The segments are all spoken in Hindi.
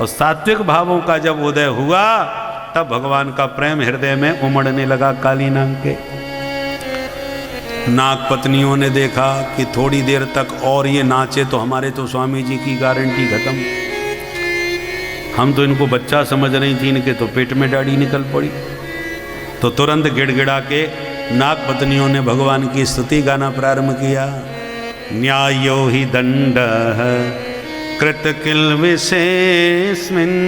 और सात्विक भावों का जब उदय हुआ तब भगवान का प्रेम हृदय में उमड़ने लगा काली नाग के। नाग पत्नियों ने देखा कि थोड़ी देर तक और ये नाचे तो हमारे तो स्वामी जी की गारंटी खत्म। हम तो इनको बच्चा समझ रही थी, इनके तो पेट में डाढ़ी निकल पड़ी। तो तुरंत गिड़गिड़ा के नाग पत्नियों ने भगवान की स्तुति गाना प्रारंभ किया। न्यायो हि दंड कृत किल विशेषमिन्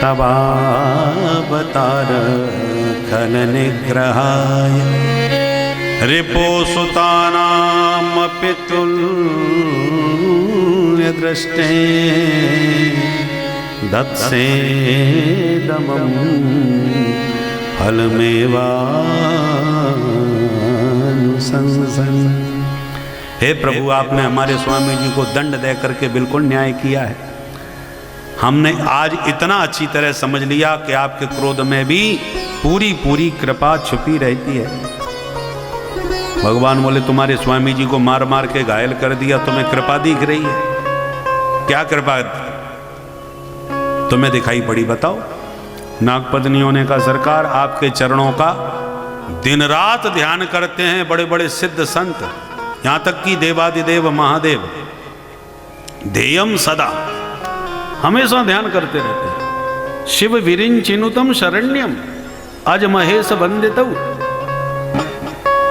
तवावतार खल निग्रहाय रिपो सुतानामपि तुल्य दृष्टे दत्सेदमं फलमेवानुशंसन। हे प्रभु, आपने हमारे स्वामी जी को दंड दे करके बिल्कुल न्याय किया है। हमने आज इतना अच्छी तरह समझ लिया कि आपके क्रोध में भी पूरी पूरी कृपा छुपी रहती है। भगवान बोले तुम्हारे स्वामी जी को मार मार के घायल कर दिया, तुम्हें कृपा दिख रही है? क्या कृपा तुम्हें दिखाई पड़ी बताओ? नागपत्नियों ने कहा सरकार, आपके चरणों का दिन रात ध्यान करते हैं बड़े बड़े सिद्ध संत, यहां तक कि देवादिदेव महादेव ध्येयम सदा, हमेशा ध्यान करते रहते हैं। शिव विरिंचिनुतम शरण्यम अज महेश वंदितौ।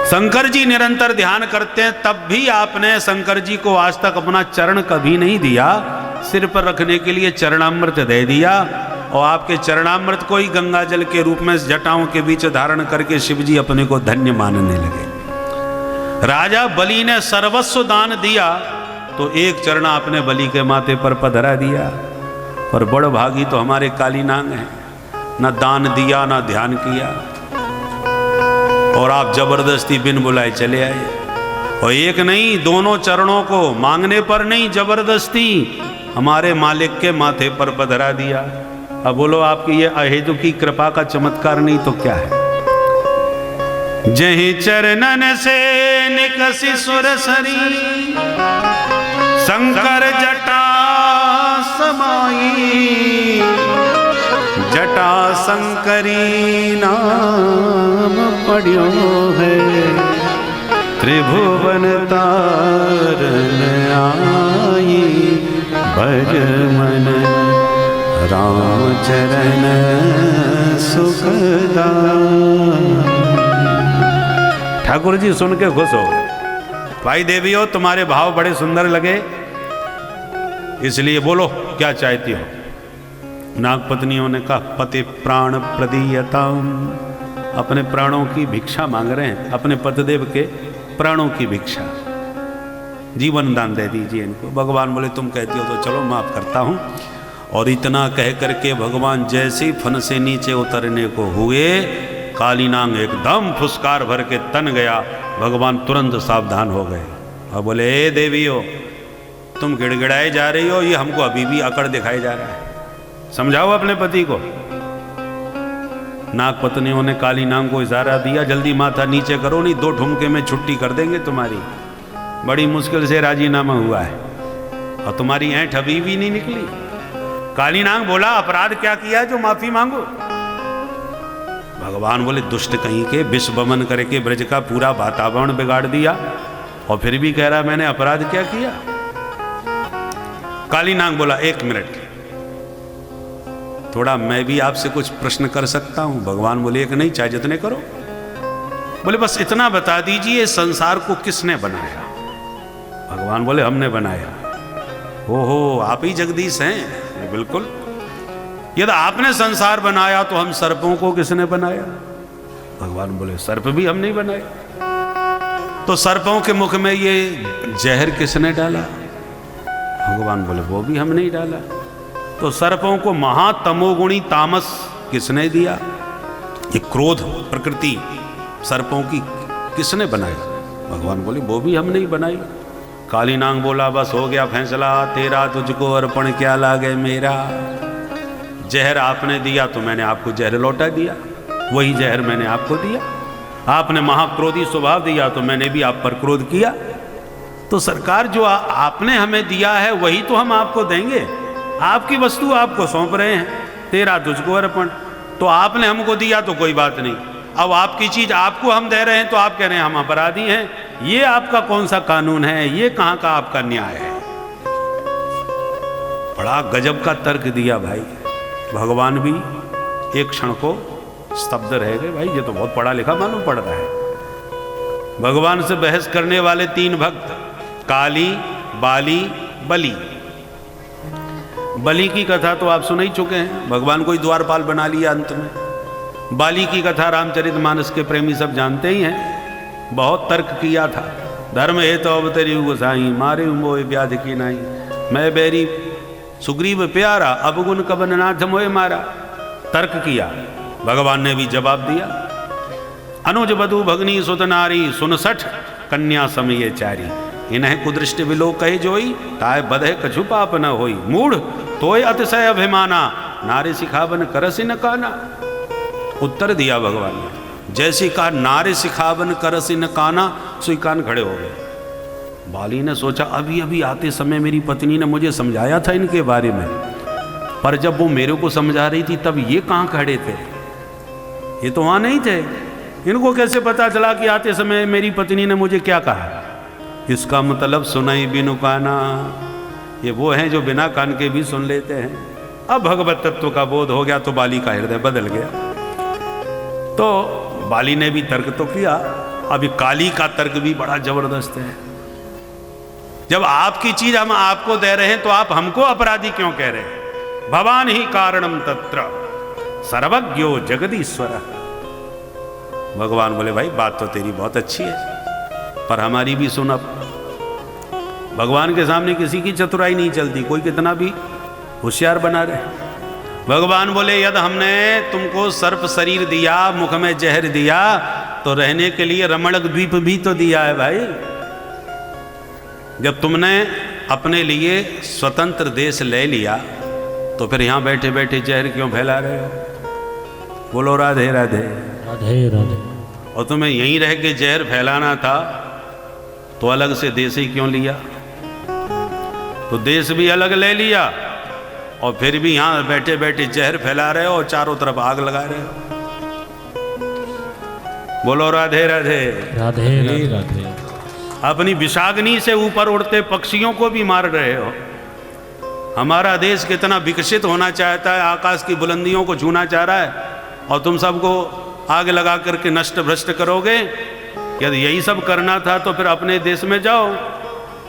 शंकर जी निरंतर ध्यान करते हैं, तब भी आपने शंकर जी को आज तक अपना चरण कभी नहीं दिया, सिर पर रखने के लिए चरणामृत दे दिया। और आपके चरणामृत को ही गंगा जल के रूप में जटाओं के बीच धारण करके शिव जी अपने को धन्य मानने लगे। राजा बलि ने सर्वस्व दान दिया तो एक चरण आपने बलि के माथे पर पधरा दिया। पर बड़ भागी तो हमारे काली नाग हैं, न दान दिया न ध्यान किया, और आप जबरदस्ती बिन बुलाए चले आए। और एक नहीं, दोनों चरणों को मांगने पर नहीं, जबरदस्ती हमारे मालिक के माथे पर पधरा दिया। अब बोलो, आपकी ये अहेतु की कृपा का चमत्कार नहीं तो क्या है? जहीं चरणन से निकसी सुरसरी शंकर जटा समाई, जटा शंकरी नाम पढ़्यो है, त्रिभुवन तारन आई, भज मन राम चरण सुखदाई। ठाकुर जी सुन के खुश हो गए। भाई देवियों, तुम्हारे भाव बड़े सुंदर लगे, इसलिए बोलो क्या चाहती हो? नागपत्नियों ने कहा पति प्राण प्रदीयताम, अपने प्राणों की भिक्षा मांग रहे हैं, अपने पतिदेव के प्राणों की भिक्षा, जीवन दान दे दीजिए इनको। भगवान बोले तुम कहती हो तो चलो माफ करता हूं। और इतना कह करके भगवान जैसे फन से नीचे उतरने को हुए, काली नाग एकदम फुसकार भर के तन गया। भगवान तुरंत सावधान हो गए और बोले हे देवियों, तुम गिड़गिड़ाए जा रही हो, ये हमको अभी भी अकड़ दिखाई जा रहा है, समझाओ अपने पति को। नाग पत्नियों ने काली नाग को इशारा दिया, जल्दी माथा नीचे करो, नहीं 2 ठुमके में छुट्टी कर देंगे तुम्हारी। बड़ी मुश्किल से राजीनामा हुआ है और तुम्हारी ऐंठ अभी भी नहीं निकली। काली नाग बोला अपराध क्या किया जो माफी मांगो? भगवान बोले दुष्ट कहीं के, विष वमन करके ब्रज का पूरा वातावरण बिगाड़ दिया और फिर भी कह रहा मैंने अपराध क्या किया? काली नाग बोला 1 मिनट, थोड़ा मैं भी आपसे कुछ प्रश्न कर सकता हूं? भगवान बोले 1 नहीं, चाहे जितने करो। बोले बस इतना बता दीजिए, संसार को किसने बनाया? भगवान बोले हमने बनाया। ओहो, आप ही जगदीश हैं? बिल्कुल। यदि आपने संसार बनाया तो हम सर्पों को किसने बनाया? भगवान बोले सर्प भी हम नहीं बनाए। तो सर्पों के मुख में ये जहर किसने डाला? भगवान बोले वो भी हम नहीं डाला। तो सर्पों को महातमोगुणी तामस किसने दिया? ये क्रोध प्रकृति सर्पों की किसने बनाई? भगवान बोले वो भी हम नहीं बनाई। काली नाग बोला बस हो गया फैसला तेरा, तुझको अर्पण क्या लागे मेरा। जहर आपने दिया तो मैंने आपको जहर लौटा दिया, वही जहर मैंने आपको दिया। आपने महाक्रोधी स्वभाव दिया तो मैंने भी आप पर क्रोध किया। तो सरकार जो आपने हमें दिया है वही तो हम आपको देंगे। आपकी वस्तु आपको सौंप रहे हैं, तेरा तुझको अर्पण। तो आपने हमको दिया तो कोई बात नहीं, अब आपकी चीज आपको हम दे रहे हैं तो आप कह रहे हैं हम अपराधी हैं। ये आपका कौन सा कानून है? ये कहां का आपका न्याय है? बड़ा गजब का तर्क दिया भाई। भगवान भी एक क्षण को स्तब्ध रह गए। भाई ये तो बहुत पढ़ा लिखा मालूम पड़ रहा है। भगवान से बहस करने वाले 3 भक्त, काली, बाली, बलि। बलि की कथा तो आप सुन ही चुके हैं, भगवान को ही द्वारपाल बना लिया अंत में। बाली की कथा रामचरितमानस के प्रेमी सब जानते ही हैं। बहुत तर्क किया था, धर्म है तो अवतरी गोसाई, मारे मोह व्याध की नाई, मैं बैरी सुग्रीव प्यारा, अवगुण कबन नाथ मोए मारा। तर्क किया, भगवान ने भी जवाब दिया। अनुज बधु भगनी सुत नारी, 69 कन्या समय चारी, इन्हें कुदृष्टि विलो कहे जोई, ताय बधे कछु पाप न होई, मूढ़ तोय अतिशय अभिमाना, नारी सिखावन करसि न काना। उत्तर दिया भगवान ने, जैसी कहा नारी सिखावन करसि न काना, सुई कान खड़े हो गए। बाली ने सोचा अभी अभी आते समय मेरी पत्नी ने मुझे समझाया था इनके बारे में, पर जब वो मेरे को समझा रही थी तब ये कहाँ खड़े थे? ये तो वहाँ नहीं थे। इनको कैसे पता चला कि आते समय मेरी पत्नी ने मुझे क्या कहा? इसका मतलब सुनाई बिनु काना। ये वो हैं जो बिना कान के भी सुन लेते हैं। अब भगवत तत्व का बोध हो गया तो बाली का हृदय बदल गया। तो बाली ने भी तर्क तो किया। अभी काली का तर्क भी बड़ा जबरदस्त है। जब आपकी चीज हम आपको दे रहे हैं तो आप हमको अपराधी क्यों कह रहे हैं? भवान ही कारणम तत्र सर्वज्ञो जगदीश्वर। भगवान बोले भाई बात तो तेरी बहुत अच्छी है, पर हमारी भी सुन। अब भगवान के सामने किसी की चतुराई नहीं चलती, कोई कितना भी होशियार बना रहे। भगवान बोले यदि हमने तुमको सर्प शरीर दिया, मुख में जहर दिया, तो रहने के लिए रमणक द्वीप भी तो दिया है भाई। जब तुमने अपने लिए स्वतंत्र देश ले लिया तो फिर यहां बैठे बैठे जहर क्यों फैला रहे हो? बोलो राधे राधे राधे राधे। और तुम्हें यहीं रह के जहर फैलाना था तो अलग से देश ही क्यों लिया? तो देश भी अलग ले लिया और फिर भी यहां बैठे बैठे जहर फैला रहे हो और चारों तरफ आग लगा रहे हो। बोलो राधे राधे राधे राधे राधे। अपनी विषाग्नि से ऊपर उड़ते पक्षियों को भी मार रहे हो। हमारा देश कितना विकसित होना चाहता है, आकाश की बुलंदियों को छूना चाह रहा है, और तुम सबको आग लगा करके नष्ट भ्रष्ट करोगे। यदि यही सब करना था तो फिर अपने देश में जाओ,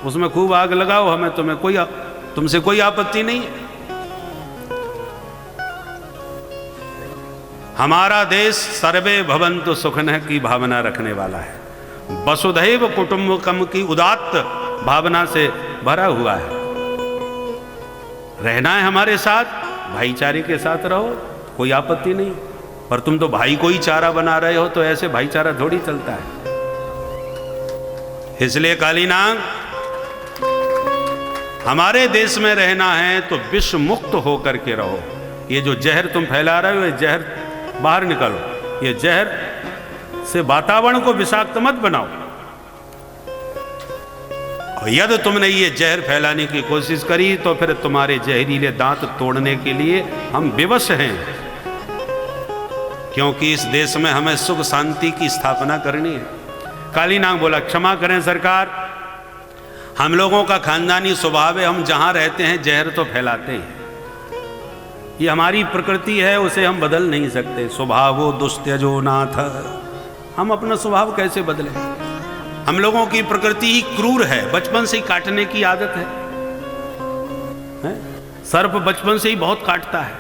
उसमें खूब आग लगाओ, हमें तुमसे कोई आपत्ति नहीं है। हमारा देश सर्वे भवन्तु सुखिनः की भावना रखने वाला है, वसुधैव कुटुंबकम की उदात्त भावना से भरा हुआ है। रहना है हमारे साथ, भाईचारे के साथ रहो, कोई आपत्ति नहीं। पर तुम तो भाई को ही चारा बना रहे हो, तो ऐसे भाईचारा थोड़ी चलता है। इसलिए कालीनाग, हमारे देश में रहना है तो विष मुक्त होकर के रहो। ये जो जहर तुम फैला रहे हो, ये जहर बाहर निकालो। ये जहर से वातावरण को विषाक्त मत बनाओ। और यदि तुमने ये जहर फैलाने की कोशिश करी तो फिर तुम्हारे जहरीले दांत तोड़ने के लिए हम विवश हैं, क्योंकि इस देश में हमें सुख शांति की स्थापना करनी है। कालीनाग बोला क्षमा करें सरकार, हम लोगों का खानदानी स्वभाव है, हम जहां रहते हैं जहर तो फैलाते हैं। ये हमारी प्रकृति है, उसे हम बदल नहीं सकते। स्वभावो दुस्त्यजो नाथ, हम अपना स्वभाव कैसे बदलें? हम लोगों की प्रकृति ही क्रूर है, बचपन से ही काटने की आदत है? सर्प बचपन से ही बहुत काटता है,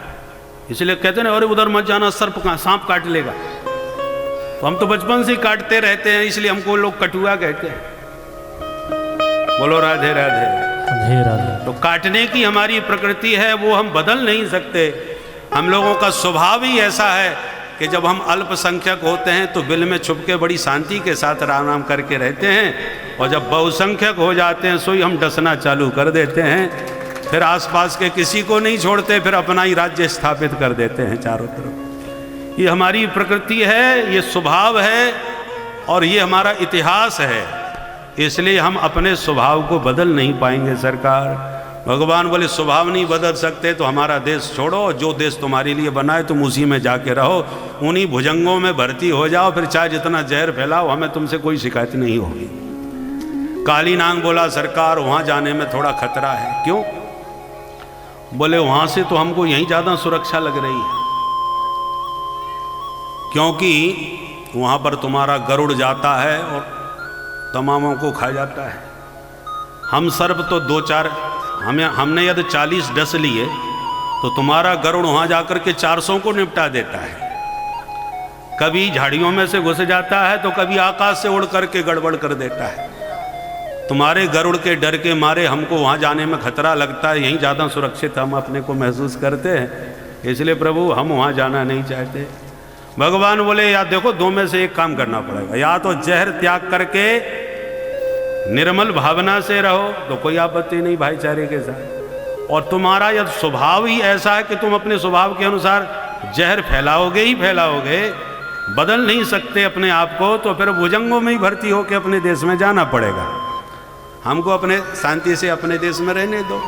इसलिए कहते हैं अरे उधर मत जाना, सर्प कहां, सांप काट लेगा। तो हम तो बचपन से ही काटते रहते हैं, इसलिए हमको लोग कटुआ कहते हैं। बोलो राधे राधे राधे राधे। तो काटने की हमारी प्रकृति है, वो हम बदल नहीं सकते। हम लोगों का स्वभाव ही ऐसा है कि जब हम अल्पसंख्यक होते हैं तो बिल में छुप के बड़ी शांति के साथ राम राम करके रहते हैं, और जब बहुसंख्यक हो जाते हैं सोई हम डसना चालू कर देते हैं। फिर आसपास के किसी को नहीं छोड़ते, फिर अपना ही राज्य स्थापित कर देते हैं चारों तरफ। ये हमारी प्रकृति है, ये स्वभाव है, और ये हमारा इतिहास है। इसलिए हम अपने स्वभाव को बदल नहीं पाएंगे सरकार। भगवान बोले स्वभाव नहीं बदल सकते तो हमारा देश छोड़ो, जो देश तुम्हारे लिए बना है तुम उसी में जाके रहो, उन्हीं भुजंगों में भर्ती हो जाओ, फिर चाहे जितना जहर फैलाओ हमें तुमसे कोई शिकायत नहीं होगी। काली नाग बोला सरकार वहाँ जाने में थोड़ा खतरा है। क्यों? बोले वहाँ से तो हमको यहीं ज़्यादा सुरक्षा लग रही है, क्योंकि वहाँ पर तुम्हारा गरुड़ जाता है और तमामों को खा जाता है। हम सर्प तो 2-4 हमने यदि 40 डस लिए तो तुम्हारा गरुड़ वहाँ जाकर के 400 को निपटा देता है। कभी झाड़ियों में से घुस जाता है तो कभी आकाश से उड़ करके गड़बड़ कर देता है। तुम्हारे गरुड़ के डर के मारे हमको वहाँ जाने में खतरा लगता है, यहीं ज़्यादा सुरक्षित हम अपने को महसूस करते हैं, इसलिए प्रभु हम वहाँ जाना नहीं चाहते। भगवान बोले या देखो दो में से एक काम करना पड़ेगा, या तो जहर त्याग करके निर्मल भावना से रहो तो कोई आपत्ति नहीं भाईचारे के साथ, और तुम्हारा यदि स्वभाव ही ऐसा है कि तुम अपने स्वभाव के अनुसार जहर फैलाओगे ही फैलाओगे, बदल नहीं सकते अपने आप को, तो फिर भुजंगों में ही भर्ती होकर अपने देश में जाना पड़ेगा। हमको अपने शांति से अपने देश में रहने दो।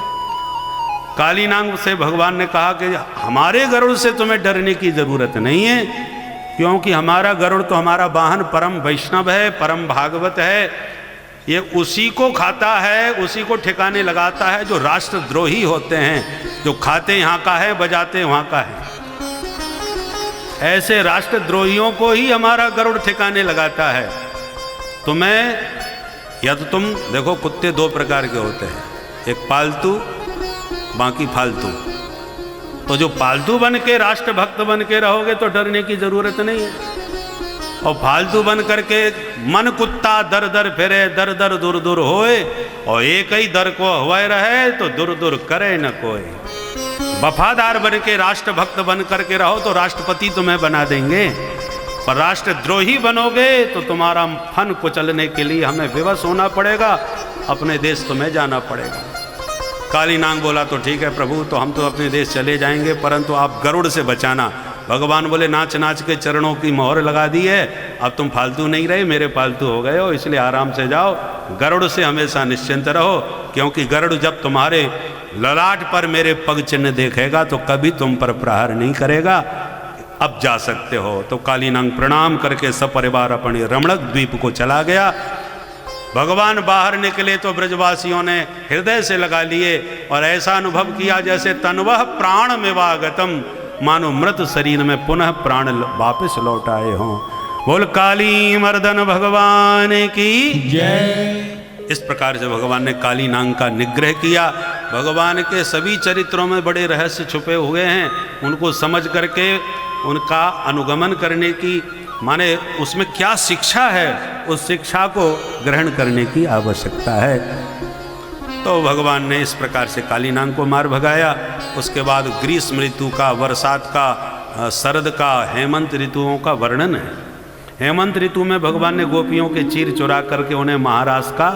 काली नाग से भगवान ने कहा कि हमारे गरुड़ से तुम्हें डरने की जरूरत नहीं है, क्योंकि हमारा गरुड़ तो हमारा वाहन परम वैष्णव है, परम भागवत है, ये उसी को खाता है, उसी को ठिकाने लगाता है जो राष्ट्रद्रोही होते हैं, जो खाते यहाँ का है बजाते वहाँ का है। ऐसे राष्ट्रद्रोहियों को ही हमारा गरुड़ ठिकाने लगाता है। तो मैं या तो तुम देखो कुत्ते 2 प्रकार के होते हैं, एक पालतू बाकी फालतू। तो जो पालतू बन के राष्ट्रभक्त बन के रहोगे तो डरने की जरूरत नहीं है, और फालतू बन करके मन कुत्ता दर दर फिरे दर दर दूर दूर होए, और एक ही दर को हुए रहे तो दूर दूर करे न कोई। वफादार बन के राष्ट्रभक्त बन करके रहो तो राष्ट्रपति तुम्हें बना देंगे, पर राष्ट्रद्रोही बनोगे तो तुम्हारा फन कुचलने के लिए हमें विवश होना पड़ेगा, अपने देश तुम्हें जाना पड़ेगा। काली नाग बोला तो ठीक है प्रभु, तो हम तो अपने देश चले जाएंगे, परंतु आप गरुड़ से बचाना। भगवान बोले नाच नाच के चरणों की मोहर लगा दी है, अब तुम फालतू नहीं रहे, मेरे पालतू हो गए हो, इसलिए आराम से जाओ, गरुड़ से हमेशा निश्चिंत रहो, क्योंकि गरुड़ जब तुम्हारे ललाट पर मेरे पग चिन्ह देखेगा तो कभी तुम पर प्रहार नहीं करेगा, अब जा सकते हो। तो काली नाग प्रणाम करके सपरिवार अपने रमणक द्वीप को चला गया। भगवान बाहर निकले तो ब्रजवासियों ने हृदय से लगा लिए और ऐसा अनुभव किया जैसे तनवह प्राण में वागतम, मानो मृत शरीर में पुनः प्राण वापस लौट आए हों। बोल काली मर्दन भगवान की जय। इस प्रकार से भगवान ने काली नाग का निग्रह किया। भगवान के सभी चरित्रों में बड़े रहस्य छुपे हुए हैं, उनको समझ करके उनका अनुगमन करने की, माने उसमें क्या शिक्षा है, उस शिक्षा को ग्रहण करने की आवश्यकता है। तो भगवान ने इस प्रकार से काली नाग को मार भगाया। उसके बाद ग्रीष्म ऋतु का, बरसात का, शरद का, हेमंत ऋतुओं का वर्णन है। हेमंत ऋतु में भगवान ने गोपियों के चीर चुरा करके उन्हें महाराज का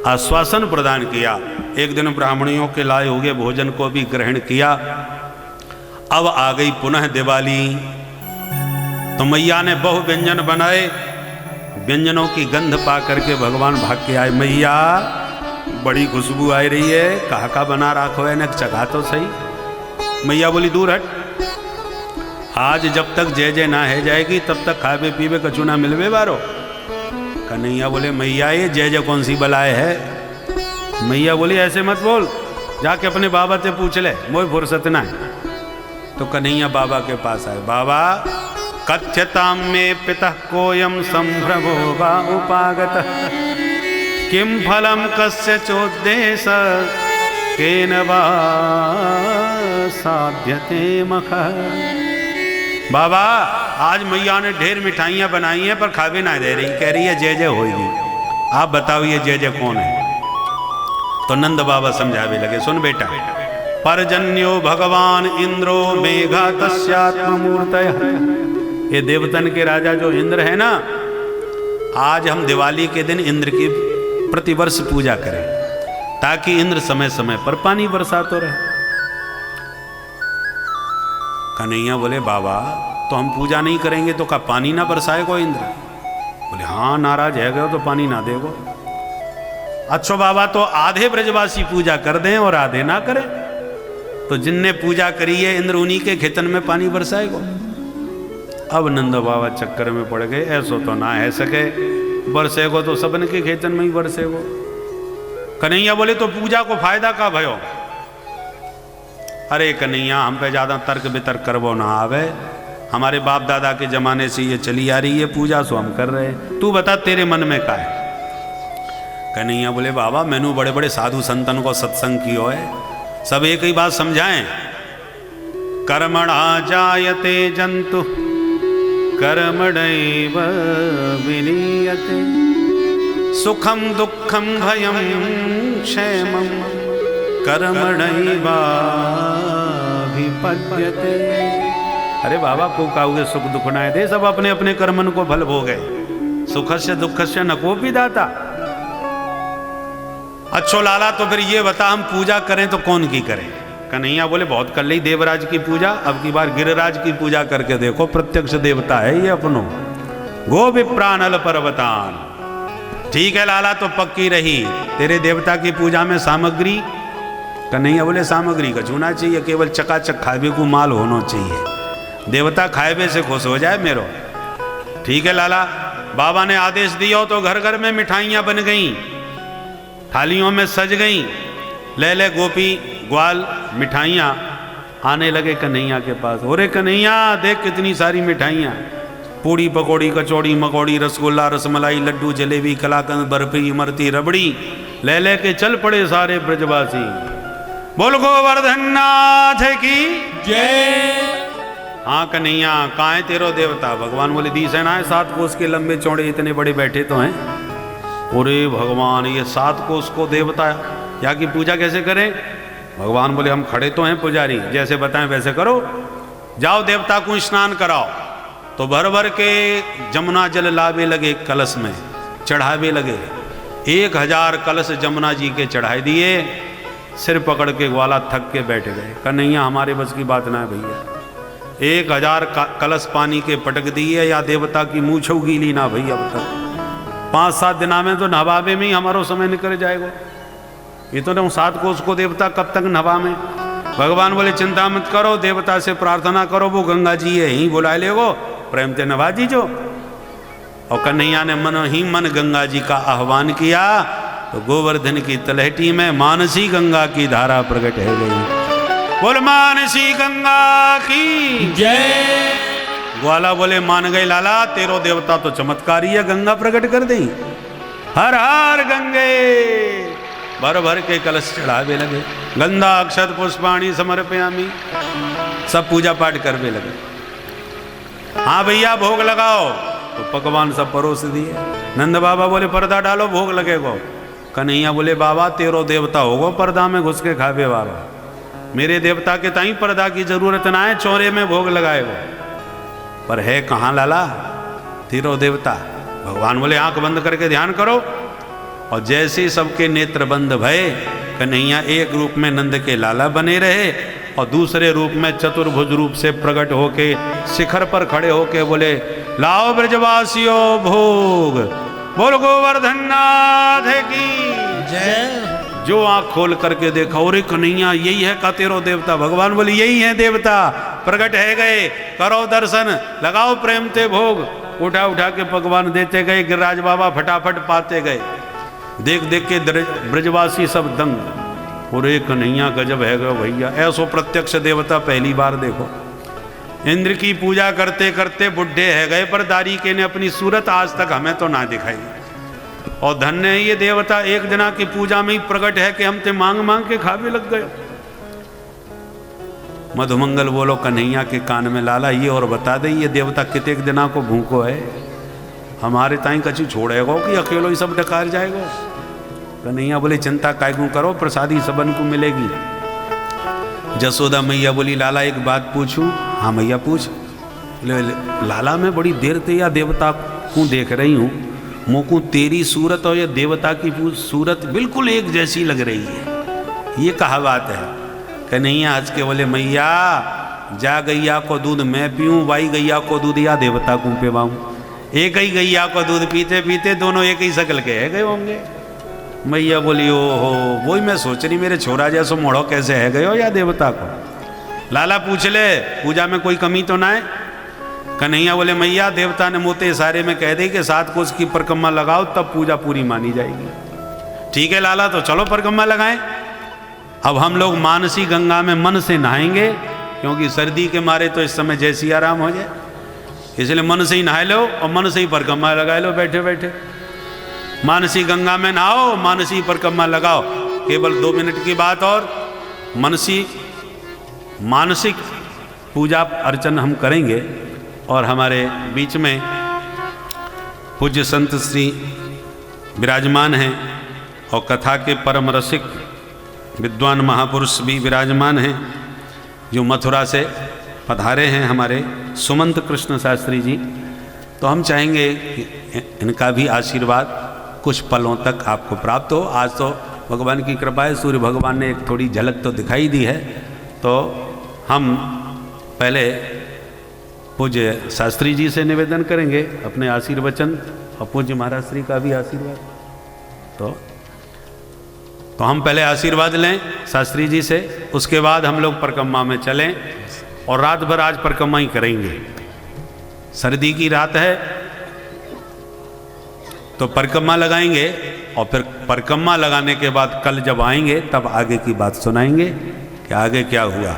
आश्वासन प्रदान किया। एक दिन ब्राह्मणियों के लाए हुए भोजन को भी ग्रहण किया। अब आ गई पुनः दिवाली, तो मैया ने बहु व्यंजन बनाए। व्यंजनों की गंध पा करके भगवान भाग के आए, मैया बड़ी खुशबू आ रही है, कहा का बना रखो है न, चखा तो सही। मैया बोली दूर हट, आज जब तक जय जय ना है जाएगी तब तक खावे पीवे कछु ना मिलवे बारो। कन्हैया बोले मैया ये जय जय कौन सी बलाए है। मैया बोली ऐसे मत बोल, जाके अपने बाबा से पूछ ले, मोई फुर्सत ना है। तो कन्हैया बाबा के पास आए, बाबा कथ्यताम में पिता कोयम संभ्रमो वा उपागत, किम फलम कस्य चोद्देश केन वा साध्यते मख। बाबा आज मैया ने ढेर मिठाइयाँ बनाई हैं पर खावे ना दे रही, कह रही है जय जय होगी। आप बताओ ये जय जय कौन है। तो नंद बाबा समझावे लगे, सुन बेटा, परजन्यो भगवान इंद्रो मेघा तस्यात्ममूर्तयः। ये देवतन के राजा जो इंद्र है ना, आज हम दिवाली के दिन इंद्र की प्रतिवर्ष पूजा करें ताकि इंद्र समय समय पर पानी बरसाते रहे। कन्हैया बोले बाबा तो हम पूजा नहीं करेंगे तो क्या पानी ना बरसाएगो इंद्र। बोले हाँ नाराज है गए तो पानी ना देगो। अच्छा बाबा तो आधे ब्रजवासी पूजा कर दें और आधे ना करें, तो जिनने पूजा करी है इंद्र उन्हीं के खेतन में पानी बरसाएगा। अब नंद बाबा चक्कर में पड़ गए, ऐसो तो ना है सके, बरसेगो तो सबन के खेतन में ही बरसेगो। कन्हैया बोले तो पूजा को फायदा का भयो? अरे कन्हैया हम पे ज्यादा तर्क वितर्क करवो ना आवे, हमारे बाप दादा के जमाने से ये चली आ रही है पूजा, सो हम कर रहे, तू बता तेरे मन में क्या है? कन्हैया बोले बाबा मैनू बड़े बड़े साधु संतन को सत्संग कियो है, सब एक ही बात समझाएं, कर्मणा जायते जंतु कर्मणैव विलीयते, सुखम दुखम भयम क्षेमम कर्मणैवाभिपद्यते। अरे बाबा को काउगे सुख दुख नाय दे, सब अपने अपने कर्मन को फल भोगे, सुखस्य दुखस्य न कोपि दाता। अच्छो लाला तो फिर ये बता हम पूजा करें तो कौन की करें? कन्हैया बोले बहुत कर ली देवराज की पूजा, अब की बार गिरिराज की पूजा करके देखो, प्रत्यक्ष देवता है ये अपनो, गो विप्रानल पर्वतान। ठीक है लाला तो पक्की रही, तेरे देवता की पूजा में सामग्री? कन्हैया बोले सामग्री का छूना चाहिए, केवल चकाचक खावे को माल होना चाहिए, देवता खाएबे से खुश हो जाए मेरो। ठीक है लाला, बाबा ने आदेश दिया तो घर घर में मिठाइयाँ बन गईं, थालियों में सज गईं, ले ले गोपी ग्वाल मिठाइयाँ आने लगे कन्हैया के पास। अरे कन्हैया देख कितनी सारी मिठाइयाँ, पूड़ी पकौड़ी कचौड़ी मकौड़ी रसगुल्ला रसमलाई लड्डू जलेबी कलाकंद बर्फी इमरती रबड़ी, ले ले के चल पड़े सारे ब्रजवासी। बोल गोवर्धन नाथ की जय। हाँ कन्हैया कहाँ है तेरो देवता? भगवान बोले दी सेना है, 7 कोस के लंबे चौड़े इतने बड़े बैठे तो हैं। अरे भगवान ये 7 कोस को देवता या की पूजा कैसे करें? भगवान बोले हम खड़े तो हैं पुजारी, जैसे बताएं वैसे करो, जाओ देवता को स्नान कराओ। तो भर भर के जमुना जल लावे लगे, कलश में चढ़ावे लगे, 1000 कलश जमुना जी के चढ़ाए दिए। सिर पकड़ के ग्वाला थक के बैठ गए, कन्हैया हमारे बस की बात ना है भैया, 1000 कलश पानी के पटक दिए, या देवता की मूछों गीली ना भैया, अब तक 5-7 दिना में तो नहवावे में ही हमारो समय निकल जाएगा, ये तो नहीं 7 कोस को देवता कब तक नहवा में। भगवान बोले चिंता मत करो, देवता से प्रार्थना करो, वो गंगा जी है ही बुला लेगो, प्रेम से नवा दीजो। और कन्हैया ने मन ही मन गंगा जी का आह्वान किया, तो गोवर्धन की तलहटी में मानसी गंगा की धारा प्रकट है गई। बोल मानसी गंगा की जय। ग्वाला बोले मान गए लाला, तेरो देवता तो चमत्कारी है, गंगा प्रकट कर दी। हर हर गंगे, भर भर के कलश चढ़ावे लगे, गंगा अक्षत पुष्पाणी समर्पयामी, सब पूजा पाठ करने लगे। हाँ भैया भोग लगाओ, तो पकवान सब परोस दिए। नंद बाबा बोले पर्दा डालो भोग लगेगा। कन्हैया बोले बाबा तेरो देवता होगो पर्दा में घुस के खावे वाला, मेरे देवता के ताई पर्दा की जरूरत ना है, चौरे में भोग लगाएगा। पर है कहाँ लाला तेरो देवता? भगवान बोले आंख बंद करके ध्यान करो, और जैसे सबके नेत्र बंद भय, कन्हैया एक रूप में नंद के लाला बने रहे, और दूसरे रूप में चतुर्भुज रूप से प्रकट होके शिखर पर खड़े होके बोले लाओ ब्रजवासियों भोग। बोल गोवर्धन नाथ की जय। जो आंख खोल करके देखा, और कन्हैया यही है का तेरो देवता? भगवान बोले यही है देवता, प्रकट है गए, करो दर्शन, लगाओ प्रेम ते भोग। उठा उठा के भगवान देते गए, गिरिराज बाबा फटाफट पाते गए। देख देख के ब्रजवासी सब दंग, और कन्हैया गजब है गो भैया, ऐसो प्रत्यक्ष देवता पहली बार देखो। इंद्र की पूजा करते करते बुढ़े है गए, पर दारिके ने अपनी सूरत आज तक हमें तो ना दिखाई। और धन्य है ये देवता, एक दिना की पूजा में ही प्रकट है कि हम ते मांग मांग के खावे लग गए। मधुमंगल बोलो कन्हैया के कान में लाला ये और बता दे, ये देवता कितने दिना को भूखो है, हमारे ताई कछु छोड़ेगा कि अकेलो ही सब डकार जाएगा? कन्हैया बोले चिंता कायगू करो, प्रसादी सबन को मिलेगी। जसोदा मैया बोली लाला एक बात पूछूं? हाँ मैया पूछ। लाला मैं बड़ी देर से या देवता को देख रही हूँ, मोको तेरी सूरत और ये देवता की सूरत बिल्कुल एक जैसी लग रही है, ये कहा बात है? कन्हैया हंस के बोले मैया जा गैया को दूध मैं पीऊँ, वाई गैया को दूध या देवता को पिवाऊँ? एक ही गैया को दूध पीते पीते दोनों एक ही शक्ल के है गए होंगे। मैया बोली ओ हो, वही मैं सोच रही मेरे छोरा जैसो मोड़ो कैसे है गयो या देवता को। लाला पूछ ले पूजा में कोई कमी तो ना है। कन्हैया बोले मैया देवता ने मोते इशारे में कह दी कि 7 कोस की परिक्रमा लगाओ तब पूजा पूरी मानी जाएगी। ठीक है लाला, तो चलो परिक्रमा लगाएं। अब हम लोग मानसी गंगा में मन से नहाएंगे, क्योंकि सर्दी के मारे तो इस समय जैसी आराम हो जाए, इसलिए मन से ही नहा लो और मन से ही परिक्रमा लगा लो बैठे बैठे। मानसी गंगा में नहाओ, मानसी परिक्रमा लगाओ। केवल 2 मिनट की बात और मानसिक पूजा अर्चन हम करेंगे। और हमारे बीच में पूज्य संत श्री विराजमान हैं और कथा के परम रसिक विद्वान महापुरुष भी विराजमान हैं, जो मथुरा से पधारे हैं हमारे सुमंत कृष्ण शास्त्री जी। तो हम चाहेंगे कि इनका भी आशीर्वाद कुछ पलों तक आपको प्राप्त हो। आज तो भगवान की कृपा है, सूर्य भगवान ने एक थोड़ी झलक तो दिखाई दी है। तो हम पहले पूज्य शास्त्री जी से निवेदन करेंगे अपने आशीर्वचन और पूज्य महाराज श्री का भी आशीर्वाद। तो हम पहले आशीर्वाद लें शास्त्री जी से, उसके बाद हम लोग परिक्रमा में चलें और रात भर आज परिक्रमा ही करेंगे। सर्दी की रात है तो परिक्रमा लगाएंगे और फिर परिक्रमा लगाने के बाद कल जब आएंगे तब आगे की बात सुनाएंगे कि आगे क्या हुआ।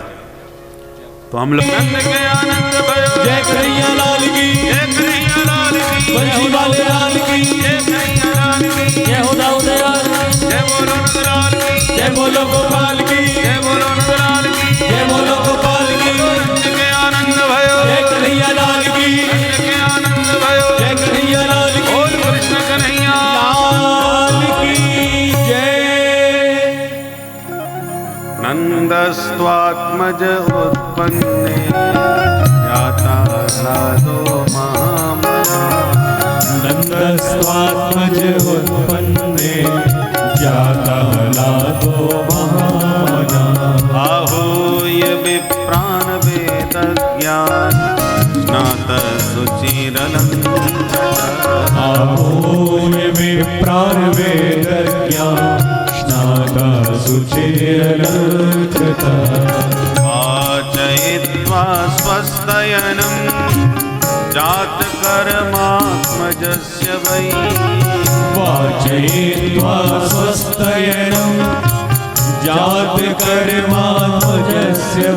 तो हम लोग जय कन्हैया लाल की, जय कन्हैया लाल की, बंसी वाले लाल की, जय कन्हैया लाल की, जय हो दाऊद लाल की, जय बोलो नंदलाल की, जय बोलो गोपाल की, जय बोलो नंदलाल की, जय बोलो गोपाल की, नंद के आनंद भयो, जय कन्हैया लाल की, नंद के आनंद भयो, जय कन्हैया लाल की, बोल कृष्ण कन्हैया लाल की जय। नंदस्त्वात्मज उत्पन्ने जाता ह्लादो महामना। नंदस्वात्मज उत्पन्ने जाता ह्लादो महामना। आहूय विप्रान वेदज्ञान स्नात शुचिरलङ्कृतः। आहूय विप्रान वेदज्ञान स्नाता शुचिरलङ्कृतः। वाचयित्वा स्वस्तयनं जातकर्मात्मजस्य वै। वाचयित्वा स्वस्तयनं जातकर्मात्मजस्य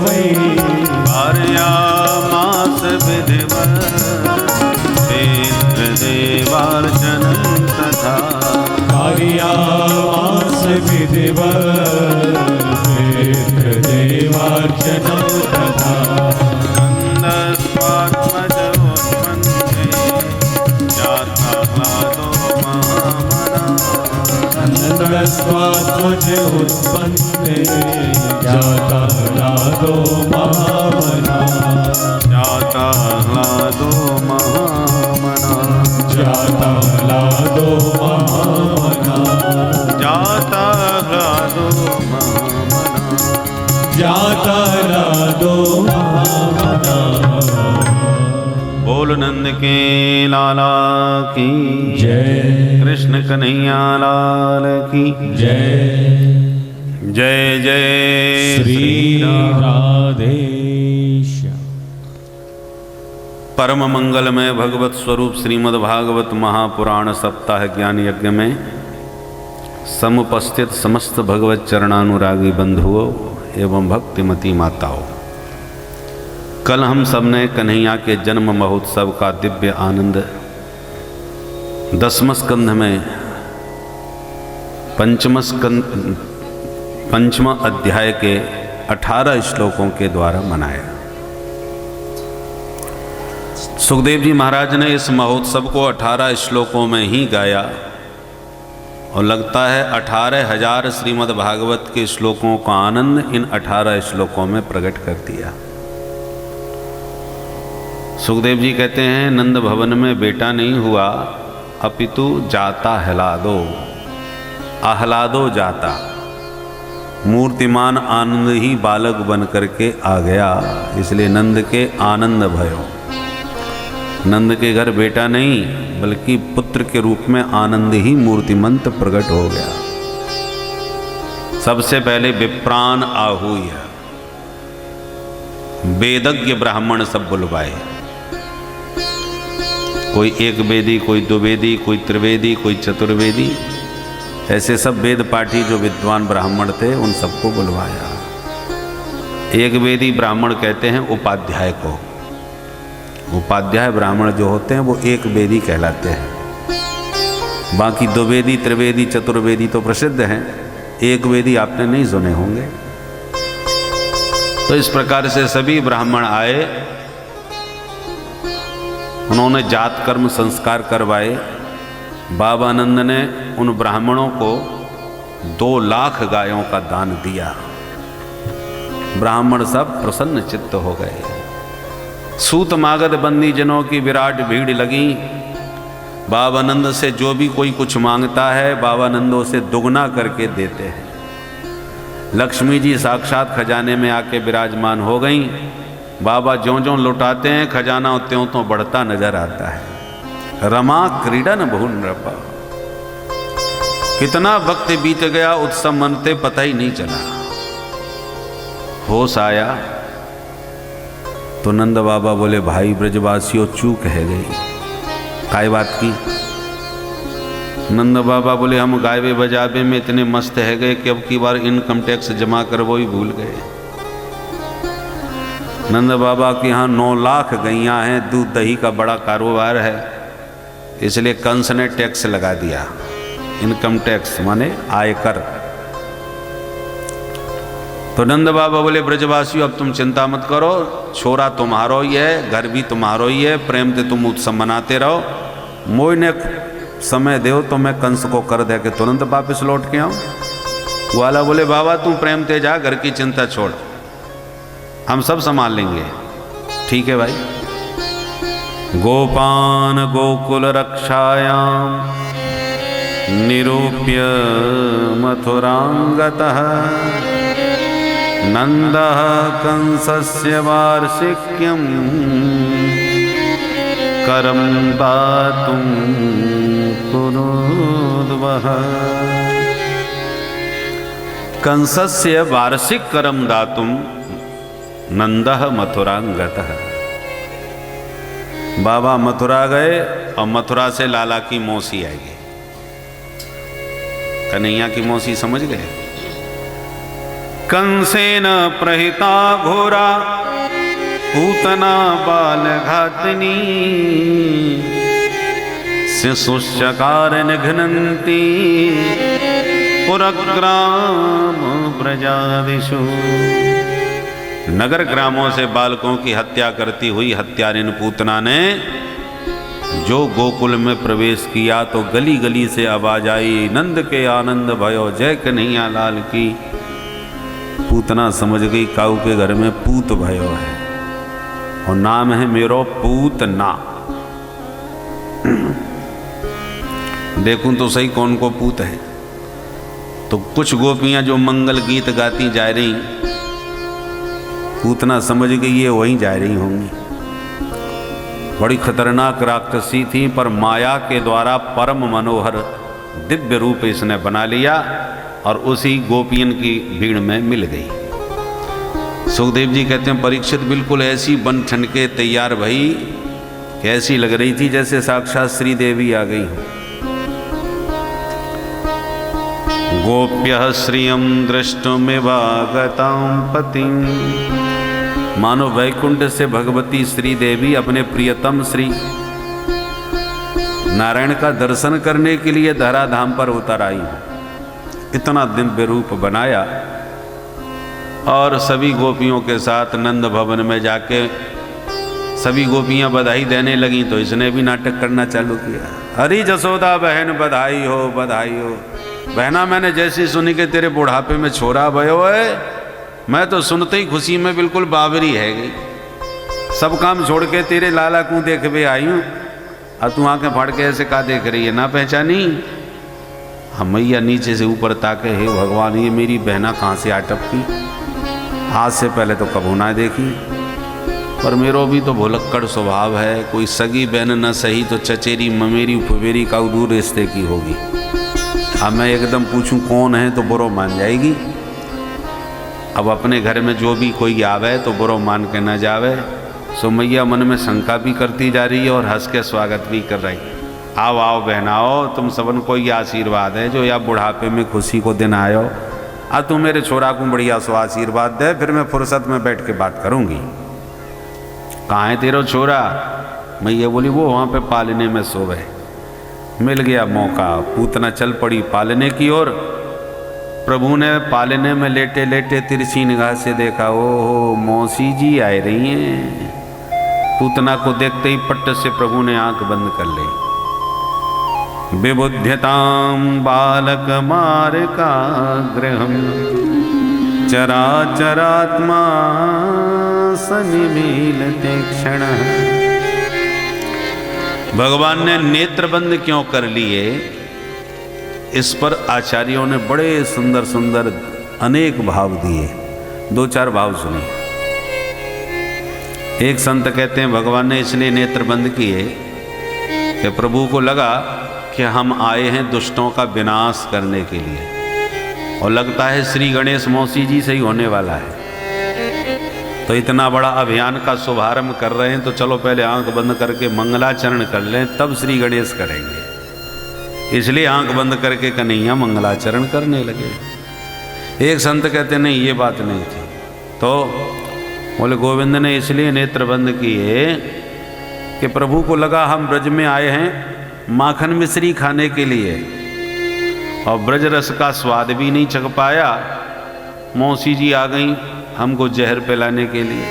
वै। कार्यामास विधिवत् पितृदेवार्चनं तथा। कार्यामास विधिवत् पितृदेवार्चनं तथा। नन्दस्वात्मज उत्पन्ने जाता ह्लादो महामना। नन्दस्वात्मज उत्पन्ने जाता ह्लादो महामना। जाता ह्लादो महामना। जाता ह्लादो महामना। जाता ह्लादो महामना। जाता ह्लादो महामना। बोल नंद के लाला की जय। कृष्ण कन्हैया लाल की जय। जय जय श्री राधेश। परम मंगलमय भगवत स्वरूप श्रीमद् भागवत महापुराण सप्ताह ज्ञान यज्ञ में समुपस्थित समस्त भगवत चरणानुरागी बंधुओं एवं भक्तिमती माताओं, कल हम सब ने कन्हैया के जन्म महोत्सव का दिव्य आनंद 10वें स्कंध में पंचम अध्याय के 18 श्लोकों के द्वारा मनाया। सुखदेव जी महाराज ने इस महोत्सव को 18 श्लोकों में ही गाया और लगता है 18,000 श्रीमद् भागवत के श्लोकों का आनंद इन 18 श्लोकों में प्रकट कर दिया। सुखदेव जी कहते हैं नंद भवन में बेटा नहीं हुआ अपितु जाता ह्लादो, आह्लादो जाता, मूर्तिमान आनंद ही बालक बन करके आ गया, इसलिए नंद के आनंद भयो। नंद के घर बेटा नहीं बल्कि पुत्र के रूप में आनंद ही मूर्तिमंत प्रकट हो गया। सबसे पहले विप्रान आहूय, वेदज्ञ ब्राह्मण सब बुलवाए। कोई एक वेदी, कोई दो वेदी, कोई त्रिवेदी, कोई चतुर्वेदी, ऐसे सब वेद पाठी जो विद्वान ब्राह्मण थे उन सबको बुलवाया। एक वेदी ब्राह्मण कहते हैं उपाध्याय को। उपाध्याय ब्राह्मण जो होते हैं वो एक वेदी कहलाते हैं। बाकी दो वेदी, त्रिवेदी, चतुर्वेदी तो प्रसिद्ध हैं, एक वेदी आपने नहीं सुने होंगे। तो इस प्रकार से सभी ब्राह्मण आए, उन्होंने जात कर्म संस्कार करवाए। बाबा आनंद ने उन ब्राह्मणों को 2 लाख गायों का दान दिया। ब्राह्मण सब प्रसन्न चित्त हो गए। सूत मागध बंदी जनों की विराट भीड़ लगी। बाबा आनंद से जो भी कोई कुछ मांगता है बाबा आनंद उसे दुगना करके देते हैं। लक्ष्मी जी साक्षात खजाने में आके विराजमान हो गई। बाबा ज्यों ज्यों लुटाते हैं खजाना त्यों त्यों बढ़ता नजर आता है। रमा क्रीडन बहुन रपा, कितना वक्त बीत गया उत्सव मनते पता ही नहीं चला। होश आया तो नंद बाबा बोले, भाई ब्रजवासियों चूक है गई। काय बात की? नंद बाबा बोले, हम गायबे बजाबे में इतने मस्त है गए कि अब की बार इनकम टैक्स जमा कर वो ही भूल गए। नंद बाबा के यहाँ 9 लाख गैयाँ हैं, दूध दही का बड़ा कारोबार है, इसलिए कंस ने टैक्स लगा दिया। इनकम टैक्स माने आयकर। तो नंद बाबा बोले, ब्रजवासियों अब तुम चिंता मत करो, छोरा तुम्हारो ही है, घर भी तुम्हारो ही है, प्रेम से तुम उत्सव मनाते रहो। मोह ने समय दो तो मैं कंस को कर दे के तुरंत वापस लौट के आऊँ। वाला बोले, बाबा तुम प्रेम ते जा, घर की चिंता छोड़, हम सब संभाल लेंगे। ठीक है भाई। गोपान गोकुल रक्षायाम निरूप्य मथुरांगतः नंदः कंसस्य वार्षिक्यं करं दातुं कुरुद्वः। कंसस्य वार्षिक करम दातुं नंदः मथुरांगतः। बाबा मथुरा गए और मथुरा से लाला की मौसी आई। कन्हैया की मौसी समझ गए। कंसेन प्रहिता घोरा पूतना बाल घातनी शिशुश्चकार निघ्नन्ति पुरग्राम ब्रजादिषु। नगर ग्रामों से बालकों की हत्या करती हुई हत्यारिन पूतना ने जो गोकुल में प्रवेश किया तो गली गली से आवाज आई, नंद के आनंद भयो जय कन्हैया लाल की। पूतना समझ गई काऊ के घर में पूत भयो है और नाम है मेरो पूतना। देखूं तो सही कौन को पूत है। तो कुछ गोपियां जो मंगल गीत गाती जा रही, पूतना समझ गई ये वहीं जा रही होंगी। बड़ी खतरनाक राक्षसी थी, पर माया के द्वारा परम मनोहर दिव्य रूप इसने बना लिया और उसी गोपियन की भीड़ में मिल गई। सुखदेव जी कहते हैं परीक्षित बिल्कुल ऐसी बन ठन के तैयार भई कि ऐसी लग रही थी जैसे साक्षात श्री देवी आ गई हो। गोप्यः श्रियं दृष्टुमिवागतां पतिं। मानो वैकुंठ से भगवती श्री देवी अपने प्रियतम श्री नारायण का दर्शन करने के लिए धराधाम पर उतर आई। इतना दिव्य रूप बनाया और सभी गोपियों के साथ नंद भवन में जाके सभी गोपियां बधाई देने लगी तो इसने भी नाटक करना चालू किया। अरे जसोदा बहन बधाई हो बधाई हो। बहना मैंने जैसी सुनी कि तेरे बुढ़ापे में छोरा भयो है, मैं तो सुनते ही खुशी में बिल्कुल बावरी है गई। सब काम छोड़ के तेरे लाला को देखवे आई हूँ और तू आंखें फाड़ के ऐसे का देख रही है, ना पहचानी? हम मैया नीचे से ऊपर ताके, हे भगवान ये मेरी बहना कहाँ से आटपकी, आज से पहले तो कबू ना देखी। पर मेरो भी तो भुलक्कड़ स्वभाव है, कोई सगी बहन न सही तो चचेरी ममेरी फुफेरी का दूर रिश्ते की होगी। अब मैं एकदम पूछूं कौन है तो बुरो मान जाएगी। अब अपने घर में जो भी कोई आवे तो बुरो मान के न जावे। सो मैया मन में शंका भी करती जा रही है और हंस के स्वागत भी कर रही। आओ आओ बहनाओ, तुम सबन को ये आशीर्वाद है जो या बुढ़ापे में खुशी को दिन आयो। अब तू मेरे छोरा को बढ़िया सो आशीर्वाद दे, फिर मैं फुर्सत में बैठ के बात करूँगी। कहाँ है तेरा छोरा? मैया बोली वो वहाँ पे पालने में सोवे। मिल गया मौका, पूतना चल पड़ी पालने की ओर। प्रभु ने पालने में लेटे लेटे तिरछी निगाह से देखा, ओहो मौसी जी आ रही हैं। पूतना को देखते ही पट्ट से प्रभु ने आंख बंद कर ली। विबुध्यताम बालक मार्काग्रहम चराचरात्मा सनिमीलते क्षण। भगवान ने नेत्र बंद क्यों कर लिए, इस पर आचार्यों ने बड़े सुंदर सुंदर अनेक भाव दिए। 2-4 भाव सुनिए। एक संत कहते हैं भगवान ने इसलिए नेत्र बंद किए कि प्रभु को लगा कि हम आए हैं दुष्टों का विनाश करने के लिए, और लगता है श्री गणेश मौसी जी से ही होने वाला है। तो इतना बड़ा अभियान का शुभारंभ कर रहे हैं, तो चलो पहले आंख बंद करके मंगलाचरण कर लें, तब श्री गणेश करेंगे। इसलिए आंख बंद करके कन्हैया मंगलाचरण करने लगे। एक संत कहते नहीं, ये बात नहीं थी। तो बोले गोविंद ने इसलिए नेत्र बंद किए कि प्रभु को लगा हम ब्रज में आए हैं माखन मिश्री खाने के लिए, और ब्रज रस का स्वाद भी नहीं चख पाया। मौसी जी आ गई हमको जहर पिलाने के लिए।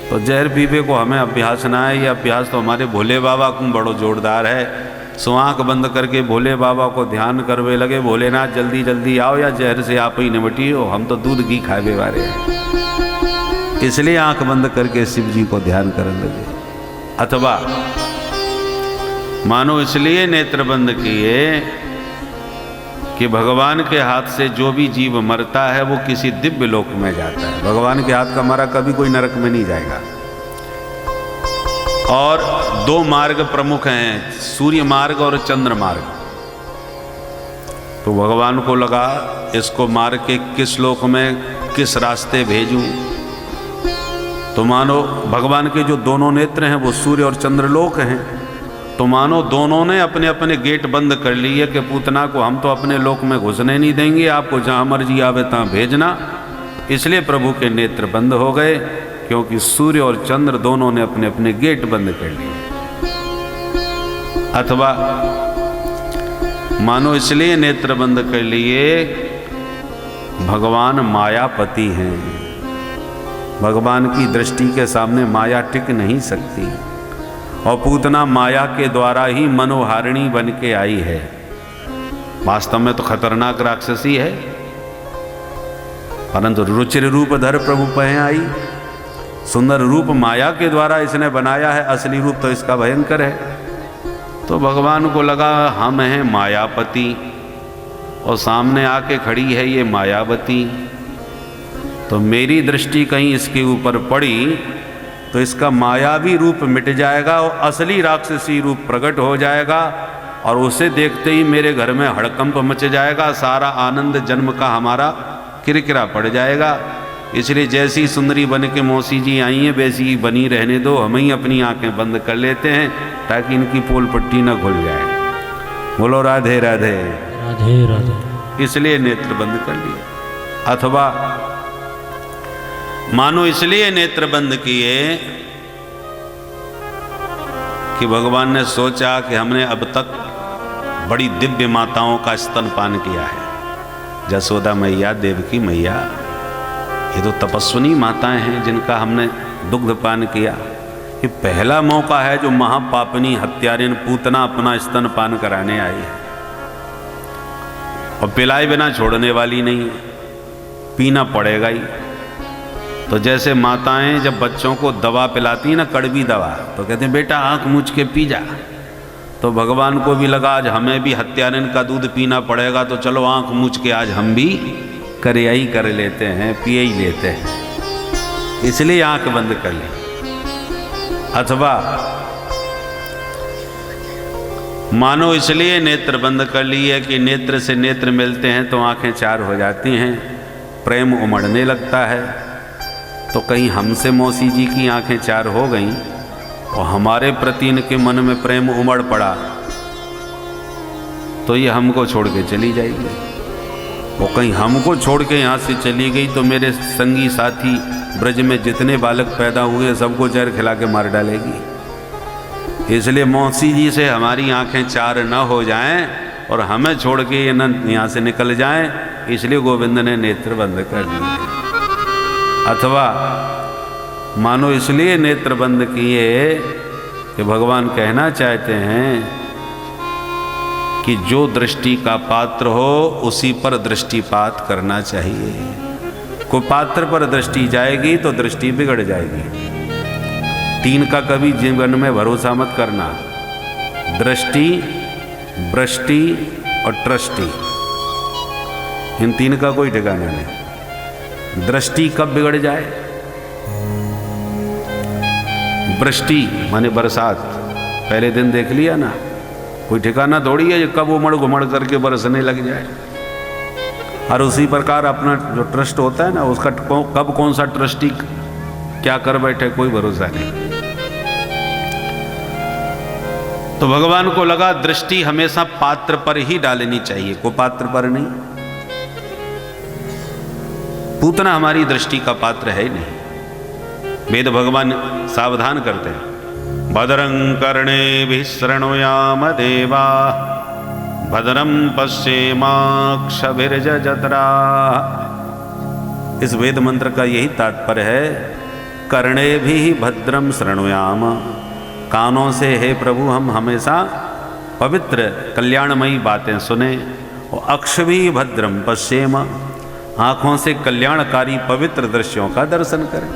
तो जहर पीबे को हमें अभ्यास ना है, ये अभ्यास तो हमारे भोले बाबा को बड़ो जोरदार है। सो आँख बंद करके भोले बाबा को ध्यान करवे लगे, भोलेनाथ जल्दी जल्दी आओ या जहर से आप ही निपटी हो, हम तो दूध घी खाए वाले हैं। इसलिए आँख बंद करके शिव जी को ध्यान करने लगे। अथवा मानो इसलिए नेत्र बंद किए कि भगवान के हाथ से जो भी जीव मरता है वो किसी दिव्य लोक में जाता है। भगवान के हाथ का मरा कभी कोई नरक में नहीं जाएगा। और 2 मार्ग प्रमुख हैं, सूर्य मार्ग और चंद्र मार्ग। तो भगवान को लगा इसको मार के किस लोक में किस रास्ते भेजूं। तो मानो भगवान के जो दोनों नेत्र हैं वो सूर्य और चंद्र लोक हैं। तो मानो दोनों ने अपने अपने गेट बंद कर लिए कि पूतना को हम तो अपने लोक में घुसने नहीं देंगे, आपको जहाँ मर्जी आवे तहाँ भेजना। इसलिए प्रभु के नेत्र बंद हो गए, क्योंकि सूर्य और चंद्र दोनों ने अपने अपने गेट बंद कर लिए। अथवा मानो इसलिए नेत्र बंद कर लिए भगवान मायापति हैं। भगवान की दृष्टि के सामने माया टिक नहीं सकती, और पूतना माया के द्वारा ही मनोहारिणी बन के आई है। वास्तव में तो खतरनाक राक्षसी है, परंतु रुचिर रूप धर प्रभु पह आई। सुंदर रूप माया के द्वारा इसने बनाया है, असली रूप तो इसका भयंकर है। तो भगवान को लगा हम हैं मायापति, और सामने आके खड़ी है ये मायावती। तो मेरी दृष्टि कहीं इसके ऊपर पड़ी तो इसका मायावी रूप मिट जाएगा और असली राक्षसी रूप प्रकट हो जाएगा, और उसे देखते ही मेरे घर में हड़कंप मच जाएगा, सारा आनंद जन्म का हमारा किरकिरा पड़ जाएगा। इसलिए जैसी सुंदरी बन के मौसी जी आई हैं वैसी ही बनी रहने दो, हम ही अपनी आंखें बंद कर लेते हैं ताकि इनकी पोल पट्टी न खुल जाए। बोलो राधे राधे राधे राधे। इसलिए नेत्र बंद कर लिए। अथवा मानो इसलिए नेत्र बंद किए कि भगवान ने सोचा कि हमने अब तक बड़ी दिव्य माताओं का स्तनपान किया है। जसोदा मैया, देवकी मैया, ये तो तपस्विनी माताएं हैं जिनका हमने दुग्धपान किया। ये पहला मौका है जो महापापनी हत्यारिन पूतना अपना स्तनपान कराने आई है, और पिलाए बिना छोड़ने वाली नहीं है, पीना पड़ेगा ही। तो जैसे माताएं जब बच्चों को दवा पिलाती ना, कड़वी दवा, तो कहते हैं बेटा आंख मूंझ के पी जा। तो भगवान को भी लगा आज हमें भी हत्यारिन का दूध पीना पड़ेगा, तो चलो आंख मूंझ के आज हम भी करियाई कर लेते हैं, पिए ही लेते हैं। इसलिए आंख बंद कर ली। अथवा मानो इसलिए नेत्र बंद कर लिए कि नेत्र से नेत्र मिलते हैं तो आंखें चार हो जाती हैं। प्रेम उमड़ने लगता है। तो कहीं हमसे मौसी जी की आंखें चार हो गईं और हमारे प्रति इनके मन में प्रेम उमड़ पड़ा तो ये हमको छोड़ के चली जाएगी। और कहीं हमको छोड़ के यहाँ से चली गई तो मेरे संगी साथी ब्रज में जितने बालक पैदा हुए सबको जहर खिला के मार डालेगी। इसलिए मौसी जी से हमारी आंखें चार न हो जाएं और हमें छोड़ के ये न यहाँ से निकल जाएं, इसलिए गोविंद ने नेत्र बंद कर दिए। अथवा मानो इसलिए नेत्र बंद किए कि भगवान कहना चाहते हैं कि जो दृष्टि का पात्र हो उसी पर दृष्टिपात करना चाहिए। कोई पात्र पर दृष्टि जाएगी तो दृष्टि बिगड़ जाएगी। तीन का कभी जीवन में भरोसा मत करना, दृष्टि, वृष्टि और ट्रष्टि। इन तीन का कोई ठिकाना नहीं। दृष्टि कब बिगड़ जाए? वृष्टि माने बरसात, पहले दिन देख लिया ना, कोई ठिकाना थोड़ी है कब उमड़ घुमड़ करके बरसने लग जाए। और उसी प्रकार अपना जो ट्रस्ट होता है ना, उसका कब कौन सा ट्रस्टी क्या कर बैठे कोई भरोसा नहीं। तो भगवान को लगा दृष्टि हमेशा पात्र पर ही डालनी चाहिए, को पात्र पर नहीं। पूतना हमारी दृष्टि का पात्र है नहीं। वेद भगवान सावधान करते हैं, भद्रं कर्णेभिः शृणुयाम देवा भद्रं पश्येमाक्षभिर्यजत्रा। इस वेद मंत्र का यही तात्पर्य है, कर्णेभिः भद्रं शृणुयाम, कानों से हे प्रभु हम हमेशा पवित्र कल्याणमयी बातें सुने, और अक्षभिः भद्रं पश्येम, आँखों से कल्याणकारी पवित्र दृश्यों का दर्शन करें।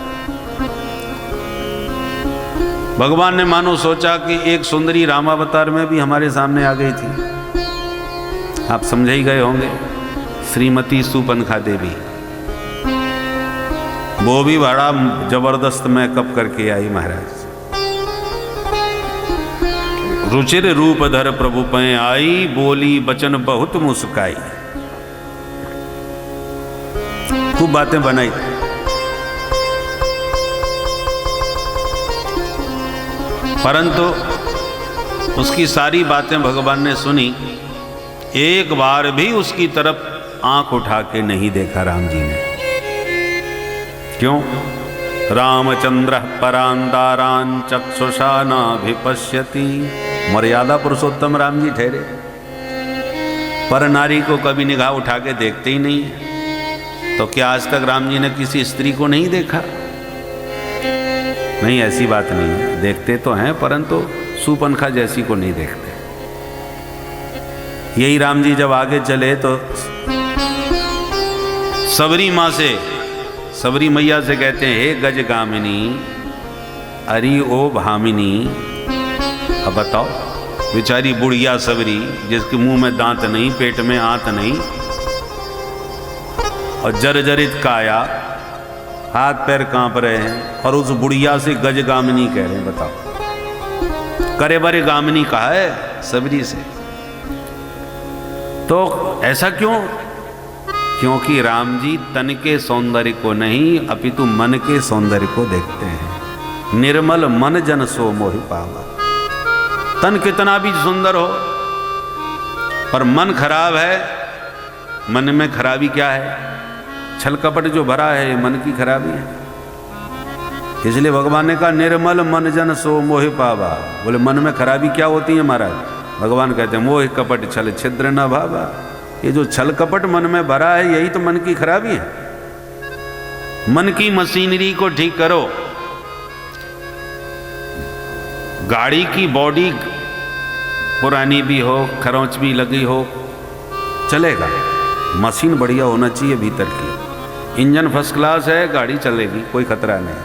भगवान ने मानो सोचा कि एक सुंदरी रामावतार में भी हमारे सामने आ गई थी। आप समझ ही गए होंगे, श्रीमती सुपनखा देवी। वो भी बड़ा जबरदस्त मेकअप करके आई महाराज। रुचिर रूप धर प्रभु पै आई, बोली बचन बहुत मुस्काई। खूब बातें बनाई। परंतु उसकी सारी बातें भगवान ने सुनी, एक बार भी उसकी तरफ आंख उठा के नहीं देखा राम जी ने। क्यों? रामचंद्र परांदारान चक्षुषा नाभिपश्यति। मर्यादा पुरुषोत्तम राम जी ठहरे, पर नारी को कभी निगाह उठा के देखते ही नहीं है। तो क्या आज तक राम जी ने किसी स्त्री को नहीं देखा? नहीं, ऐसी बात नहीं है, देखते तो हैं परंतु सुपनखा जैसी को नहीं देखते। यही राम जी जब आगे चले तो सबरी माँ से, सबरी मैया से कहते हैं, हे गजगामिनी अरि ओ भामिनी। अब बताओ, बेचारी बुढ़िया सबरी जिसके मुंह में दांत नहीं, पेट में आंत नहीं, और जर्जरित काया, हाथ पैर कांप रहे हैं, और उस बुढ़िया से गजगामिनी कह रहे हैं। बताओ, करे बरे गामिनी कहा है सबरी से। तो ऐसा क्यों? क्योंकि राम जी तन के सौंदर्य को नहीं अपितु मन के सौंदर्य को देखते हैं। निर्मल मन जन सो मोहि पावा। तन कितना भी सुंदर हो पर मन खराब है, मन में खराबी क्या है? छल कपट जो भरा है ये मन की खराबी है। इसलिए भगवान ने कहा निर्मल मन जन सो मोहि पावा। बोले मन में खराबी क्या होती है महाराज? भगवान कहते हैं मोह कपट छल छिद्र न भावा। ये जो छल कपट मन में भरा है यही तो मन की खराबी है। मन की मशीनरी को ठीक करो। गाड़ी की बॉडी पुरानी भी हो, खरोंच भी लगी हो, चलेगा। मशीन बढ़िया होना चाहिए भीतर की। इंजन फर्स्ट क्लास है, गाड़ी चलेगी, कोई खतरा नहीं।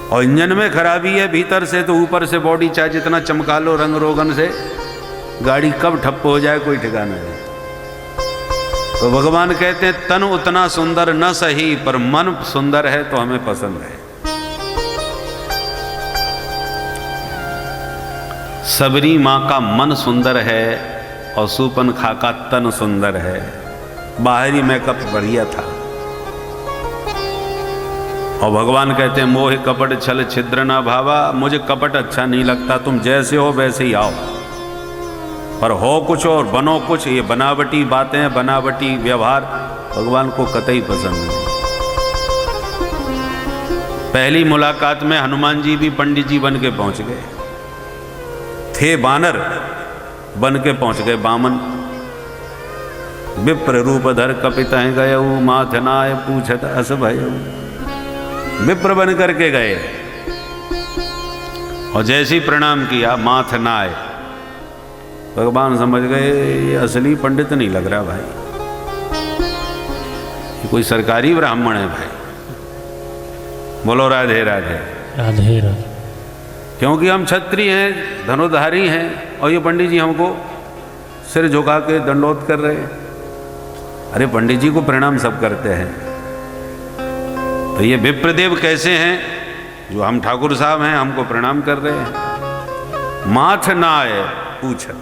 और इंजन में खराबी है भीतर से तो ऊपर से बॉडी चाहे जितना चमका लो रंग रोगन से, गाड़ी कब ठप्प हो जाए कोई ठिकाना नहीं। तो भगवान कहते हैं तन उतना सुंदर न सही पर मन सुंदर है तो हमें पसंद है। सबरी माँ का मन सुंदर है और सुपनखा का तन सुंदर है। बाहरी मेकअप बढ़िया था और भगवान कहते हैं मोह कपट छल छिद्र ना भावा, मुझे कपट अच्छा नहीं लगता, तुम जैसे हो वैसे ही आओ, पर हो कुछ और बनो कुछ। ये बनावटी बातें, बनावटी व्यवहार भगवान को कतई पसंद नहीं। पहली मुलाकात में हनुमान जी भी पंडित जी बन के पहुंच गए थे, बानर बन के पहुंच गए, बामन। विप्र रूप धर कपित गय माथनाय पूछत अस भय, विप्र बन करके गए और जैसे ही प्रणाम किया माथनाय, भगवान समझ गए ये असली पंडित नहीं लग रहा भाई, ये कोई सरकारी ब्राह्मण है भाई। बोलो राधे राधे। राधे राधे। क्योंकि हम क्षत्रिय हैं, धनुधारी हैं, और ये पंडित जी हमको सिर झुका के दंडोत कर रहे हैं। अरे पंडित जी को प्रणाम सब करते हैं, तो ये विप्रदेव कैसे हैं जो हम ठाकुर साहब हैं हमको प्रणाम कर रहे हैं। माथ नाय पूछत,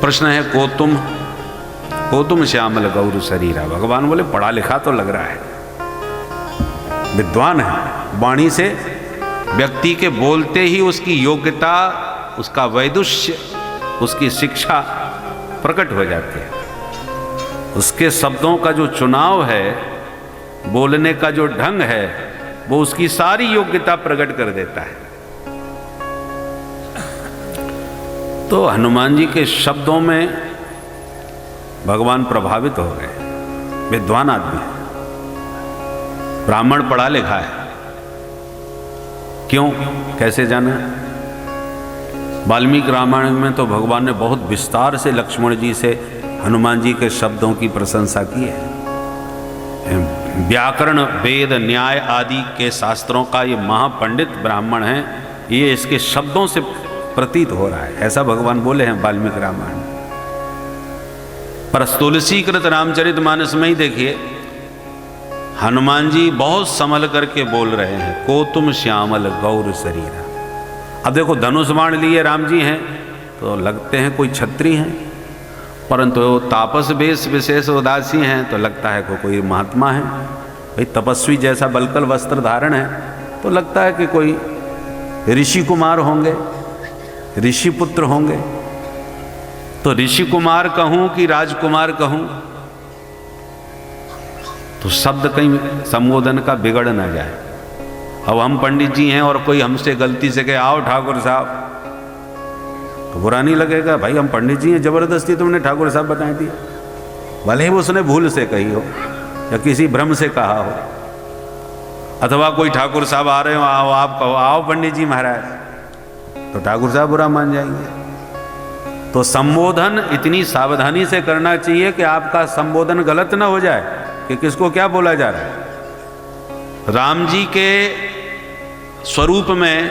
प्रश्न है कोतुम श्यामल गौर शरीरा। भगवान बोले पढ़ा लिखा तो लग रहा है, विद्वान है, वाणी से व्यक्ति के बोलते ही उसकी योग्यता, उसका वैदुष्य, उसकी शिक्षा प्रकट हो जाती है। उसके शब्दों का जो चुनाव है, बोलने का जो ढंग है, वो उसकी सारी योग्यता प्रकट कर देता है। तो हनुमान जी के शब्दों में भगवान प्रभावित हो गए। विद्वान आदमी है, ब्राह्मण, पढ़ा लिखा है। क्यों, कैसे जाना? वाल्मीकि रामायण में तो भगवान ने बहुत विस्तार से लक्ष्मण जी से हनुमान जी के शब्दों की प्रशंसा की है। व्याकरण, वेद, न्याय आदि के शास्त्रों का ये महापंडित ब्राह्मण है, ये इसके शब्दों से प्रतीत हो रहा है, ऐसा भगवान बोले हैं वाल्मीकि रामायण। पर तुलसीकृत रामचरितमानस में ही देखिए हनुमान जी बहुत संभल करके बोल रहे हैं, को तुम श्यामल गौर शरीरा। अब देखो धनुष बाण लिए राम जी हैं तो लगते हैं कोई क्षत्रिय हैं, परंतु तापस वेश विशेष उदासी हैं तो लगता है कोई महात्मा है। भाई तपस्वी जैसा बलकल वस्त्र धारण है तो लगता है कि कोई ऋषि कुमार होंगे, ऋषि पुत्र होंगे। तो ऋषि कुमार कहूं कि राजकुमार कहूं, तो शब्द कहीं संबोधन का बिगड़ ना जाए। अब हम पंडित जी हैं और कोई हमसे गलती से कहे आओ ठाकुर साहब, तो बुरा नहीं लगेगा। भाई हम पंडित जी हैं, जबरदस्ती तुमने ठाकुर साहब बताई दी, भले ही उसने भूल से कही हो या किसी भ्रम से कहा हो, अथवा कोई ठाकुर साहब आ रहे हो, आओ आप कहो आओ पंडित जी महाराज, तो ठाकुर साहब बुरा मान जाएंगे। तो संबोधन इतनी सावधानी से करना चाहिए कि आपका संबोधन गलत ना हो जाए कि किसको क्या बोला जा रहा है। राम जी के स्वरूप में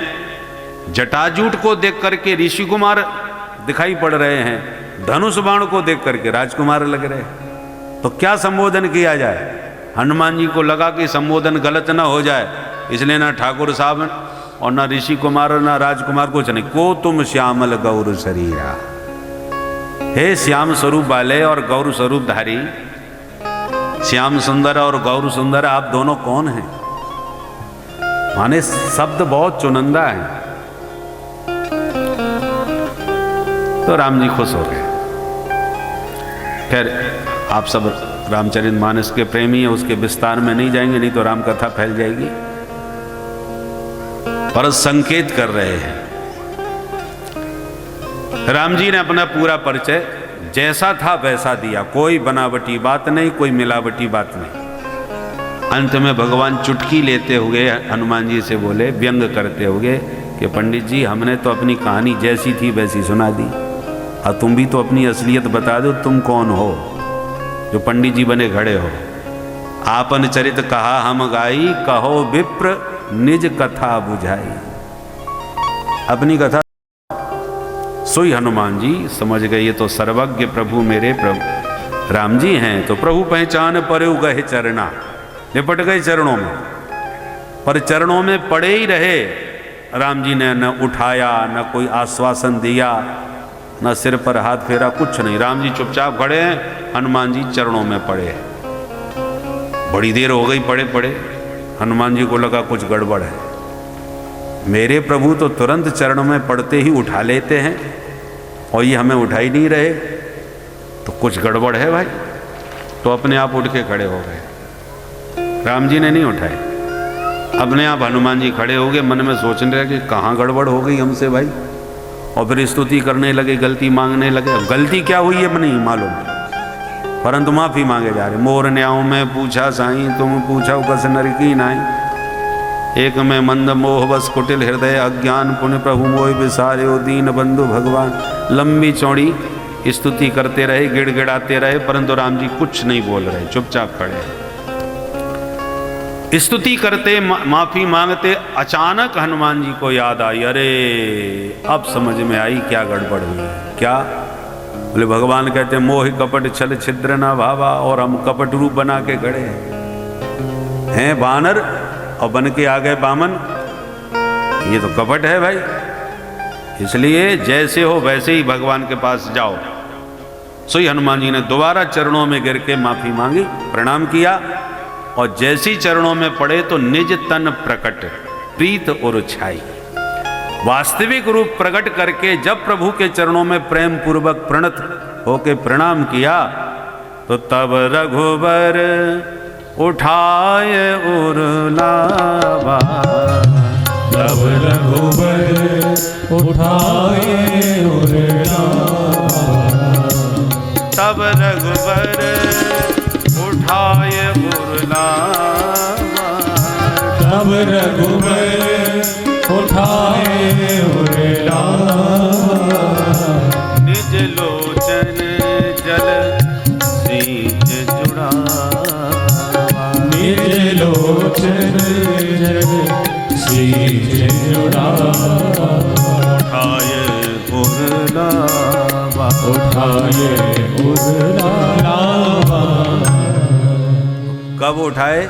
जटाजूट को देख करके ऋषि कुमार दिखाई पड़ रहे हैं, धनुष बाण को देख करके राजकुमार लग रहे हैं। तो क्या संबोधन किया जाए? हनुमान जी को लगा कि संबोधन गलत ना हो जाए, इसलिए ना ठाकुर साहब और ना ऋषि कुमार और ना राजकुमार कुछ नहीं, को तुम श्यामल गौर शरीरा। हे श्याम स्वरूप वाले और गौर स्वरूप धारी, श्याम सुंदर और गौर सुंदर, आप दोनों कौन हैं? माने शब्द बहुत चुनिंदा है। तो राम जी खुश हो गए। खैर आप सब रामचरितमानस के प्रेमी हैं, उसके विस्तार में नहीं जाएंगे, नहीं तो राम कथा फैल जाएगी। पर संकेत कर रहे हैं। राम जी ने अपना पूरा परिचय जैसा था वैसा दिया, कोई बनावटी बात नहीं, कोई मिलावटी बात नहीं। अंत में भगवान चुटकी लेते हुए हनुमान जी से बोले, व्यंग करते हुए कि पंडित जी हमने तो अपनी कहानी जैसी थी वैसी सुना दी, और तुम भी तो अपनी असलियत बता दो, तुम कौन हो जो पंडित जी बने खड़े हो। आपन चरित कहा हम गाई, कहो विप्र निज कथा बुझाई। अपनी कथा सोई हनुमान जी समझ गए, ये तो सर्वज्ञ प्रभु मेरे प्रभु राम जी हैं। तो प्रभु पहचान पर गए चरना, निपट गए चरणों में, पर चरणों में पड़े ही रहे। राम जी ने न उठाया, न कोई आश्वासन दिया, न सिर पर हाथ फेरा, कुछ नहीं। राम जी चुपचाप खड़े हैं, हनुमान जी चरणों में पड़े हैं। बड़ी देर हो गई पड़े पड़े, हनुमान जी को लगा कुछ गड़बड़ है। मेरे प्रभु तो तुरंत चरणों में पड़ते ही उठा लेते हैं और ये हमें उठा ही नहीं रहे, तो कुछ गड़बड़ है भाई। तो अपने आप उठ के खड़े हो गए। राम जी ने नहीं उठाए, अपने आप हनुमान जी खड़े हो गए, मन में सोचने लगे कि कहाँ गड़बड़ हो गई हमसे भाई। और फिर स्तुति करने लगे, गलती मांगने लगे। गलती क्या हुई है नहीं मालूम, परंतु माफी मांगे जा रहे। मोर न्याऊ में पूछा साईं, तुम पूछा कस नर की नाई। एक में मंद मोह बस कुटिल हृदय, अज्ञान पुण्य प्रभु मोह विसारे, ओ दीन बंधु भगवान। लंबी चौड़ी स्तुति करते रहे, गिड़गिड़ाते रहे, परंतु राम जी कुछ नहीं बोल रहे, चुपचाप खड़े। स्तुति करते, माफी मांगते, अचानक हनुमान जी को याद आई, अरे अब समझ में आई क्या गड़बड़ हुई। क्या? बोले भगवान कहते मोह कपट छल छिद्र न भावा, और हम कपट रूप बना के खड़े हैं बानर और बन के आ गए बामन। ये तो कपट है भाई। इसलिए जैसे हो वैसे ही भगवान के पास जाओ। सो ही हनुमान जी ने दोबारा चरणों में गिर के माफी मांगी, प्रणाम किया, और जैसी चरणों में पड़े तो निज तन प्रकट प्रीत और छाई। वास्तविक रूप प्रकट करके जब प्रभु के चरणों में प्रेम पूर्वक प्रणत होके प्रणाम किया, तो तब रघुबर उठाए और लावा। तब रघुबर उठाए और लावा। तब रघुबर उठाए और लावा। तब रघुबर उठाए और लावा। निज लोचन जल सींच जुड़ावा। निज लोचन जल सींच जुड़ावा। उठाए और लावा। उठाए और लावा। कब उठाए?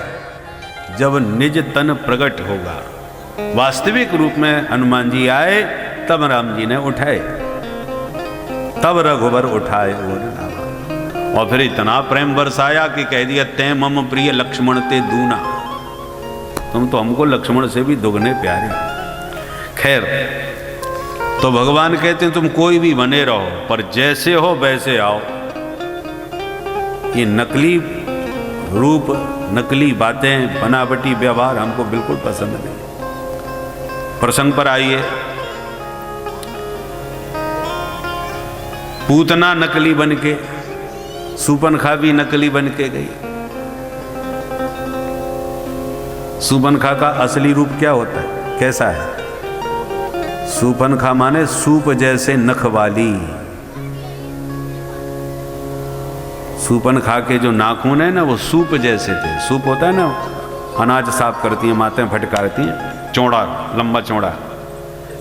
जब निज तन प्रकट होगा, वास्तविक रूप में हनुमान जी आए, तब राम जी ने उठाए। तब रघुबर उठाए और लावा। और फिर इतना प्रेम बरसाया कि कह दिया, तै मम प्रिय लक्ष्मण ते दूना। तुम तो हमको लक्ष्मण से भी दुगने प्यारे। खैर, तो भगवान कहते हैं तुम कोई भी बने रहो, पर जैसे हो वैसे आओ। ये नकली रूप, नकली बातें, बनावटी व्यवहार हमको बिल्कुल पसंद नहीं। प्रसंग पर आइए। पूतना नकली बनके, सूपनखा भी नकली बनके गई। सूपनखा का असली रूप क्या होता है, कैसा है? सूपनखा माने सूप जैसे नख वाली। सूपनखा के जो नाखून है ना, वो सूप जैसे थे। सूप होता है ना, अनाज साफ करती हैं मातें, फटकारती हैं, चौड़ा, लंबा चौड़ा।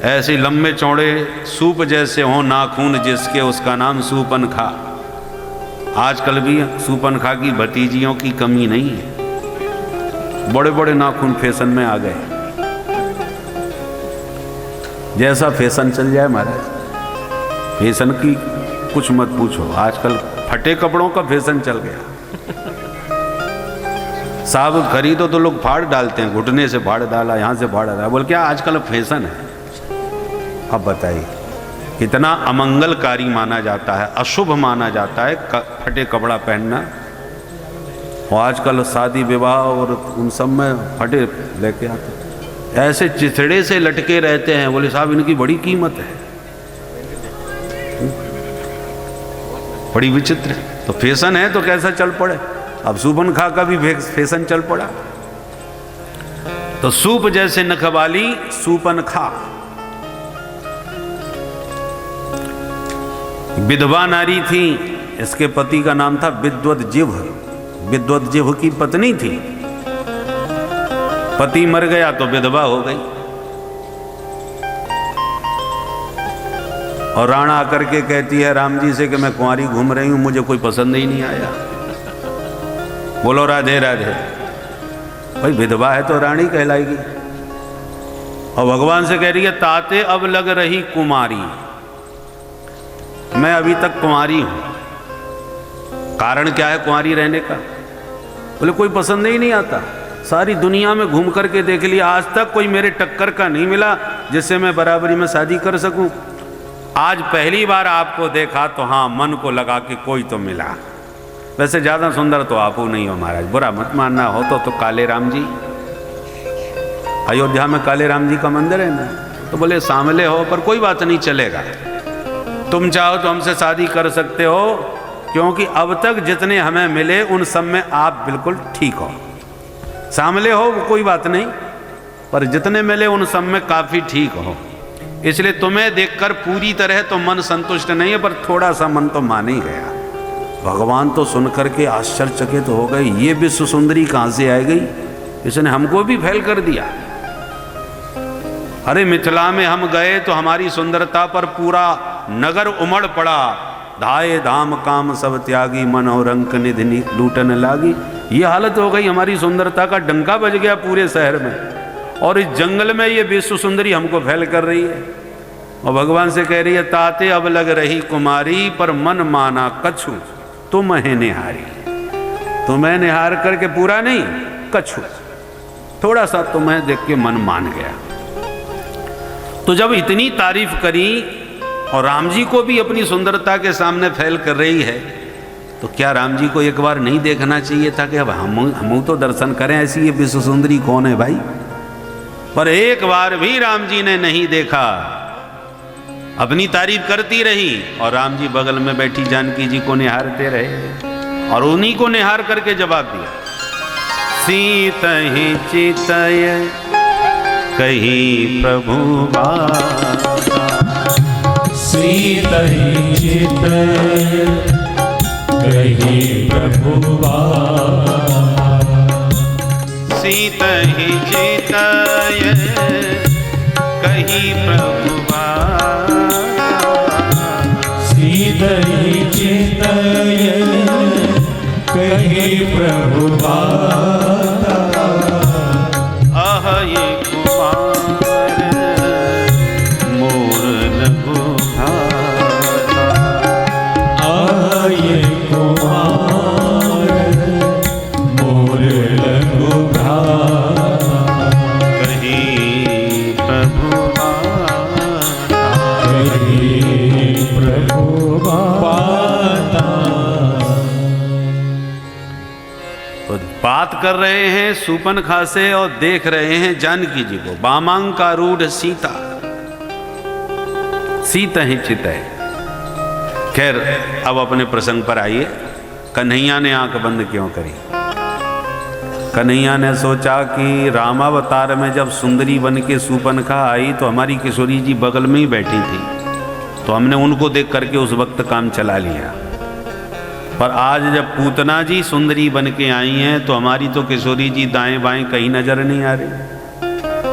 ऐसे लंबे चौड़े सूप जैसे हों नाखून जिसके, उसका नाम सूपनखा। आजकल भी सूपनखा की भतीजियों की कमी नहीं है। बड़े बड़े नाखून फैशन में आ गए। जैसा फैशन चल जाए महाराज, फैशन की कुछ मत पूछो। आजकल फटे कपड़ों का फैशन चल गया। साहब खरीदो तो लोग फाड़ डालते हैं, घुटने से फाड़ डाला, यहाँ से फाड़ डाला, बोल क्या आजकल फैशन है। अब बताइए, कितना अमंगलकारी माना जाता है, अशुभ माना जाता है फटे कपड़ा पहनना। और आजकल शादी विवाह और उन सब में फटे लेके आते, ऐसे चिथड़े से लटके रहते हैं। बोले साहब इनकी बड़ी कीमत है, बड़ी विचित्र है। तो फैशन है तो कैसा चल पड़े। अब सूपनखा का भी फैशन चल पड़ा। तो सूप जैसे नख वाली सूपनखा, विधवा नारी थी। इसके पति का नाम था विद्वद्जिह्व। विद्वद्जिह्व की पत्नी थी। पति मर गया तो विधवा हो गई। और राणा आकर के कहती है राम जी से कि मैं कुंवारी घूम रही हूं, मुझे कोई पसंद ही नहीं आया। बोलो राधे राधे। भाई विधवा है तो रानी कहलाएगी। और भगवान से कह रही है ताते अब लग रही कुमारी, मैं अभी तक कुंवारी हूं। कारण क्या है कुंवारी रहने का? बोले कोई पसंद ही नहीं आता, सारी दुनिया में घूम करके देख लिया, आज तक कोई मेरे टक्कर का नहीं मिला जिससे मैं बराबरी में शादी कर सकूं। आज पहली बार आपको देखा तो हाँ मन को लगा कि कोई तो मिला। वैसे ज़्यादा सुंदर तो आप नहीं हो महाराज, बुरा मत मानना, हो तो काले राम जी, अयोध्या में काले राम जी का मंदिर है ना। तो बोले सांवले हो पर कोई बात नहीं, चलेगा, तुम चाहो तो हमसे शादी कर सकते हो, क्योंकि अब तक जितने हमें मिले उन सब में आप बिल्कुल ठीक हो। सांवले हो वो कोई बात नहीं, पर जितने मिले उन सब में काफ़ी ठीक हो, इसलिए तुम्हें देखकर पूरी तरह तो मन संतुष्ट नहीं है, पर थोड़ा सा मन तो मान ही गया। भगवान तो सुनकर के आश्चर्यचकित हो गए, ये विश्व सुंदरी कहाँ से आ गई, इसने हमको भी फैल कर दिया। अरे मिथिला में हम गए तो हमारी सुंदरता पर पूरा नगर उमड़ पड़ा, धाये धाम काम सब त्यागी, मनोरंक निधि लूटन लागी। ये हालत हो गई, हमारी सुंदरता का डंका बज गया पूरे शहर में, और इस जंगल में ये विश्व सुंदरी हमको फैल कर रही है। और भगवान से कह रही है, ताते अब लग रही कुमारी, पर मन माना कछु तुम है निहारी। तुम्हें निहार करके पूरा नहीं, कछु थोड़ा सा तुम्हें देख के मन मान गया। तो जब इतनी तारीफ करी और राम जी को भी अपनी सुंदरता के सामने फैल कर रही है, तो क्या राम जी को एक बार नहीं देखना चाहिए था कि अब हम तो दर्शन करें, ऐसी ये विश्व सुंदरी कौन है भाई। पर एक बार भी राम जी ने नहीं देखा, अपनी तारीफ करती रही, और राम जी बगल में बैठी जानकी जी को निहारते रहे, और उन्हीं को निहार करके जवाब दिया, सीतहि चितय कही प्रभु बाता, सीतहि चितय कही प्रभु बाता, सीतहि चितय कही प्रभु बाता, सीतहि चितय कही प्रभु बाता, अह ये कुमार मोर लघु भाता, आह ये कुमार मोर लघु भाता, कही प्रभु बाता, कही प्रभु बाता। तो बात कर रहे हैं सूपनखा से और देख रहे हैं जानकी जी को, वामांकारूढ़ सीता, सीतहि चितय। खैर अब अपने प्रसंग पर आइए, कन्हैया ने आंख बंद क्यों करी। कन्हैया ने सोचा कि रामावतार में जब सुंदरी बन के सूपनखा आई तो हमारी किशोरी जी बगल में ही बैठी थी, तो हमने उनको देख करके उस वक्त काम चला लिया। पर आज जब पूतना जी सुंदरी बन के आई हैं तो हमारी तो किशोरी जी दाएं बाएं कहीं नजर नहीं आ रही,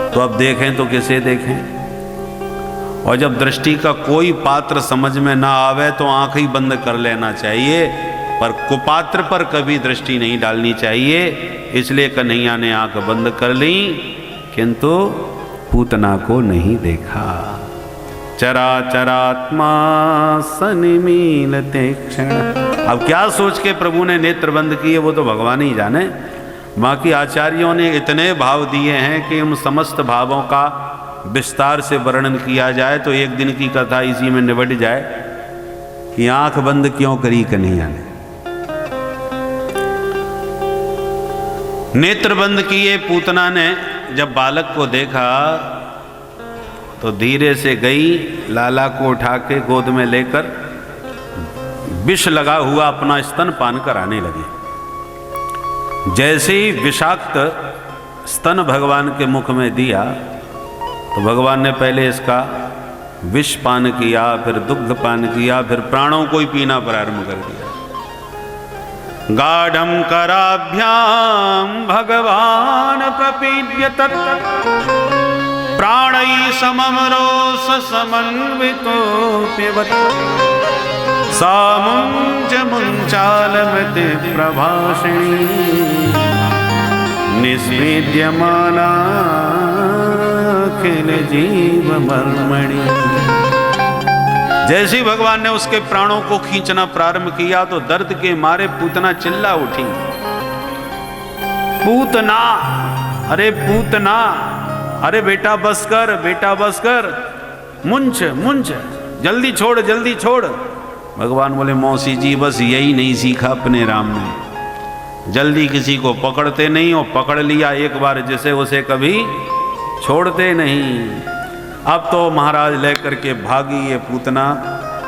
तो अब देखें तो किसे देखें। और जब दृष्टि का कोई पात्र समझ में ना आवे तो आंख ही बंद कर लेना चाहिए, पर कुपात्र पर कभी दृष्टि नहीं डालनी चाहिए। इसलिए कन्हैया ने आंख बंद कर ली, किंतु पूतना को नहीं देखा। चराचरात्मा सनिमीलते क्षण। अब क्या सोच के प्रभु ने नेत्र बंद किए वो तो भगवान ही जाने। बाकी आचार्यों ने इतने भाव दिए हैं कि उन समस्त भावों का विस्तार से वर्णन किया जाए तो एक दिन की कथा इसी में निबट जाए कि आंख बंद क्यों करी कन्हैया ने। नेत्र बंद किए पूतना ने, जब बालक को देखा तो धीरे से गई, लाला को उठा के गोद में लेकर विष लगा हुआ अपना स्तन पान कराने लगी। जैसे ही विषाक्त स्तन भगवान के मुख में दिया तो भगवान ने पहले इसका विष पान किया, फिर दुग्ध पान किया, फिर प्राणों को ही पीना प्रारंभ कर दिया। गाढ़ं कराभ्याम भगवान प्रपीड्य तत् प्राणै सममरोष समन्वितो पिबत सामुंच मुंचालमते प्रभाषिणी निस्वेद्यमाना खिल जीव मर्मणि। जैसे ही भगवान ने उसके प्राणों को खींचना प्रारंभ किया तो दर्द के मारे पूतना चिल्ला उठी। पूतना, अरे पूतना, अरे बेटा बस कर, बेटा बस कर, मुंच मुंच, जल्दी छोड़ जल्दी छोड़। भगवान बोले मौसी जी बस यही नहीं सीखा अपने राम ने, जल्दी किसी को पकड़ते नहीं, और पकड़ लिया एक बार जिसे उसे कभी छोड़ते नहीं। अब तो महाराज लेकर के भागी ये पूतना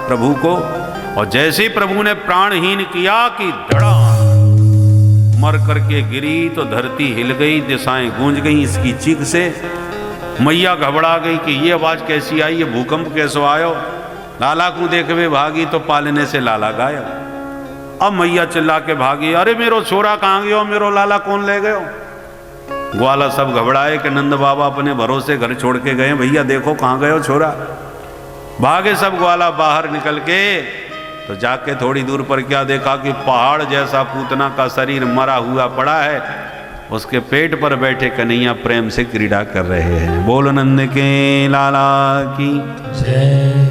प्रभु को, और जैसे प्रभु ने प्राणहीन किया कि धड़ा मर करके गिरी तो धरती हिल गई, दिशाएं गूंज गई इसकी चीख से। मैया घबरा गई कि ये आवाज कैसी आई, ये भूकंप कैसे आयो। लाला को देखवे भागी तो पालने से लाला गायब। अब मैया चिल्ला के भागी, अरे मेरो छोरा कहाँ गयो, मेरो लाला कौन ले गयो। ग्वाला सब घबराए कि नंद बाबा अपने भरोसे घर छोड़ के गए, भैया देखो कहाँ गयो छोरा। भागे सब ग्वाला बाहर निकल के, तो जाके थोड़ी दूर पर क्या देखा कि पहाड़ जैसा पूतना का शरीर मरा हुआ पड़ा है, उसके पेट पर बैठे कन्हैया प्रेम से क्रीड़ा कर रहे हैं। बोल नंद के लाला की जय।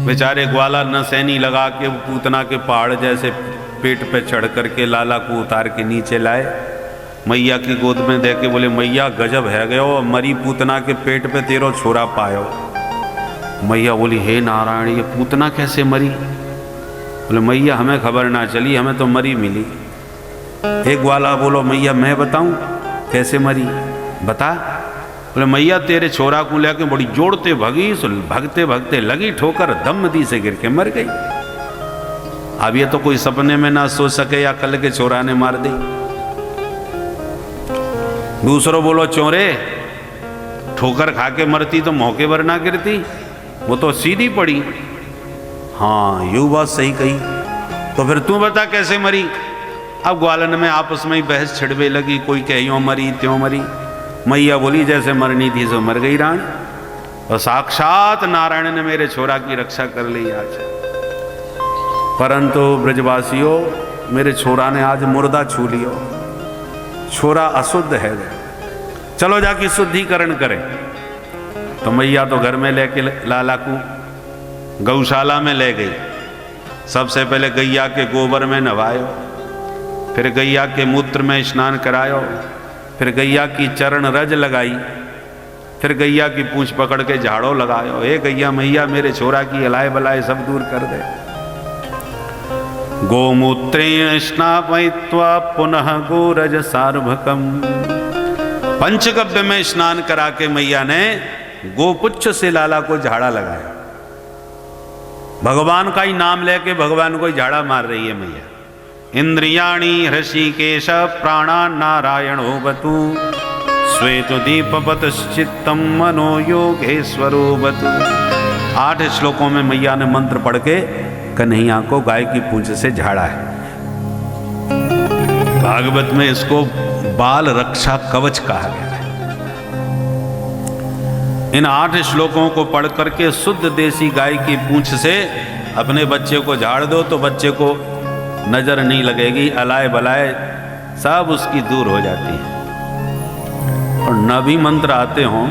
बेचारे ग्वाला नसैनी लगा के पूतना के पहाड़ जैसे पेट पे चढ़ करके लाला को उतार के नीचे लाए, मैया की गोद में दे के बोले मैया गजब है गयो, मरी पूतना के पेट पे तेरो छोरा पायो। मैया बोली हे नारायण ये पूतना कैसे मरी। बोले मैया हमें खबर ना चली, हमें तो मरी मिली। एक ग्वाला बोलो मैया मैं बताऊं कैसे मरी, बता। बोले मैया तेरे छोरा को लेके बड़ी जोड़ते भगी, भगते भगते लगी ठोकर, दम दी से गिर के मर गई। अब ये तो कोई सपने में ना सोच सके या कल के छोरा ने मार दी। दूसरों बोलो चोरे ठोकर खा के मरती तो मौके पर ना गिरती, वो तो सीधी पड़ी। हाँ यू बात सही कही, तो फिर तू बता कैसे मरी। अब ग्वालन में आपस में ही बहस छिड़वे लगी, कोई कहे यूं मरी त्यों मरी। मैया बोली जैसे मरनी थी सो मर गई रानी, और साक्षात नारायण ने मेरे छोरा की रक्षा कर ली आज। परंतु ब्रजवासियों मेरे छोरा ने आज मुर्दा छू लियो, छोरा अशुद्ध है, चलो जाके शुद्धिकरण करें। तो मैया तो घर में लेके लाला को गौशाला में ले गई। सबसे पहले गैया के गोबर में नवायो, फिर गैया के मूत्र में स्नान करायो, फिर गैया की चरण रज लगाई, फिर गैया की पूंछ पकड़ के झाड़ो लगायो। हे गैया मैया मेरे छोरा की अलाय बलाय सब दूर कर दे। गोमूत्रेण स्नापयित्वा पुनः गोरज सार्वभकम। पंचगव्य में स्नान करा के मैया ने गोपुच्छ से लाला को झाड़ा लगाया। भगवान का ही नाम लेके भगवान को ही झाड़ा मार रही है मैया। इंद्रियाणि हृषिकेश प्राणा नारायणो बतु, श्वेत दीपवतश्चित्तम मनो योगेश्वरो बतु। 8 श्लोकों में मैया ने मंत्र पढ़ के कन्हैया को गाय की पूंछ से झाड़ा है। भागवत में इसको बाल रक्षा कवच कहा गया है। इन 8 श्लोकों को पढ़ करके शुद्ध देसी गाय की पूंछ से अपने बच्चे को झाड़ दो तो बच्चे को नजर नहीं लगेगी, अलाय बलाय सब उसकी दूर हो जाती है। और न भी मंत्र आते हों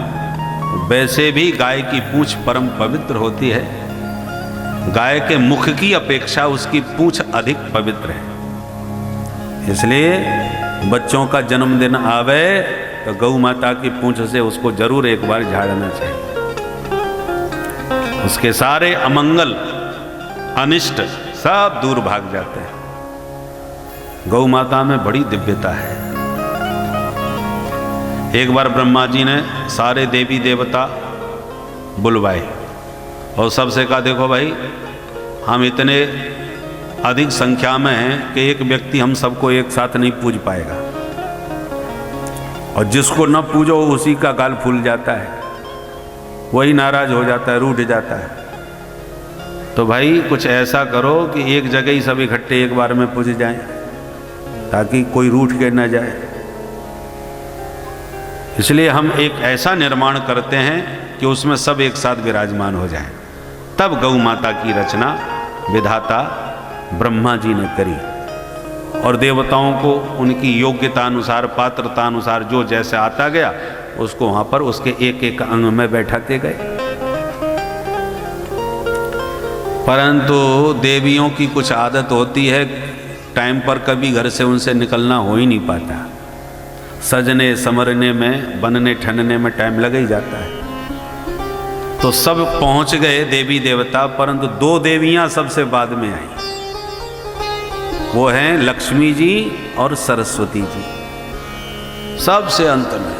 वैसे भी गाय की पूंछ परम पवित्र होती है। गाय के मुख की अपेक्षा उसकी पूंछ अधिक पवित्र है। इसलिए बच्चों का जन्मदिन आवे तो गौ माता की पूंछ से उसको जरूर एक बार झाड़ना चाहिए। उसके सारे अमंगल अनिष्ट सब दूर भाग जाते हैं। गौ माता में बड़ी दिव्यता है। एक बार ब्रह्मा जी ने सारे देवी देवता बुलवाए और सबसे कहा देखो भाई हम इतने अधिक संख्या में हैं कि एक व्यक्ति हम सबको एक साथ नहीं पूज पाएगा, और जिसको न पूजो उसी का गाल फूल जाता है, वही नाराज हो जाता है, रूठ जाता है। तो भाई कुछ ऐसा करो कि एक जगह ही सब इकट्ठे एक बार में पूज जाएं, ताकि कोई रूठ के न जाए। इसलिए हम एक ऐसा निर्माण करते हैं कि उसमें सब एक साथ विराजमान हो जाएं। तब गौ माता की रचना विधाता ब्रह्मा जी ने करी, और देवताओं को उनकी योग्यता अनुसार पात्रता अनुसार जो जैसे आता गया उसको वहां पर उसके एक एक अंग में बैठाते गए। परंतु देवियों की कुछ आदत होती है, टाइम पर कभी घर से उनसे निकलना हो ही नहीं पाता। सजने समरने में, बनने ठनने में टाइम लग ही जाता है। तो सब पहुंच गए देवी देवता, परंतु 2 देवियां सबसे बाद में आई। वो हैं लक्ष्मी जी और सरस्वती जी, सबसे अंत में।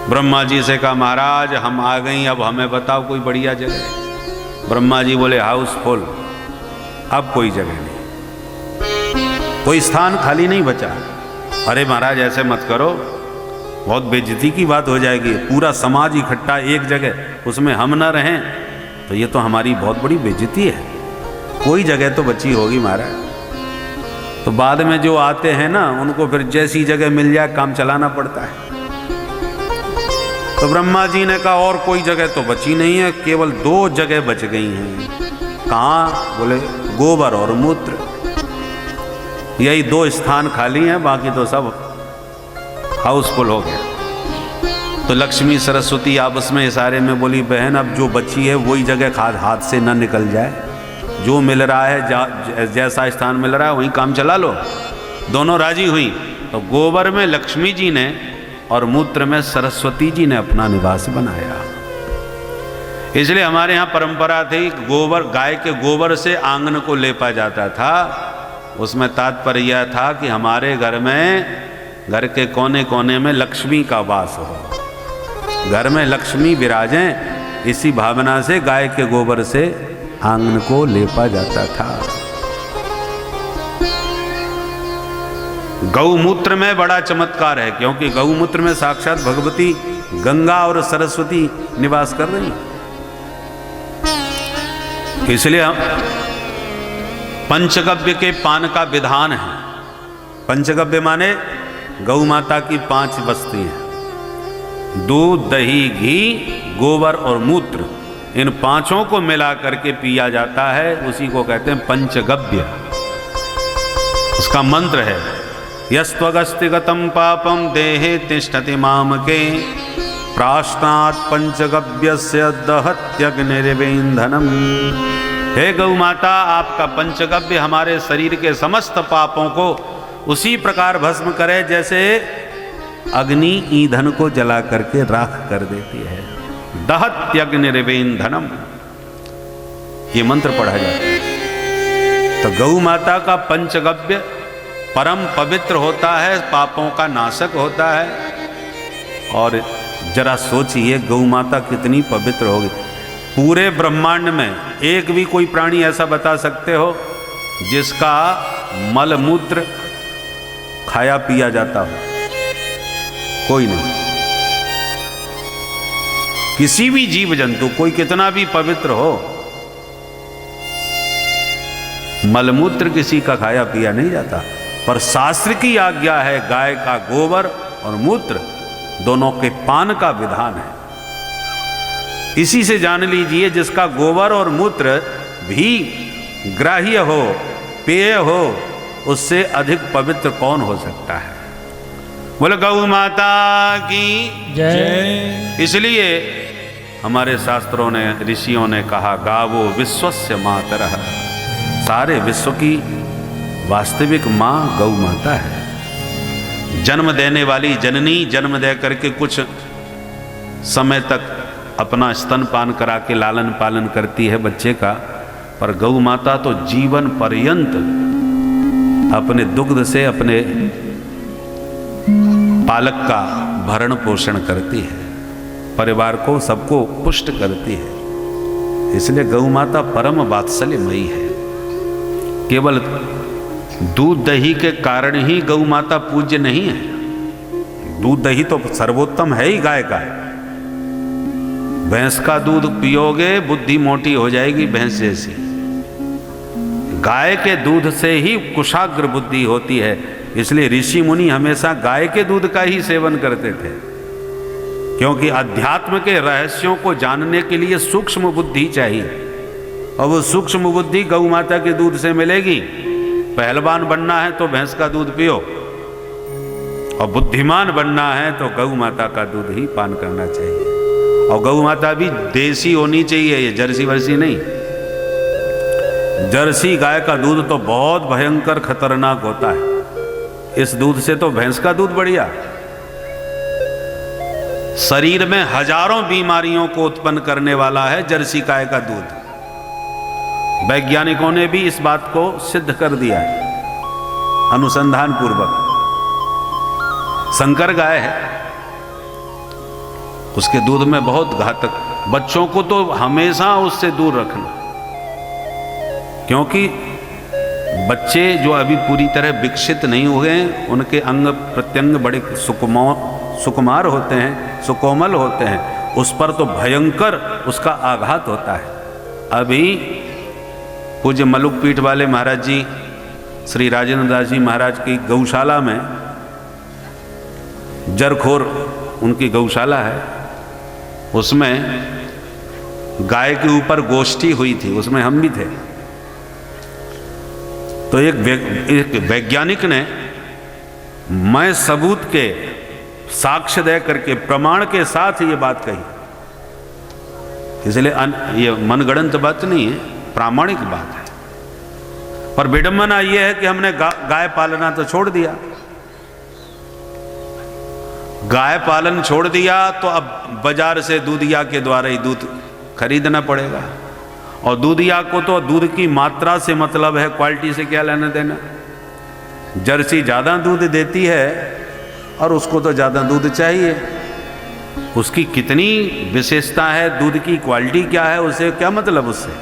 ब्रह्मा जी से कहा महाराज हम आ गई, अब हमें बताओ कोई बढ़िया जगह। ब्रह्मा जी बोले हाउसफुल, अब कोई जगह नहीं, कोई स्थान खाली नहीं बचा। अरे महाराज ऐसे मत करो, बहुत बेइज्जती की बात हो जाएगी। पूरा समाज इकट्ठा एक जगह, उसमें हम ना रहें तो ये तो हमारी बहुत बड़ी बेइज्जती है। कोई जगह तो बची होगी महाराज। तो बाद में जो आते हैं ना, उनको फिर जैसी जगह मिल जाए काम चलाना पड़ता है। तो ब्रह्मा जी ने कहा और कोई जगह तो बची नहीं है, केवल 2 जगह बच गई हैं। कहाँ? बोले गोबर और मूत्र, यही 2 स्थान खाली हैं, बाकी तो सब हाउसफुल हो गया। तो लक्ष्मी सरस्वती आपस में इशारे में बोली बहन अब जो बची है वही जगह हाथ से न निकल जाए, जो मिल रहा है जैसा स्थान मिल रहा है वहीं काम चला लो। दोनों राजी हुई। तो गोबर में लक्ष्मी जी ने और मूत्र में सरस्वती जी ने अपना निवास बनाया। इसलिए हमारे यहाँ परंपरा थी, गोबर, गाय के गोबर से आंगन को लेपा जाता था। उसमें तात्पर्य यह था कि हमारे घर में, घर के कोने कोने में लक्ष्मी का वास हो, घर में लक्ष्मी विराजें, इसी भावना से गाय के गोबर से आंगन को लेपा जाता था। गौमूत्र में बड़ा चमत्कार है, क्योंकि गौमूत्र में साक्षात भगवती गंगा और सरस्वती निवास कर रही। इसलिए हम पंचगव्य के पान का विधान है। पंचगव्य माने गौ माता की 5 वस्तुएं हैं, दूध, दही, घी, गोबर और मूत्र। इन 5 को मिला करके पिया जाता है, उसी को कहते हैं पंचगव्य। उसका मंत्र है यस्त्वगस्तिगतं पापम देहे तिष्ठति मामके प्राश्नात् पंचगव्यस्य दहत्यग्निर्विन्धनम्। हे गौ माता, आपका पंचगव्य हमारे शरीर के समस्त पापों को उसी प्रकार भस्म करे जैसे अग्नि ईंधन को जला करके राख कर देती है। दहत्यग्निर्विन्धनम्, ये मंत्र पढ़ा जाता है। तो गौ माता का पंचगव्य परम पवित्र होता है, पापों का नाशक होता है। और जरा सोचिए गौ माता कितनी पवित्र होगी। पूरे ब्रह्मांड में एक भी कोई प्राणी ऐसा बता सकते हो जिसका मल मूत्र खाया पिया जाता हो? कोई नहीं। किसी भी जीव जंतु, कोई कितना भी पवित्र हो, मलमूत्र किसी का खाया पिया नहीं जाता। पर शास्त्र की आज्ञा है गाय का गोबर और मूत्र दोनों के पान का विधान है। इसी से जान लीजिए जिसका गोबर और मूत्र भी ग्राह्य हो, पेय हो, उससे अधिक पवित्र कौन हो सकता है? बोले गौ माता की जय। इसलिए हमारे शास्त्रों ने, ऋषियों ने कहा गावो विश्वस्य मातरः, सारे विश्व की वास्तविक माँ गौ माता है। जन्म देने वाली जननी जन्म दे करके कुछ समय तक अपना स्तनपान करा के लालन पालन करती है बच्चे का, पर गौ माता तो जीवन पर्यंत अपने दुग्ध से अपने पालक का भरण पोषण करती है, परिवार को सबको पुष्ट करती है। इसलिए गौ माता परम वात्सल्यमयी है। केवल दूध दही के कारण ही गौ माता पूज्य नहीं है। दूध दही तो सर्वोत्तम है ही गाय का। भैंस का दूध पियोगे बुद्धि मोटी हो जाएगी भैंस जैसी। गाय के दूध से ही कुशाग्र बुद्धि होती है। इसलिए ऋषि मुनि हमेशा गाय के दूध का ही सेवन करते थे, क्योंकि अध्यात्म के रहस्यों को जानने के लिए सूक्ष्म बुद्धि चाहिए, और वो सूक्ष्म बुद्धि गौ माता के दूध से मिलेगी। पहलवान बनना है तो भैंस का दूध पियो, और बुद्धिमान बनना है तो गौ माता का दूध ही पान करना चाहिए। और गौ माता भी देसी होनी चाहिए, ये जर्सी वर्सी नहीं। जर्सी गाय का दूध तो बहुत भयंकर खतरनाक होता है। इस दूध से तो भैंस का दूध बढ़िया। शरीर में हजारों बीमारियों को उत्पन्न करने वाला है जर्सी गाय का दूध। वैज्ञानिकों ने भी इस बात को सिद्ध कर दिया है अनुसंधान पूर्वक। संकर गाय है, उसके दूध में बहुत घातक, बच्चों को तो हमेशा उससे दूर रखना, क्योंकि बच्चे जो अभी पूरी तरह विकसित नहीं हुए हैं, उनके अंग प्रत्यंग बड़े सुकुमार होते हैं, सुकोमल होते हैं, उस पर तो भयंकर उसका आघात होता है। अभी पूज्य मलुकपीठ वाले महाराज जी, श्री राजेंद्र दास जी महाराज की गौशाला में, जरखोर उनकी गौशाला है, उसमें गाय के ऊपर गोष्ठी हुई थी, उसमें हम भी थे। तो एक वैज्ञानिक ने, मैं सबूत के साक्ष्य दे करके प्रमाण के साथ ये बात कही, इसलिए ये मनगढ़ंत बात नहीं है, प्रामाणिक बात है। पर विडंबना ये है कि हमने गाय पालना तो छोड़ दिया। गाय पालन छोड़ दिया तो अब बाजार से दूधिया के द्वारा ही दूध खरीदना पड़ेगा, और दूधिया को तो दूध की मात्रा से मतलब है, क्वालिटी से क्या लेना देना। जर्सी ज़्यादा दूध देती है और उसको तो ज़्यादा दूध चाहिए, उसकी कितनी विशेषता है, दूध की क्वालिटी क्या है, उसे क्या मतलब उससे।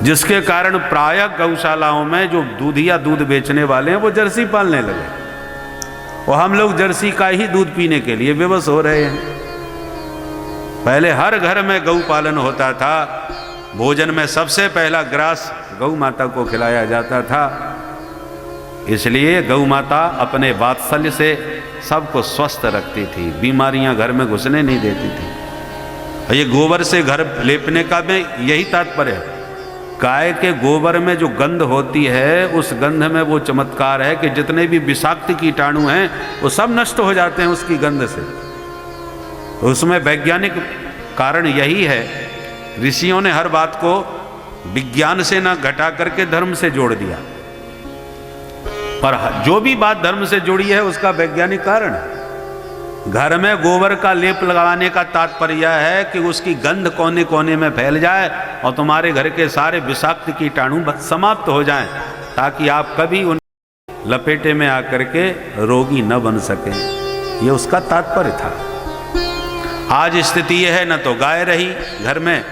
जिसके कारण प्रायः गौशालाओं में जो दूधिया दूध बेचने वाले हैं वो जर्सी पालने लगे, और हम लोग जर्सी का ही दूध पीने के लिए विवश हो रहे हैं। पहले हर घर में गौ पालन होता था, भोजन में सबसे पहला ग्रास गौ माता को खिलाया जाता था, इसलिए गौ माता अपने वात्सल्य से सबको स्वस्थ रखती थी, बीमारियां घर में घुसने नहीं देती थी। ये गोबर से घर लेपने का भी यही तात्पर्य है। गाय के गोबर में जो गंध होती है, उस गंध में वो चमत्कार है कि जितने भी विषाक्त कीटाणु हैं वो सब नष्ट हो जाते हैं उसकी गंध से। उसमें वैज्ञानिक कारण यही है, ऋषियों ने हर बात को विज्ञान से ना घटा करके धर्म से जोड़ दिया, पर जो भी बात धर्म से जुड़ी है उसका वैज्ञानिक कारण है। घर में गोबर का लेप लगाने का तात्पर्य है कि उसकी गंध कोने कोने में फैल जाए और तुम्हारे घर के सारे विषाक्त कीटाणु समाप्त हो जाएं, ताकि आप कभी उन लपेटे में आकर के रोगी न बन सके। ये उसका तात्पर्य था। आज स्थिति यह है, न तो गाय रही घर में,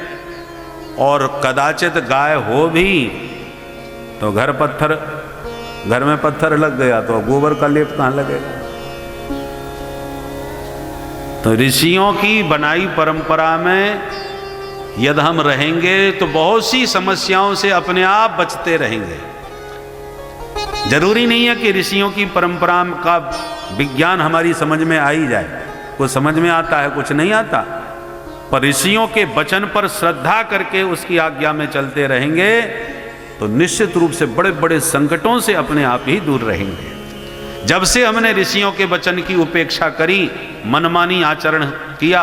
और कदाचित गाय हो भी तो घर में पत्थर लग गया तो गोबर का लेप कहाँ लगेगा। तो ऋषियों की बनाई परंपरा में यदि हम रहेंगे तो बहुत सी समस्याओं से अपने आप बचते रहेंगे। जरूरी नहीं है कि ऋषियों की परंपरा का विज्ञान हमारी समझ में आ ही जाए, कुछ समझ में आता है, कुछ नहीं आता, पर ऋषियों के वचन पर श्रद्धा करके उसकी आज्ञा में चलते रहेंगे तो निश्चित रूप से बड़े बड़े संकटों से अपने आप ही दूर रहेंगे। जब से हमने ऋषियों के वचन की उपेक्षा करी, मनमानी आचरण किया,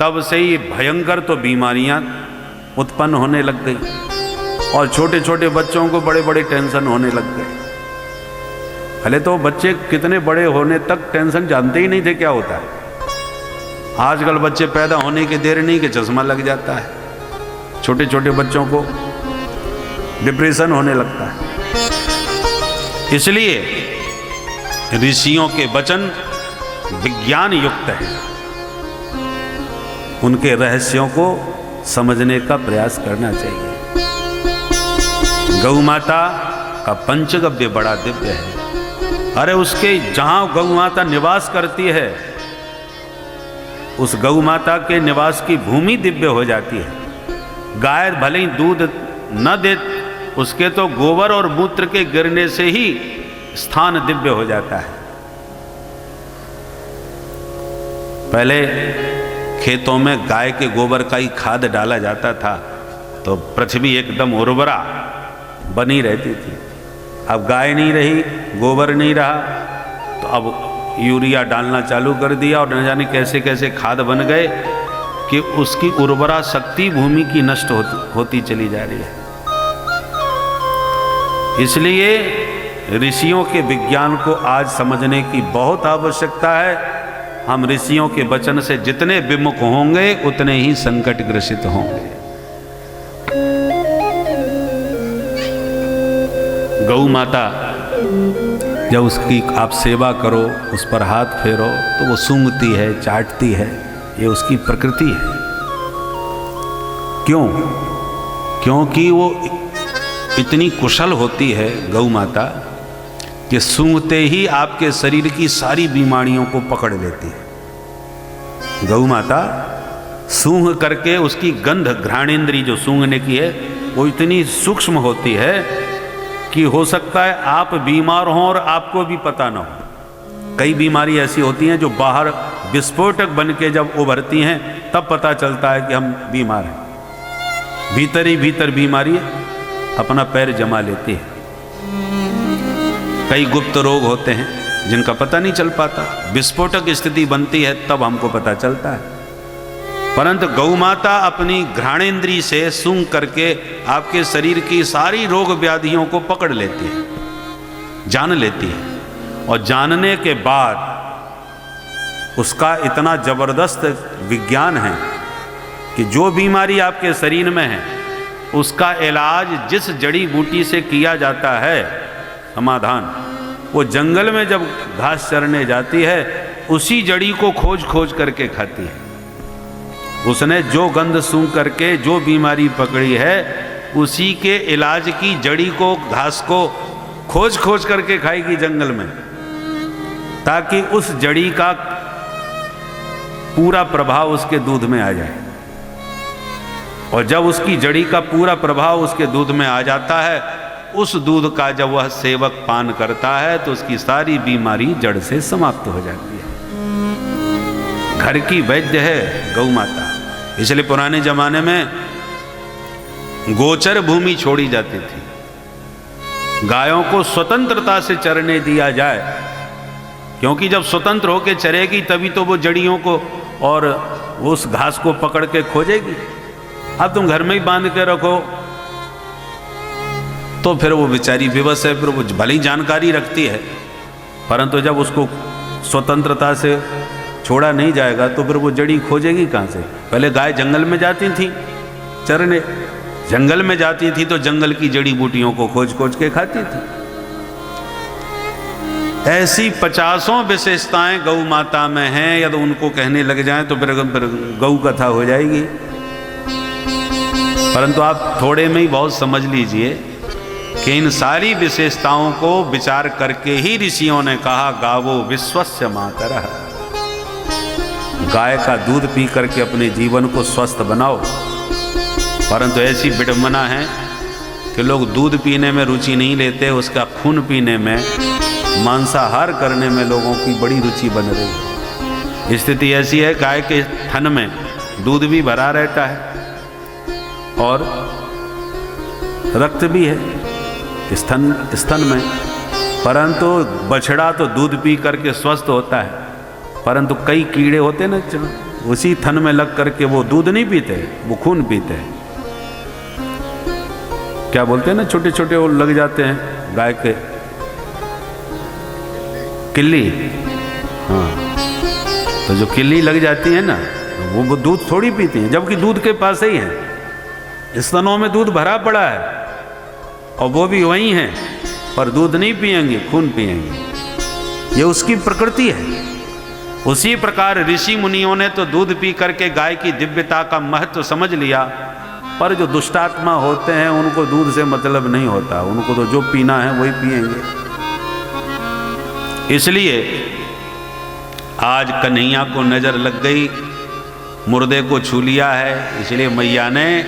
तब से ही भयंकर तो बीमारियां उत्पन्न होने लग गई, और छोटे छोटे बच्चों को बड़े बड़े टेंशन होने लग गए। पहले तो बच्चे कितने बड़े होने तक टेंशन जानते ही नहीं थे क्या होता है। आजकल बच्चे पैदा होने की देर नहीं कि चश्मा लग जाता है, छोटे छोटे बच्चों को डिप्रेशन होने लगता है। इसलिए ऋषियों के वचन विज्ञान युक्त है, उनके रहस्यों को समझने का प्रयास करना चाहिए। गौ माता का पंचगव्य बड़ा दिव्य है। अरे उसके जहां गौ माता निवास करती है, उस गौ माता के निवास की भूमि दिव्य हो जाती है। गाय भले ही दूध न दे, उसके तो गोबर और मूत्र के गिरने से ही स्थान दिव्य हो जाता है। पहले खेतों में गाय के गोबर का ही खाद डाला जाता था तो पृथ्वी एकदम उर्वरा बनी रहती थी। अब गाय नहीं रही, गोबर नहीं रहा, तो अब यूरिया डालना चालू कर दिया, और न जाने कैसे कैसे खाद बन गए कि उसकी उर्वरा शक्ति भूमि की नष्ट होती चली जा रही है। इसलिए ऋषियों के विज्ञान को आज समझने की बहुत आवश्यकता है, हम ऋषियों के वचन से जितने विमुख होंगे उतने ही संकट ग्रसित होंगे। गौ माता जब उसकी आप सेवा करो, उस पर हाथ फेरो तो वो सूंघती है, चाटती है, ये उसकी प्रकृति है। क्यों? क्योंकि वो इतनी कुशल होती है गौ माता कि सूंघते ही आपके शरीर की सारी बीमारियों को पकड़ लेती है। गौ माता सूंघ करके उसकी गंध, घ्राणेंद्री जो सूंघने की है वो इतनी सूक्ष्म होती है कि हो सकता है आप बीमार हों और आपको भी पता ना हो। कई बीमारी ऐसी होती हैं जो बाहर विस्फोटक बन के जब उभरती हैं तब पता चलता है कि हम बीमार हैं। भीतर ही भीतर बीमारी अपना पैर जमा लेती है। कई गुप्त रोग होते हैं जिनका पता नहीं चल पाता, विस्फोटक स्थिति बनती है तब हमको पता चलता है। परंतु गौ माता अपनी घ्राणेंद्री से सूंघ करके आपके शरीर की सारी रोग व्याधियों को पकड़ लेती है, जान लेती है। और जानने के बाद उसका इतना जबरदस्त विज्ञान है कि जो बीमारी आपके शरीर में है उसका इलाज जिस जड़ी बूटी से किया जाता है, समाधान, वो जंगल में जब घास चरने जाती है उसी जड़ी को खोज खोज करके खाती है। उसने जो गंध सूंघ करके जो बीमारी पकड़ी है उसी के इलाज की जड़ी को, घास को खोज खोज करके खाएगी जंगल में, ताकि उस जड़ी का पूरा प्रभाव उसके दूध में आ जाए। और जब उसकी जड़ी का पूरा प्रभाव उसके दूध में आ जाता है, उस दूध का जब वह सेवक पान करता है तो उसकी सारी बीमारी जड़ से समाप्त हो जाती है। घर की वैद्य है गौ माता। इसलिए पुराने जमाने में गोचर भूमि छोड़ी जाती थी, गायों को स्वतंत्रता से चरने दिया जाए, क्योंकि जब स्वतंत्र होकर चरेगी तभी तो वो जड़ियों को और उस घास को पकड़ के खोजेगी। अब तुम घर में ही बांध के रखो तो फिर वो बेचारी विवश है, फिर वो भले ही जानकारी रखती है, परंतु जब उसको स्वतंत्रता से छोड़ा नहीं जाएगा तो फिर वो जड़ी खोजेगी कहाँ से। पहले गाय जंगल में जाती थी चरने, जंगल में जाती थी तो जंगल की जड़ी बूटियों को खोज खोज के खाती थी। ऐसी 50 विशेषताएं गौ माता में हैं, यदि उनको कहने लग जाएं तो फिर गौ कथा हो जाएगी। परंतु आप थोड़े में ही बहुत समझ लीजिए कि इन सारी विशेषताओं को विचार करके ही ऋषियों ने कहा गावो विश्वस्य मातरः, गाय का दूध पी करके अपने जीवन को स्वस्थ बनाओ। परंतु ऐसी विडंबना है कि लोग दूध पीने में रुचि नहीं लेते, उसका खून पीने में, मांसाहार करने में लोगों की बड़ी रुचि बन रही है। स्थिति ऐसी है, गाय के थन में दूध भी भरा रहता है और रक्त भी है स्तन में, परंतु बछड़ा तो दूध पी करके स्वस्थ होता है, परंतु कई कीड़े होते ना उसी थन में लग करके वो दूध नहीं पीते, वो खून पीते हैं। क्या बोलते हैं ना, छोटे छोटे वो लग जाते हैं गाय के, किल्ली, हाँ, तो जो किल्ली लग जाती है ना वो दूध थोड़ी पीती हैं, जबकि दूध के पास ही है, स्तनों में दूध भरा पड़ा है और वो भी वही हैं, पर दूध नहीं पिएंगे, खून पिएंगे। ये उसकी प्रकृति है। उसी प्रकार ऋषि मुनियों ने तो दूध पी करके गाय की दिव्यता का महत्व समझ लिया, पर जो दुष्टात्मा होते हैं उनको दूध से मतलब नहीं होता, उनको तो जो पीना है वही पिएंगे। इसलिए आज कन्हैया को नजर लग गई, मुर्दे को छू लिया है, इसलिए मैया ने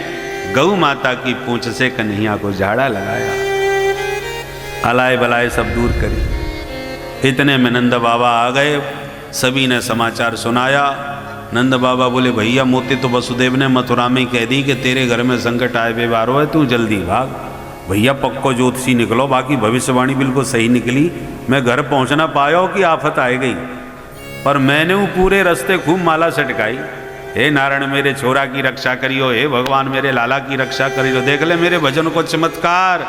गौ माता की पूंछ से कन्हैया को झाड़ा लगाया, अलाय बलाय सब दूर करी। इतने में नंद बाबा आ गए, सभी ने समाचार सुनाया। नंद बाबा बोले भैया मोती तो वसुदेव ने मथुरा में कह दी कि तेरे घर में संकट आए बेवारो है, तू जल्दी भाग। भैया पक्को ज्योतिषी निकलो, बाकी भविष्यवाणी बिल्कुल सही निकली। मैं घर पहुंचना पाया कि आफत आ गई, पर मैंने वो पूरे रास्ते खूब माला सटकाई, हे नारायण मेरे छोरा की रक्षा करियो, हे भगवान मेरे लाला की रक्षा करियो। देख ले मेरे भजन को चमत्कार,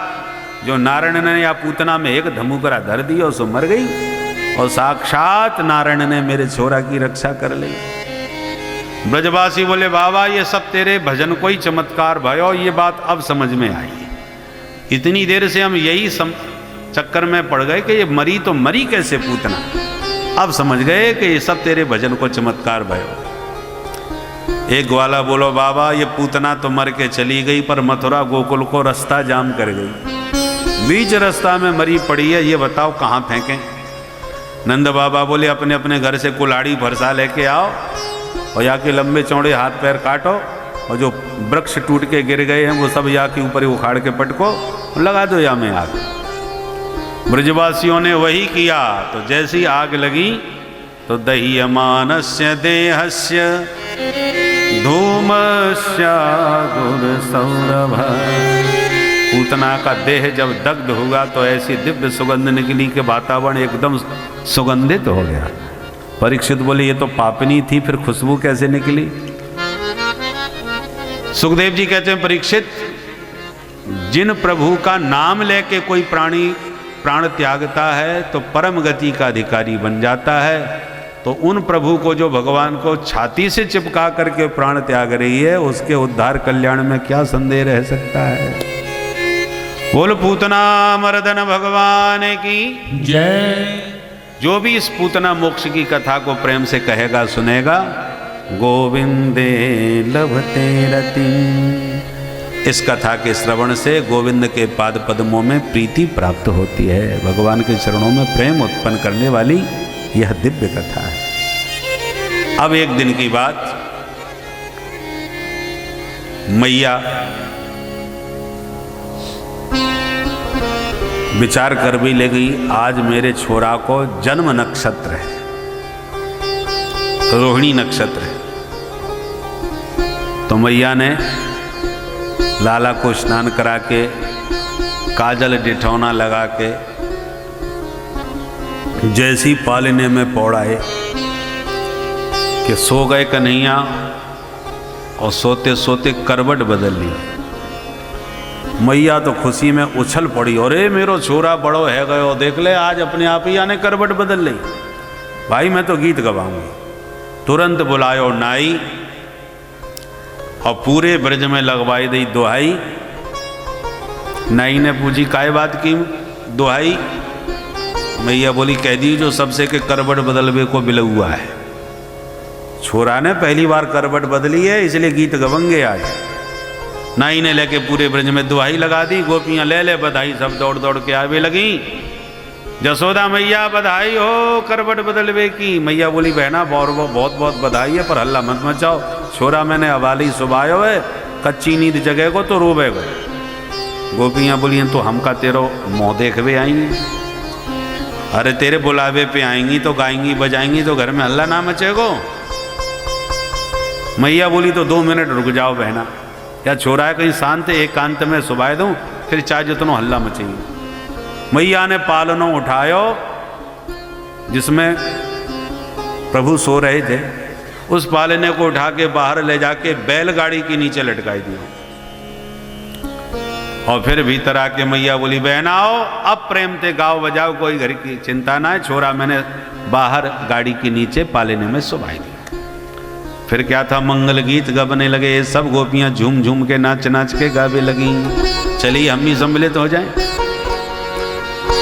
जो नारायण ने या पूतना में एक धमुकरा धर दिया सो मर गई। और साक्षात नारायण ने मेरे छोरा की रक्षा कर ली। ब्रजवासी बोले बाबा ये सब तेरे भजन को ही चमत्कार भयो, ये बात अब समझ में आई। इतनी देर से हम यही चक्कर में पड़ गए कि ये मरी तो मरी कैसे पूतना, अब समझ गए कि ये सब तेरे भजन को चमत्कार भयो। एक ग्वाला बोलो बाबा ये पूतना तो मर के चली गई, पर मथुरा गोकुल को रास्ता जाम कर गई, बीच रास्ता में मरी पड़ी है, ये बताओ कहाँ फेंकें। नंद बाबा बोले अपने अपने घर से कुल्हाड़ी भरसा लेके आओ और या के लंबे चौड़े हाथ पैर काटो, और जो वृक्ष टूट के गिर गए हैं वो सब या के ऊपर उखाड़ के पटको, लगा दो या में आग। ब्रजवासियों ने वही किया, तो जैसी आग लगी तो दह्यमानस्य देहस्य धूमस्य गुरुसौरभ, पूतना का देह जब दग्ध होगा तो ऐसी दिव्य सुगंध निकली कि वातावरण एकदम सुगंधित हो गया। परीक्षित बोले ये तो पापनी थी, फिर खुशबू कैसे निकली। सुखदेव जी कहते हैं परीक्षित, जिन प्रभु का नाम लेके कोई प्राणी प्राण त्यागता है तो परम गति का अधिकारी बन जाता है, तो उन प्रभु को जो भगवान को छाती से चिपका करके प्राण त्याग रही है, उसके उद्धार कल्याण में क्या संदेह रह सकता है। बोल पूतना मर्दन भगवान की जय। जो भी इस पूतना मोक्ष की कथा को प्रेम से कहेगा सुनेगा, गोविंदे लभते रति, इस कथा के श्रवण से गोविंद के पाद पद्मों में प्रीति प्राप्त होती है। भगवान के चरणों में प्रेम उत्पन्न करने वाली यह दिव्य कथा है। अब एक दिन की बात, मैया विचार कर भी ले गई, आज मेरे छोरा को जन्म नक्षत्र है, रोहिणी नक्षत्र है, तो मैया ने लाला को स्नान करा के काजल डिठौना लगा के जैसी पालने में पौड़ाए कि सो गए कन्हैया, और सोते सोते करवट बदल ली। मैया तो खुशी में उछल पड़ी, अरे मेरो छोरा बड़ो है गयो, देख ले आज अपने आप ही आने करवट बदल ली। भाई मैं तो गीत गवाऊंगी। तुरंत बुलायो नाई और पूरे ब्रज में लगवाई दी दुहाई। नाई ने पूछी काय बात की दुहाई। मैया बोली कह दी जो सबसे के करवट बदलवे को बिल हुआ है। छोरा ने पहली बार करवट बदली है इसलिए गीत गवंगे आज। नाई ने लेके पूरे ब्रज में दुहाई लगा दी। गोपियां ले ले बधाई, सब दौड़ दौड़ के आवे लगी। जसोदा मैया बधाई हो करवट बदलवे की। मैया बोली बहना बहुत बहुत बधाई है, पर हल्ला मत मचाओ, छोरा मैंने हवाली सुबायो है, कच्ची नींद जगह को तो रोबे गो। गोपियां बोली तो हम का तेरो मुँह देखवे आएंगी, अरे तेरे बुलावे पे आएंगी तो गाएंगी बजाएंगी तो घर में हल्ला ना मचेगो। मैया बोली तो 2 मिनट रुक जाओ बहना, या छोरा है कहीं शांत एकांत में सुबाए दूं, फिर चाहे जितनो हल्ला मचेगी। मैया ने पालनों उठायो जिसमें प्रभु सो रहे थे, उस पालने को उठा के बाहर ले जाके बैलगाड़ी के नीचे लटकाई दिया। और फिर भीतर आके मैया बोली बहना आओ अब प्रेम से गाओ बजाओ, कोई घर की चिंता ना है, छोरा मैंने बाहर गाड़ी के नीचे पालने में सुबाई दिया। फिर क्या था, मंगल गीत गबने लगे, सब गोपियां झूम झूम के नाच नाच के गावे लगी। चलिए हम भी सम्मिलित हो जाएं।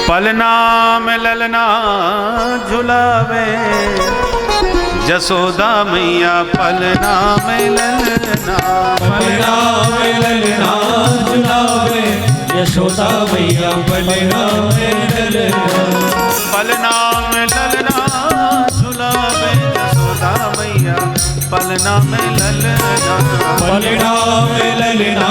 पलना में ललना झुलावे जसोदा मैया, पलना में ललना, पलना में ललना झुलावे यशोदा मैया, पलना में ललना, पलना में ललना झुलावे जसोदा मैया, पलना में ललना, पलना में ललना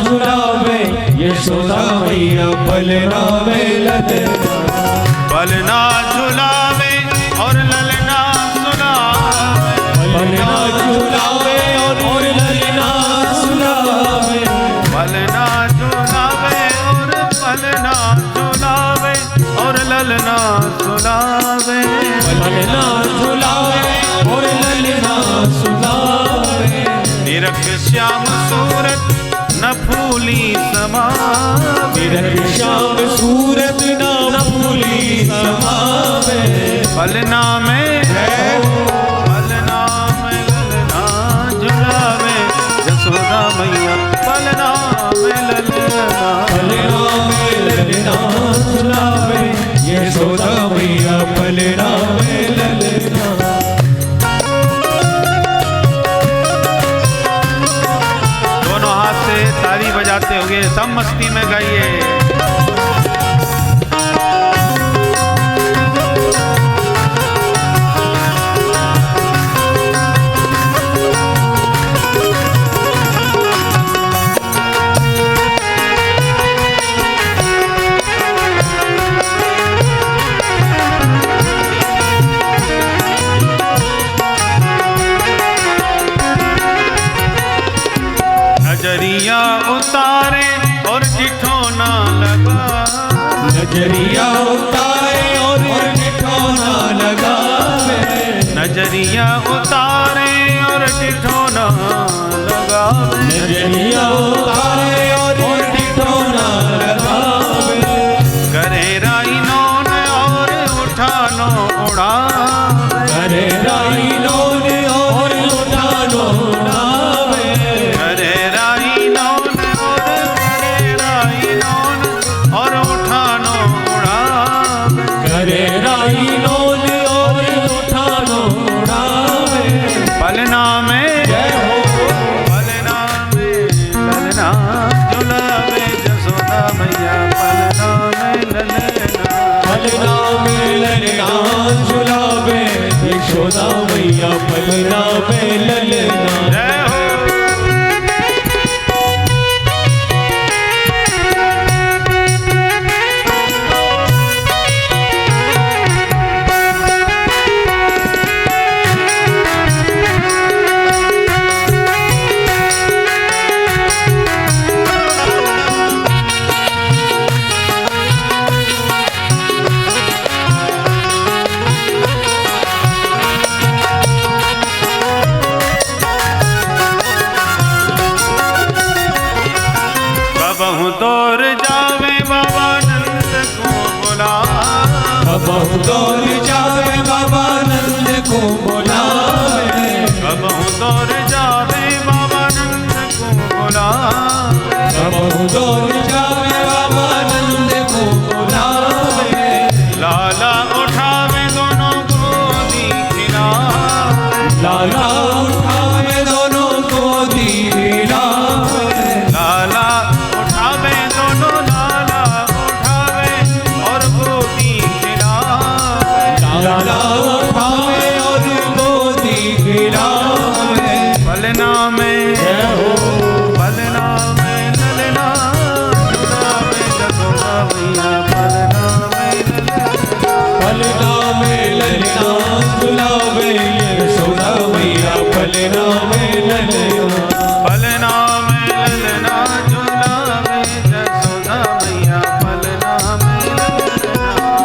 झुलावे यशोदा मैया, पलना में ललना, पलना झुलावे और ललना सुनावे, पलना झुलावे और ललना सुनावे, पलना झुलावे और पलना झुलावे और ललना सुनावे, पलना झुलावे और ललना सुनावे। निरख श्याम सूरत न फूली समा, निरख श्याम सूरत न फूली समावे पलना में पलना में ललना झुलावे यशोदा मैया पलना में ललना पलना में ललना झुलावे यशोदा मैया पलना में ललना। दोनों हाथ से ताली बजाते हुए सब मस्ती में गाइए। नजरिया उतारे और ठिठोना लगा नजरिया उतारे और ठिठोना लगावे नजरिया उतारे और ठिठोना लगावे नजरिया उतारे और ठिठोना लगावे करे राइनो ने और उठानो उड़ावे करे राइनो ने और उठानो उड़ावे करे राइनो ने और उठानो उड़ावे करे राइनो ने और उठानो उड़ावे। पलना में जय हो पलना में ललना झुलावे यशोदा मैया पलना में ललना पलना में ललना झुलावे यशोदा मैया पलना में ललना। जय हो कबहू दौर जावे बाबा नंद को बुला कबहू दौर जावे बाबा नंद को बुलावे कबहू दौर जावे बाबा नंद को बुला कबहू दौर जावे बाबा नंद को बुलावे लाला उठावे दोनों गोदी खिलावे लाला उठावे दोनों को दीलावे लाला उठावे दोनों लाला उठावे और गोदी खिलावे लाला उठावे और गोदी खिलावे। पलना में जय हो पलना में ललना झुलावे यशोदा मैया पलना में ललना पलना में ललना झुलावे यशोदा मैया पलना में ललना पलना में ललना झुलावे यशोदा मैया पलना में ललना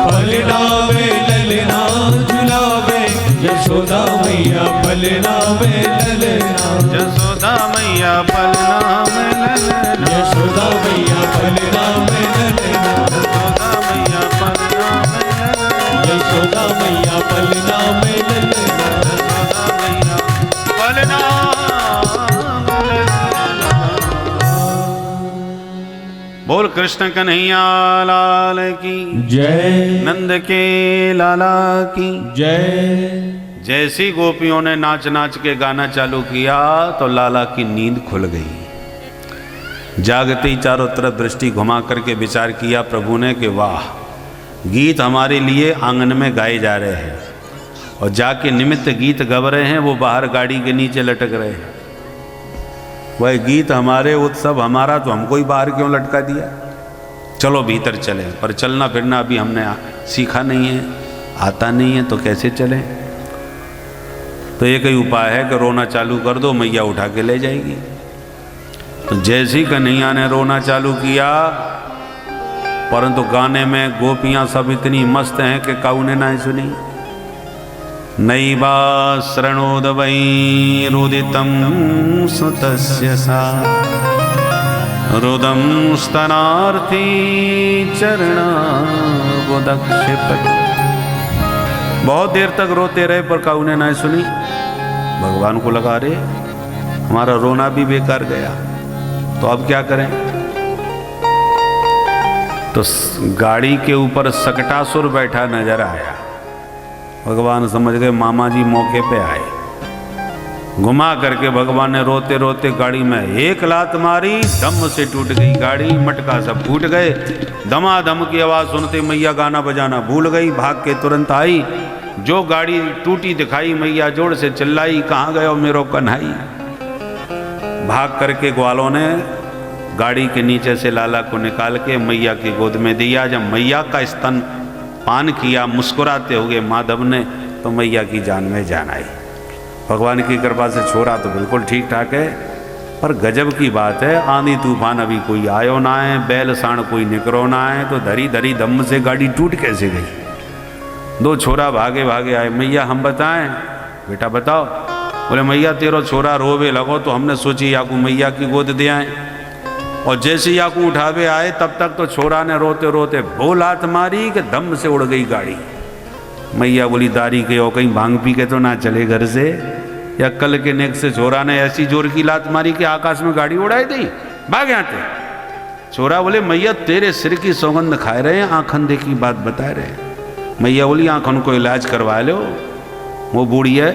पलना में ललना झुलावे यशोदा मैया पलना में ललना यशोदा मैया पलना में ललना यशोदा मैया पलना में ललना यशोदा मैया पलना में ललना यशोदा मैया पलना यशोदा मैया पलना में ललना। बोल कृष्ण कन्हैया लाल की जय नंद के लाला की जय। जैसी गोपियों ने नाच नाच के गाना चालू किया तो लाला की नींद खुल गई। जागते ही चारों तरफ दृष्टि घुमा करके विचार किया प्रभु ने कि वाह, गीत हमारे लिए आंगन में गाए जा रहे हैं और जाके निमित्त गीत गव रहे हैं, वो बाहर गाड़ी के नीचे लटक रहे हैं। वह गीत हमारे, उत्सव हमारा, तो हमको ही बाहर क्यों लटका दिया। चलो भीतर चले, पर चलना फिरना अभी हमने सीखा नहीं है, आता नहीं है, तो कैसे चलें। तो एक ही उपाय है कि रोना चालू कर दो, मैया उठा के ले जाएगी। तो जैसी कन्हैया ने रोना चालू किया, परंतु गाने में गोपियां सब इतनी मस्त हैं कि काऊ ने ना सुनी। नैवा शृणोद वै रुदितं सुतस्य सा रुदम स्तनार्थी चरणाबुदक्षिपत। बहुत देर तक रोते रहे पर काऊ ने ना सुनी। भगवान को लगा रे हमारा रोना भी बेकार गया, तो अब क्या करें। तो गाड़ी के ऊपर सकटासुर बैठा नजर आया। भगवान समझ गए मामा जी मौके पे आए। घुमा करके भगवान ने रोते रोते गाड़ी में एक लात मारी, दम से टूट गई गाड़ी, मटका सब फूट गए। धमाधम की आवाज़ सुनते मैया गाना बजाना भूल गई, भाग के तुरंत आई। जो गाड़ी टूटी दिखाई मैया जोर से चिल्लाई, कहाँ गए हो मेरो कन्हई। भाग करके ग्वालों ने गाड़ी के नीचे से लाला को निकाल के मैया की गोद में दिया। जब मैया का स्तन पान किया मुस्कुराते हुए माधव ने, तो मैया की जान में जान आई। भगवान की कृपा से छोरा तो बिल्कुल ठीक ठाक है, पर गजब की बात है आंधी तूफान अभी कोई आयो ना है, बैल साण कोई निकरो ना है, तो धरी धरी दम से गाड़ी टूट कैसे गई। दो छोरा भागे भागे आए, मैया हम बताएं। बेटा बताओ। बोले मैया तेरो छोरा रोवे लगो तो हमने सोची याकू मैया की गोद दे आए, और जैसे याकू उठावे आए तब तक तो छोरा ने रोते रोते वो लात मारी कि दम से उड़ गई गाड़ी। मैया बोली दारी के हो कहीं भांग पी के तो ना चले घर से, या कल के नेक से छोरा ने ऐसी जोर की लात मारी कि आकाश में गाड़ी उड़ाई दी, भाग यहाँ थे। छोरा बोले मैया तेरे सिर की सौगंध खाए रहे हैं, आंखन देखी बात बता रहे हैं। मैया बोली आंखन को इलाज करवा लो, वो बूढ़ी है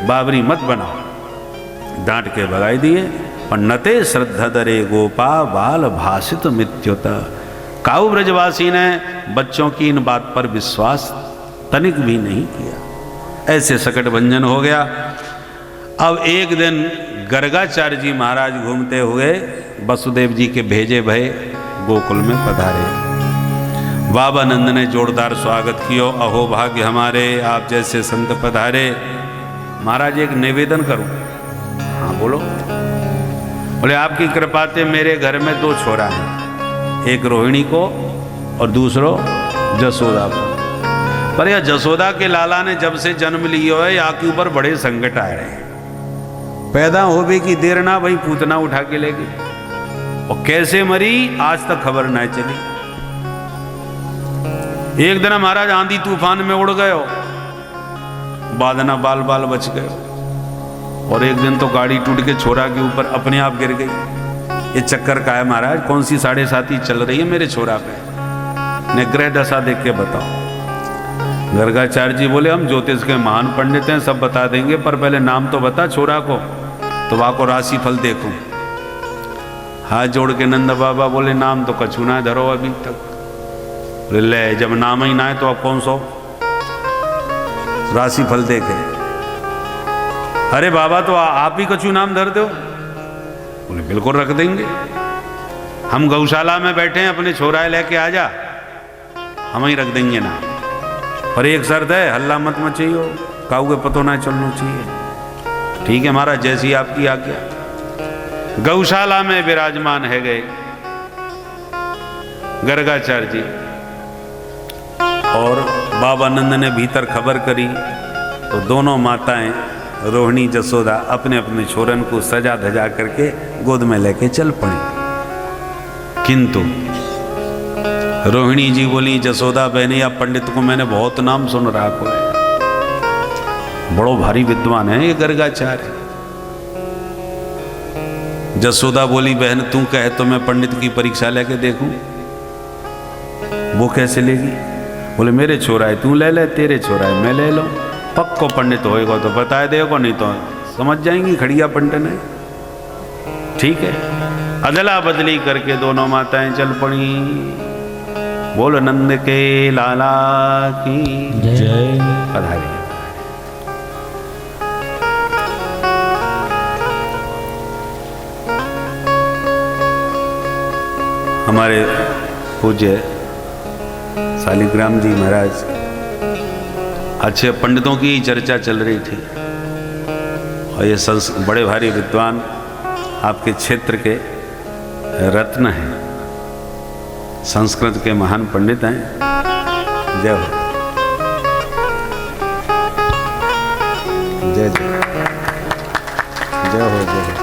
बाबरी मत बनाओ। डांट के भगाई दिए। पन्नते श्रद्धा दरे गोपा बाल भाषित मित्युत। काऊ ब्रजवासी ने बच्चों की इन बात पर विश्वास तनिक भी नहीं किया। ऐसे सकट भंजन हो गया। अब एक दिन गर्गाचार्य जी महाराज घूमते हुए वसुदेव जी के भेजे भय गोकुल में पधारे। बाबा नंद ने जोरदार स्वागत किया। अहो भाग्य हमारे, आप जैसे संत पधारे। महाराज एक निवेदन करूं? हाँ बोलो। बोले आपकी कृपा से मेरे घर में दो छोरा हैं, एक रोहिणी को और दूसरो जसोदा को। पर यह जसोदा के लाला ने जब से जन्म लिया है यहाँ के ऊपर बड़े संकट आए हैं। पैदा होवे की देर ना भाई पूतना उठा के ले गई, और कैसे मरी आज तक खबर ना चली। एक दिन महाराज आंधी तूफान में उड़ गए, बादना बाल बाल बच गए, और एक दिन तो गाड़ी टूट के छोरा के ऊपर अपने आप गिर गई। ये चक्कर का है महाराज, कौन सी 7.5 चल रही है मेरे छोरा पे, निग्रह दशा देख के बताओ। गर्गाचार्य जी बोले हम ज्योतिष के महान पंडित हैं, सब बता देंगे, पर पहले नाम तो बता छोरा को, तो वहाँ को राशि फल देखूं। हाथ जोड़ के नंद बाबा बोले नाम तो कछु ना धरो अभी तक। बोले ले जब नाम ही ना है तो अब कौन सो राशि फल देखे। अरे बाबा तो आप ही कछु नाम धर दो। बोले बिल्कुल रख देंगे, हम गौशाला में बैठे हैं, अपने छोरा लेके आ जा, हम ही रख देंगे ना। पर एक शर्त है, हल्ला मत मचाइयो, काऊ के पतो ना चलना चाहिए। ठीक है महाराज, जैसी आपकी आज्ञा। गौशाला में विराजमान है गए गर्गाचार्य जी, और बाबा नंद ने भीतर खबर करी तो दोनों माताएं रोहिणी जसोदा अपने अपने छोरन को सजा धजा करके गोद में लेके चल पड़ी। किंतु रोहिणी जी बोली जसोदा बहने या पंडित को मैंने बहुत नाम सुन रहा को है, बड़ो भारी विद्वान है ये गर्गाचार्य। जसोदा बोली बहन तू कहे तो मैं पंडित की परीक्षा लेके देखूं। वो कैसे लेगी? बोले मेरे छोरा है तू ले ले, तेरे छोरा है मैं ले लो, पक्को पंडित होएगा तो बताए देगा, नहीं तो समझ जाएंगी खड़िया पंडित है। ठीक है, अदला बदली करके दोनों माताएं चल पड़ी। बोल नंद के लाला की जय। पधारी। हमारे पूज्य शालिग्राम जी महाराज, अच्छे पंडितों की चर्चा चल रही थी, और ये बड़े भारी विद्वान आपके क्षेत्र के रत्न हैं, संस्कृत के महान पंडित हैं। जय हो, जय जय जय हो, जय हो।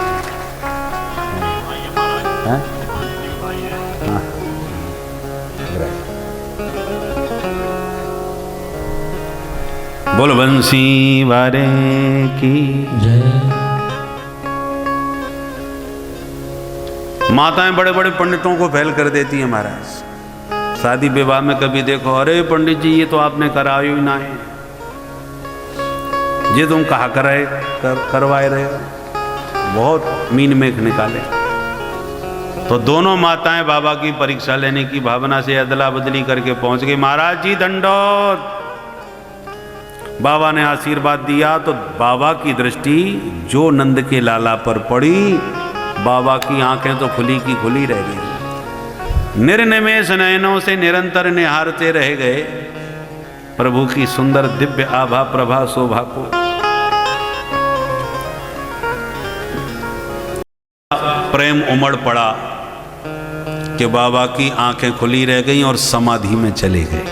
बोल बंसी वारे की जय। माताएं बड़े बड़े पंडितों को फेल कर देती हैं महाराज। शादी विवाह में कभी देखो, अरे पंडित जी ये तो आपने कराया ही ना है, ये तुम कहा करवाए रहे हो, बहुत मीन मेख निकाले। तो दोनों माताएं बाबा की परीक्षा लेने की भावना से अदला बदली करके पहुंच गई। महाराज जी दंडोत। बाबा ने आशीर्वाद दिया तो बाबा की दृष्टि जो नंद के लाला पर पड़ी, बाबा की आंखें तो खुली की खुली रह गई। निर्निमेष नयनों से निरंतर निहारते रह गए प्रभु की सुंदर दिव्य आभा प्रभा शोभा को। प्रेम उमड़ पड़ा कि बाबा की आंखें खुली रह गईं और समाधि में चले गए।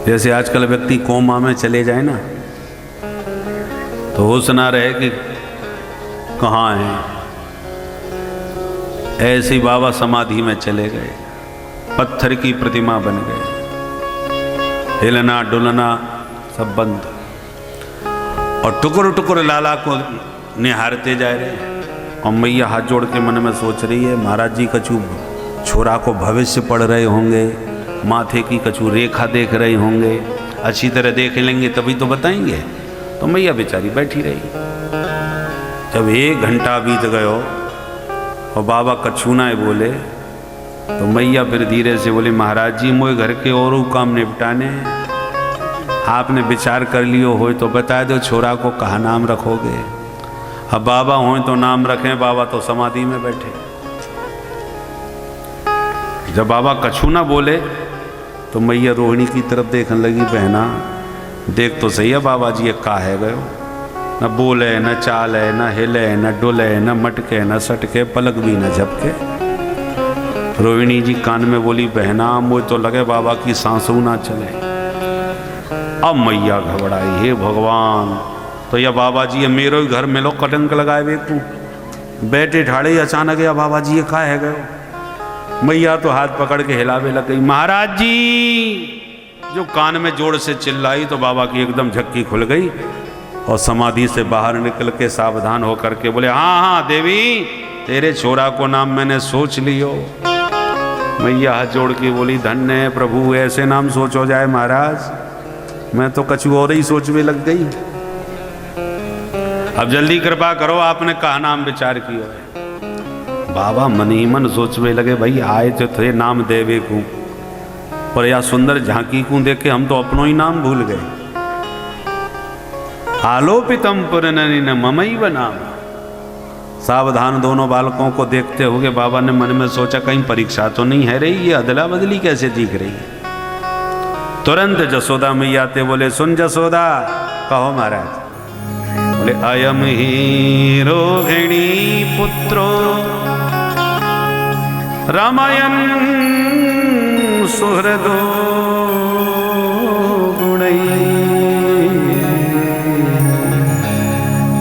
जैसे आजकल व्यक्ति कोमा में चले जाए ना, तो होश ना रहे कि कहाँ है, ऐसे बाबा समाधि में चले गए, पत्थर की प्रतिमा बन गए, हिलना डुलना सब बंद, और टुकुर टुकुर लाला को निहारते जा रहे हैं। और मैया हाथ जोड़ के मन में सोच रही है, महाराज जी कछु छोरा को भविष्य पढ़ रहे होंगे, माथे की कछु रेखा देख रहे होंगे, अच्छी तरह देख लेंगे तभी तो बताएंगे। तो मैया बेचारी बैठी रही। जब 1 घंटा बीत गयो और बाबा कछु ना बोले, तो मैया फिर धीरे से बोली, महाराज जी मोए घर के और काम निपटाने, आपने विचार कर लियो हो तो बता दो छोरा को कहाँ नाम रखोगे। अब बाबा हो तो नाम रखें, बाबा तो समाधि में बैठे। जब बाबा कछु ना बोले तो मैया रोहिणी की तरफ देखने लगी, बहना देख तो सही है बाबा जी ये का है गयो, न बोले न चाले न हिले न डोले न मटके न सटके, पलक भी न झपके। रोहिणी जी कान में बोली, बहना मुझे तो लगे बाबा की सांसों ना चले। अब मैया घबराई, हे भगवान, तो यह बाबा जी ये मेरो ही घर में लो कटंक लगाए बेकू, बैठे ठाड़े अचानक या बाबा जी ये का है गयो। मैया तो हाथ पकड़ के हिलावे लग गई। महाराज जी जो कान में जोर से चिल्लाई तो बाबा की एकदम झक्की खुल गई और समाधि से बाहर निकल के सावधान होकर के बोले, हाँ हाँ देवी तेरे छोरा को नाम मैंने सोच लियो। मैया हाथ जोड़ के बोली, धन्य है प्रभु, ऐसे नाम सोचो जाए महाराज, मैं तो कछु और ही सोचने लग गई। अब जल्दी कृपा करो, आपने कहा नाम विचार किया है। बाबा मन ही मन सोचने लगे, भाई आए तो थे नाम देवे को, पर या सुंदर झांकी को देख के हम तो अपनों ही नाम भूल गए। आलोपितम पुरननि न ममैव नाम। सावधान दोनों बालकों को देखते हुए बाबा ने मन में सोचा, कहीं परीक्षा तो नहीं है रही, ये अदला बदली कैसे दिख रही है। तुरंत जसोदा मैया आते बोले, सुन जसोदा, कहो महाराज। बोले, अयम ही रोहिणी पुत्रो रामायण सुहृदो गुणैः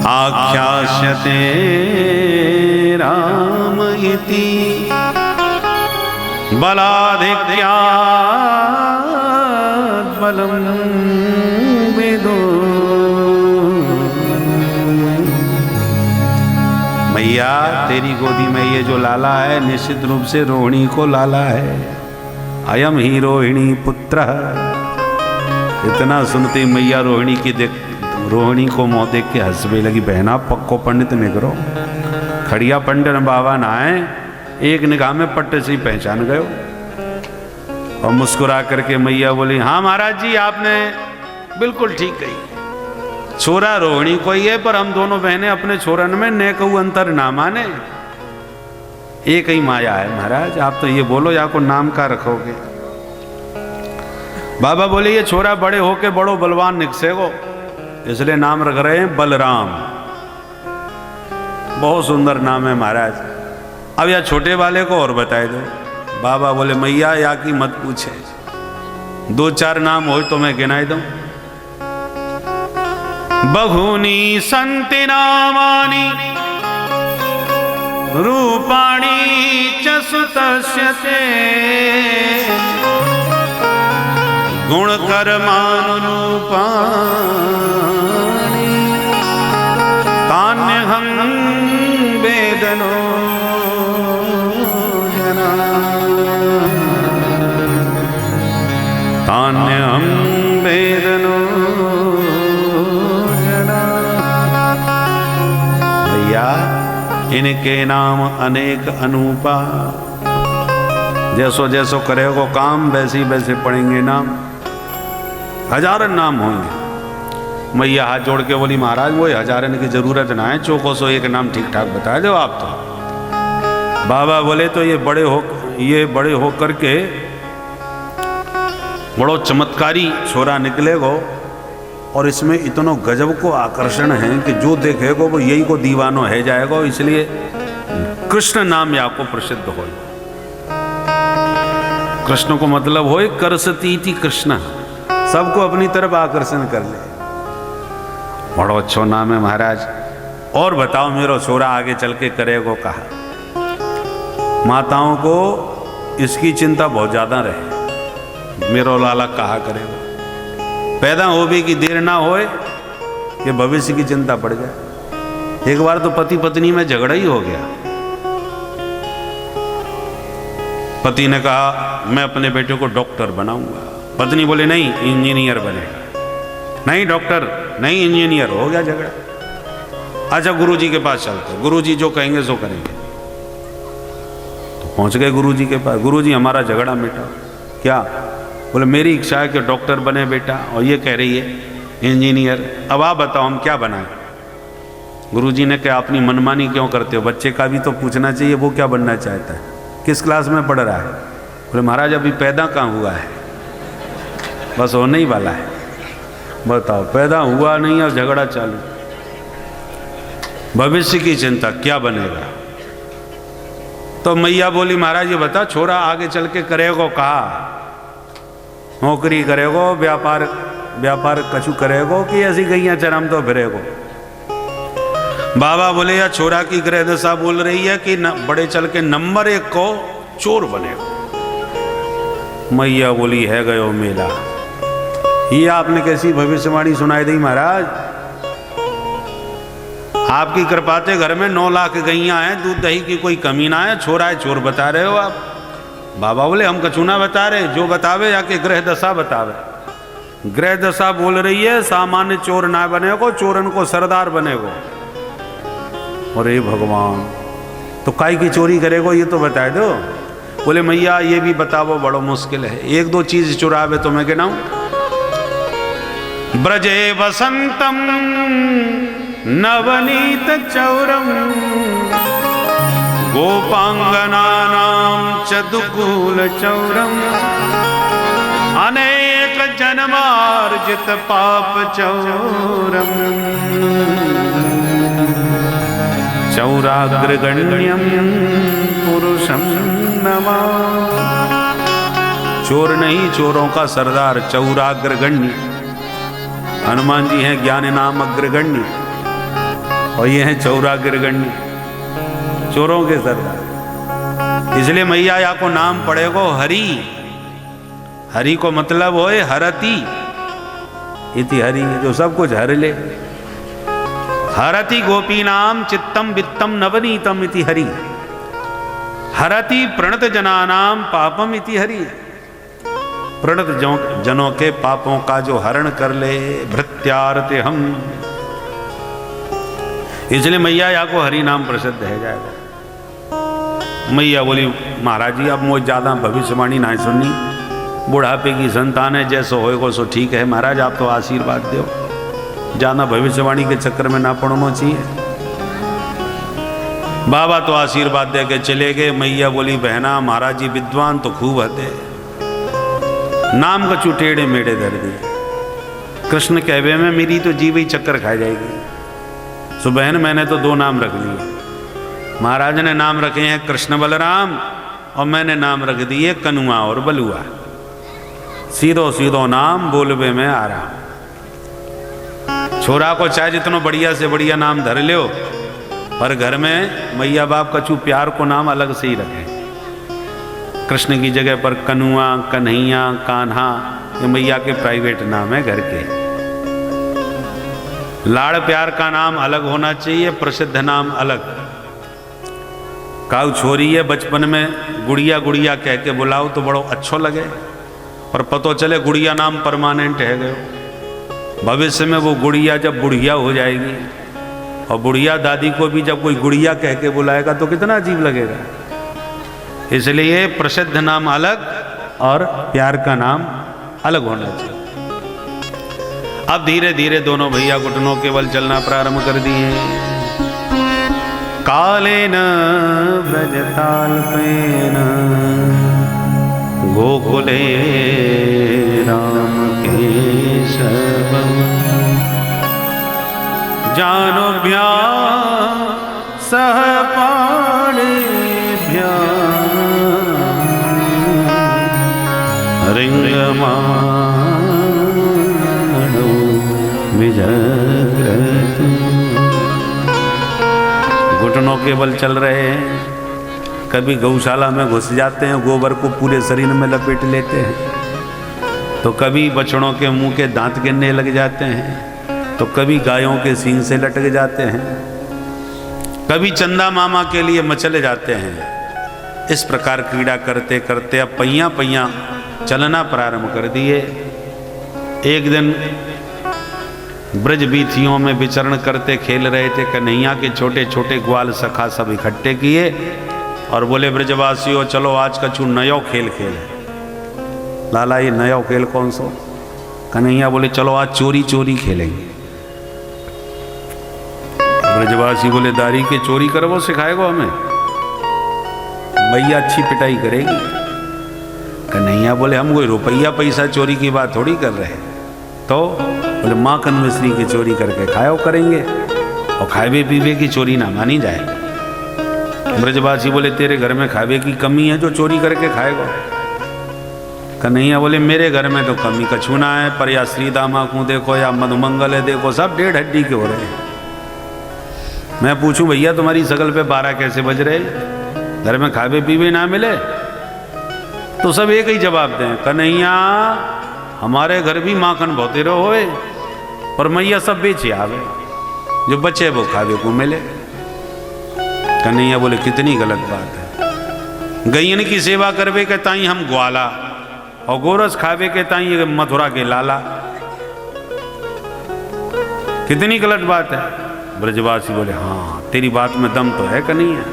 आख्यास्यते राम इति बलाधिक्यात् बलं विदो। मैया तेरी गोदी में ये जो लाला है निश्चित रूप से रोहिणी को लाला है। अयम ही रोहिणी पुत्र। इतना सुनते मैया रोहिणी को मुँह देख के हंसने लगी। बहना पक्को पंडित निकरो, खड़िया पंडित बाबा ना है, एक निगाह में पट्टे से ही पहचान गयो। और मुस्कुरा करके मैया बोली, हाँ महाराज जी आपने बिल्कुल ठीक कही, छोरा रोहिणी को ही है, पर हम दोनों बहनें अपने छोरन में नेकऊ अंतर ना माने, एक ही माया है महाराज। आप तो ये बोलो या को नाम का रखोगे। बाबा बोले, ये छोरा बड़े होके बड़ो बलवान निकसेगो, इसलिए नाम रख रहे हैं बलराम। बहुत सुंदर नाम है महाराज। अब या छोटे वाले को और बताए दो। बाबा बोले, मैया या की मत पूछे, 2-4 नाम हो तो मैं गिनाई दूं। बहुनी संति नामानि रूपाणी च सुतस्य ते गुण कर्मानुरूपाणि तान्यहं वेदनो जना तान्यहं वेदनो जना। भैया इनके नाम अनेक अनूपा, जैसो जैसो करेगो काम वैसे वैसे पढ़ेंगे नाम, हजारन नाम होंगे। मैया हाथ जोड़ के बोली महाराज वो हजारन की जरूरत ना है, चौको सो एक नाम ठीक ठाक बता दो आप तो। बाबा बोले तो ये बड़े हो करके बड़ो चमत्कारी छोरा निकलेगो, और इसमें इतनो गजब को आकर्षण है कि जो देखेगो वो यही को दीवानो है जाएगा, इसलिए कृष्ण नाम आपको प्रसिद्ध हो। कृष्ण को मतलब हो करसती थी कृष्ण, सबको अपनी तरफ आकर्षण कर ले। बड़ो अच्छो नाम है महाराज। और बताओ मेरो छोरा आगे चल के करेगो कहा। माताओं को इसकी चिंता बहुत ज्यादा रहे, मेरो लाला कहा करेगा पैदा हो भी कि देर ना होए कि भविष्य की चिंता पड़ जाए। एक बार तो पति पत्नी में झगड़ा ही हो गया। पति ने कहा मैं अपने बेटे को डॉक्टर बनाऊंगा, पत्नी बोले नहीं इंजीनियर बनेगा। नहीं डॉक्टर नहीं इंजीनियर, हो गया झगड़ा। अच्छा गुरुजी के पास चलते, गुरुजी जो कहेंगे सो करेंगे। तो पहुंच गए गुरुजी के पास। गुरुजी हमारा झगड़ा मिटा। क्या? बोले मेरी इच्छा है कि डॉक्टर बने बेटा, और ये कह रही है इंजीनियर। अब आप बताओ हम क्या बनाएं? गुरुजी ने कहा अपनी मनमानी क्यों करते हो, बच्चे का भी तो पूछना चाहिए वो क्या बनना चाहता है, किस क्लास में पढ़ रहा है। बोले महाराज अभी पैदा कहाँ हुआ है, बस होने ही वाला है। बताओ पैदा हुआ नहीं और झगड़ा चालू। भविष्य की चिंता क्या बनेगा। तो मैया बोली महाराज ये बता छोरा आगे चल के करेगो कहा, नौकरी करेगो व्यापार कछु करेगो कि ऐसी गैया चरम तो फिरेगो। बाबा बोले या छोरा की ग्रह दशा बोल रही है कि बड़े चल के नंबर 1 को चोर बनेगा। मैया बोली है गयो मेला। ये आपने कैसी भविष्यवाणी सुनाई दी महाराज। आपकी कृपा से घर में 9 लाख गैया हैं, दूध दही की कोई कमी ना है, छोरा है चोर बता रहे हो आप। बाबा बोले हम कछु ना बता रहे, जो बतावे जाके ग्रह दशा बतावे। ग्रह दशा बोल रही है सामान्य चोर ना बनेगो, चोरन को सरदार बनेगो। अरे भगवान तो काय की चोरी करेगो ये तो बता दो। बोले मैया ये भी बताओ बड़ो मुश्किल है, 1-2 चीज चुरावे तो मैं कहना हूं। ब्रजे वसंतम नवनीत चौरम गोपांगनानां चदुकूल चौरम अनेक जन्मार्जित पाप चौरम चौराग्रगण्यम पुरुषम नमा। चोर नहीं चोरों का सरदार चौराग्रगण्य। हनुमान जी हैं ज्ञान नाम अग्रगण्य और ये हैं चौराग्रगण्य, चोरों के सरदार। इसलिए मैया या को नाम पड़ेगो हरि। हरि को मतलब होए हरति इति हरि, जो सब कुछ हर ले। हरति गोपी नाम चित्तम वित्तम नवनीतम इति हरि। हरति प्रणत जनानाम पापम इति हरि। प्रणत जनों के पापों का जो हरण कर ले भृत्यार्ते हम। इसलिए मैया या को हरि नाम प्रसिद्ध है जाएगा। मैया बोली महाराज जी अब मुझे ज्यादा भविष्यवाणी ना सुननी, बुढ़ापे की संतान है, जैसो होएगो सो ठीक है महाराज, आप तो आशीर्वाद दो, ज्यादा भविष्यवाणी के चक्कर में ना पड़ना चाहिए। बाबा तो आशीर्वाद दे के चले गए। मैया बोली बहना महाराज जी विद्वान तो खूब हते, नाम का चुटेड़े मेड़े धर दिए। कृष्ण कहवे में मेरी तो जीव ही चक्कर खा जाएगी। सो बहन मैंने तो 2 नाम रख लिए। महाराज ने नाम रखे हैं कृष्ण बलराम और मैंने नाम रख दिए कनुआ और बलुआ। सीधो सीधो नाम बोलबे में आ रहा। छोरा को चाहे जितना बढ़िया से बढ़िया नाम धर लो, पर घर में मैया बाप कछु प्यार को नाम अलग से ही रखें। कृष्ण की जगह पर कनुआ, कन्हैया, कान्हा ये मैया के प्राइवेट नाम है घर के। लाड़ प्यार का नाम अलग होना चाहिए, प्रसिद्ध नाम अलग। काऊ छोरी है, बचपन में गुड़िया गुड़िया कह के बुलाओ तो बड़ो अच्छो लगे, पर पतो चले गुड़िया नाम परमानेंट है गयो। भविष्य में वो गुड़िया जब बुढ़िया हो जाएगी और बुढ़िया दादी को भी जब कोई गुड़िया कह के बुलाएगा तो कितना अजीब लगेगा। इसलिए प्रसिद्ध नाम अलग और प्यार का नाम अलग होना चाहिए। अब धीरे धीरे दोनों भैया घुटनों के बल चलना प्रारंभ कर दिए। कालेन व्रजताल पेन गोकुले राम केशव जानोभ्या सह पाणिभ्या रिंगमाणो विजरत। घुटनों के बल चल रहे हैं। कभी गौशाला में घुस जाते हैं, गोबर को पूरे शरीर में लपेट लेते हैं, तो कभी बछड़ों के मुंह के दांत गिरने लग जाते हैं, तो कभी गायों के सींग से लटक जाते हैं, कभी चंदा मामा के लिए मचले जाते हैं। इस प्रकार क्रीड़ा करते करते अब पहिया पहिया चलना प्रारंभ कर दिए। एक दिन ब्रज बीथियों में विचरण करते खेल रहे थे। कन्हैया के छोटे छोटे ग्वाल सखा सब इकट्ठे किए और बोले, ब्रजवासियों चलो आज कछु नयो खेल खेले। लाला ये नयो खेल कौन सो? कन्हैया बोले, चलो आज चोरी चोरी खेलेंगे। ब्रजवासी बोले, दारी के चोरी करो, वो सिखाएगा हमें, भैया अच्छी पिटाई करेगी। कन्हैया बोले, हम कोई रुपया पैसा चोरी की बात थोड़ी कर रहे हैं। तो बोले, माखन मिश्री की चोरी करके खाओ करेंगे और खावे पीवे की चोरी ना मानी जाए। ब्रजवासी बोले, तेरे घर में खावे की कमी है जो चोरी करके खाएगा? कन्हैया बोले, मेरे घर में तो कमी कछु ना है, पर या श्री दामा को देखो या मधुमंगल है देखो, सब 1.5 हड्डी के हो रहे हैं। मैं पूछूं भैया तुम्हारी शकल पे 12 कैसे बज रहे? घर में खावे पीवे ना मिले? तो सब एक ही जवाब दें, कन्हैया हमारे घर भी माखन बहुते रहो होए, पर मैया सब बेचे आवे, जो बचे वो खावे को मिले। कन्हैया बोले, कितनी गलत बात है। गैयन की सेवा करवे के ताई हम ग्वाला और गोरस खावे के ताई मथुरा के लाला, कितनी गलत बात है। ब्रजवासी बोले, हाँ तेरी बात में दम तो है कन्हैया।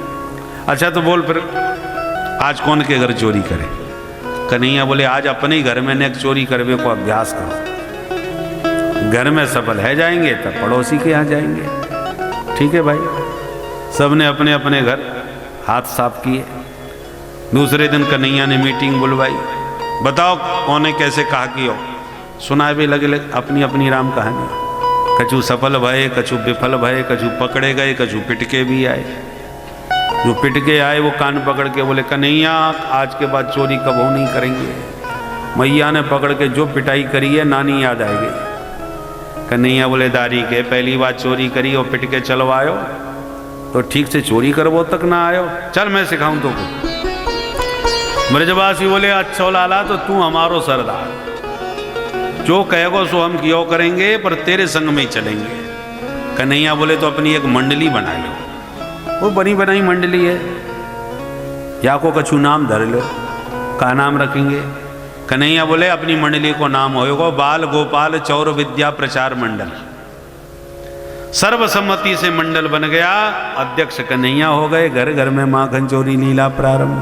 अच्छा तो बोल फिर आज कौन के घर चोरी करे? कन्हैया बोले, आज अपने ही घर में नेक चोरी करवे को अभ्यास करो, घर में सफल है जाएंगे तब पड़ोसी के यहाँ जाएंगे। ठीक है भाई। सबने अपने अपने घर हाथ साफ किए। दूसरे दिन कन्हैया ने मीटिंग बुलवाई, बताओ कौन है कैसे कहा कि हो। सुना भी लगे अपनी अपनी राम कहानी। कछु सफल भये, कछु विफल भये, कछु पकड़े गए, कछु पिटके भी आए। जो पिटके आए वो कान पकड़ के बोले, कन्हैया आज के बाद चोरी कबो नहीं करेंगे। मैया ने पकड़ के जो पिटाई करी है नानी याद आएगी। कन्हैया बोले, दारी के पहली बार चोरी करी और पिट के चलवायो तो ठीक से चोरी करवो तक ना आयो, चल मैं सिखाऊं तो को। ब्रजवासी बोले, अच्छा लाला तो तू हमारो सरदार, जो कहेगो सो हम क्यों करेंगे, पर तेरे संग में ही चलेंगे। कन्हैया बोले, तो अपनी एक मंडली बना लो। वो बनी बनाई मंडली है, या को कछु नाम धर लो, का नाम रखेंगे? कन्हैया बोले, अपनी मंडली को नाम होगा बाल गोपाल चौर विद्या प्रचार मंडल। सर्वसम्मति से मंडल बन गया। अध्यक्ष कन्हैया हो गए। घर घर में माखन चोरी लीला प्रारंभ।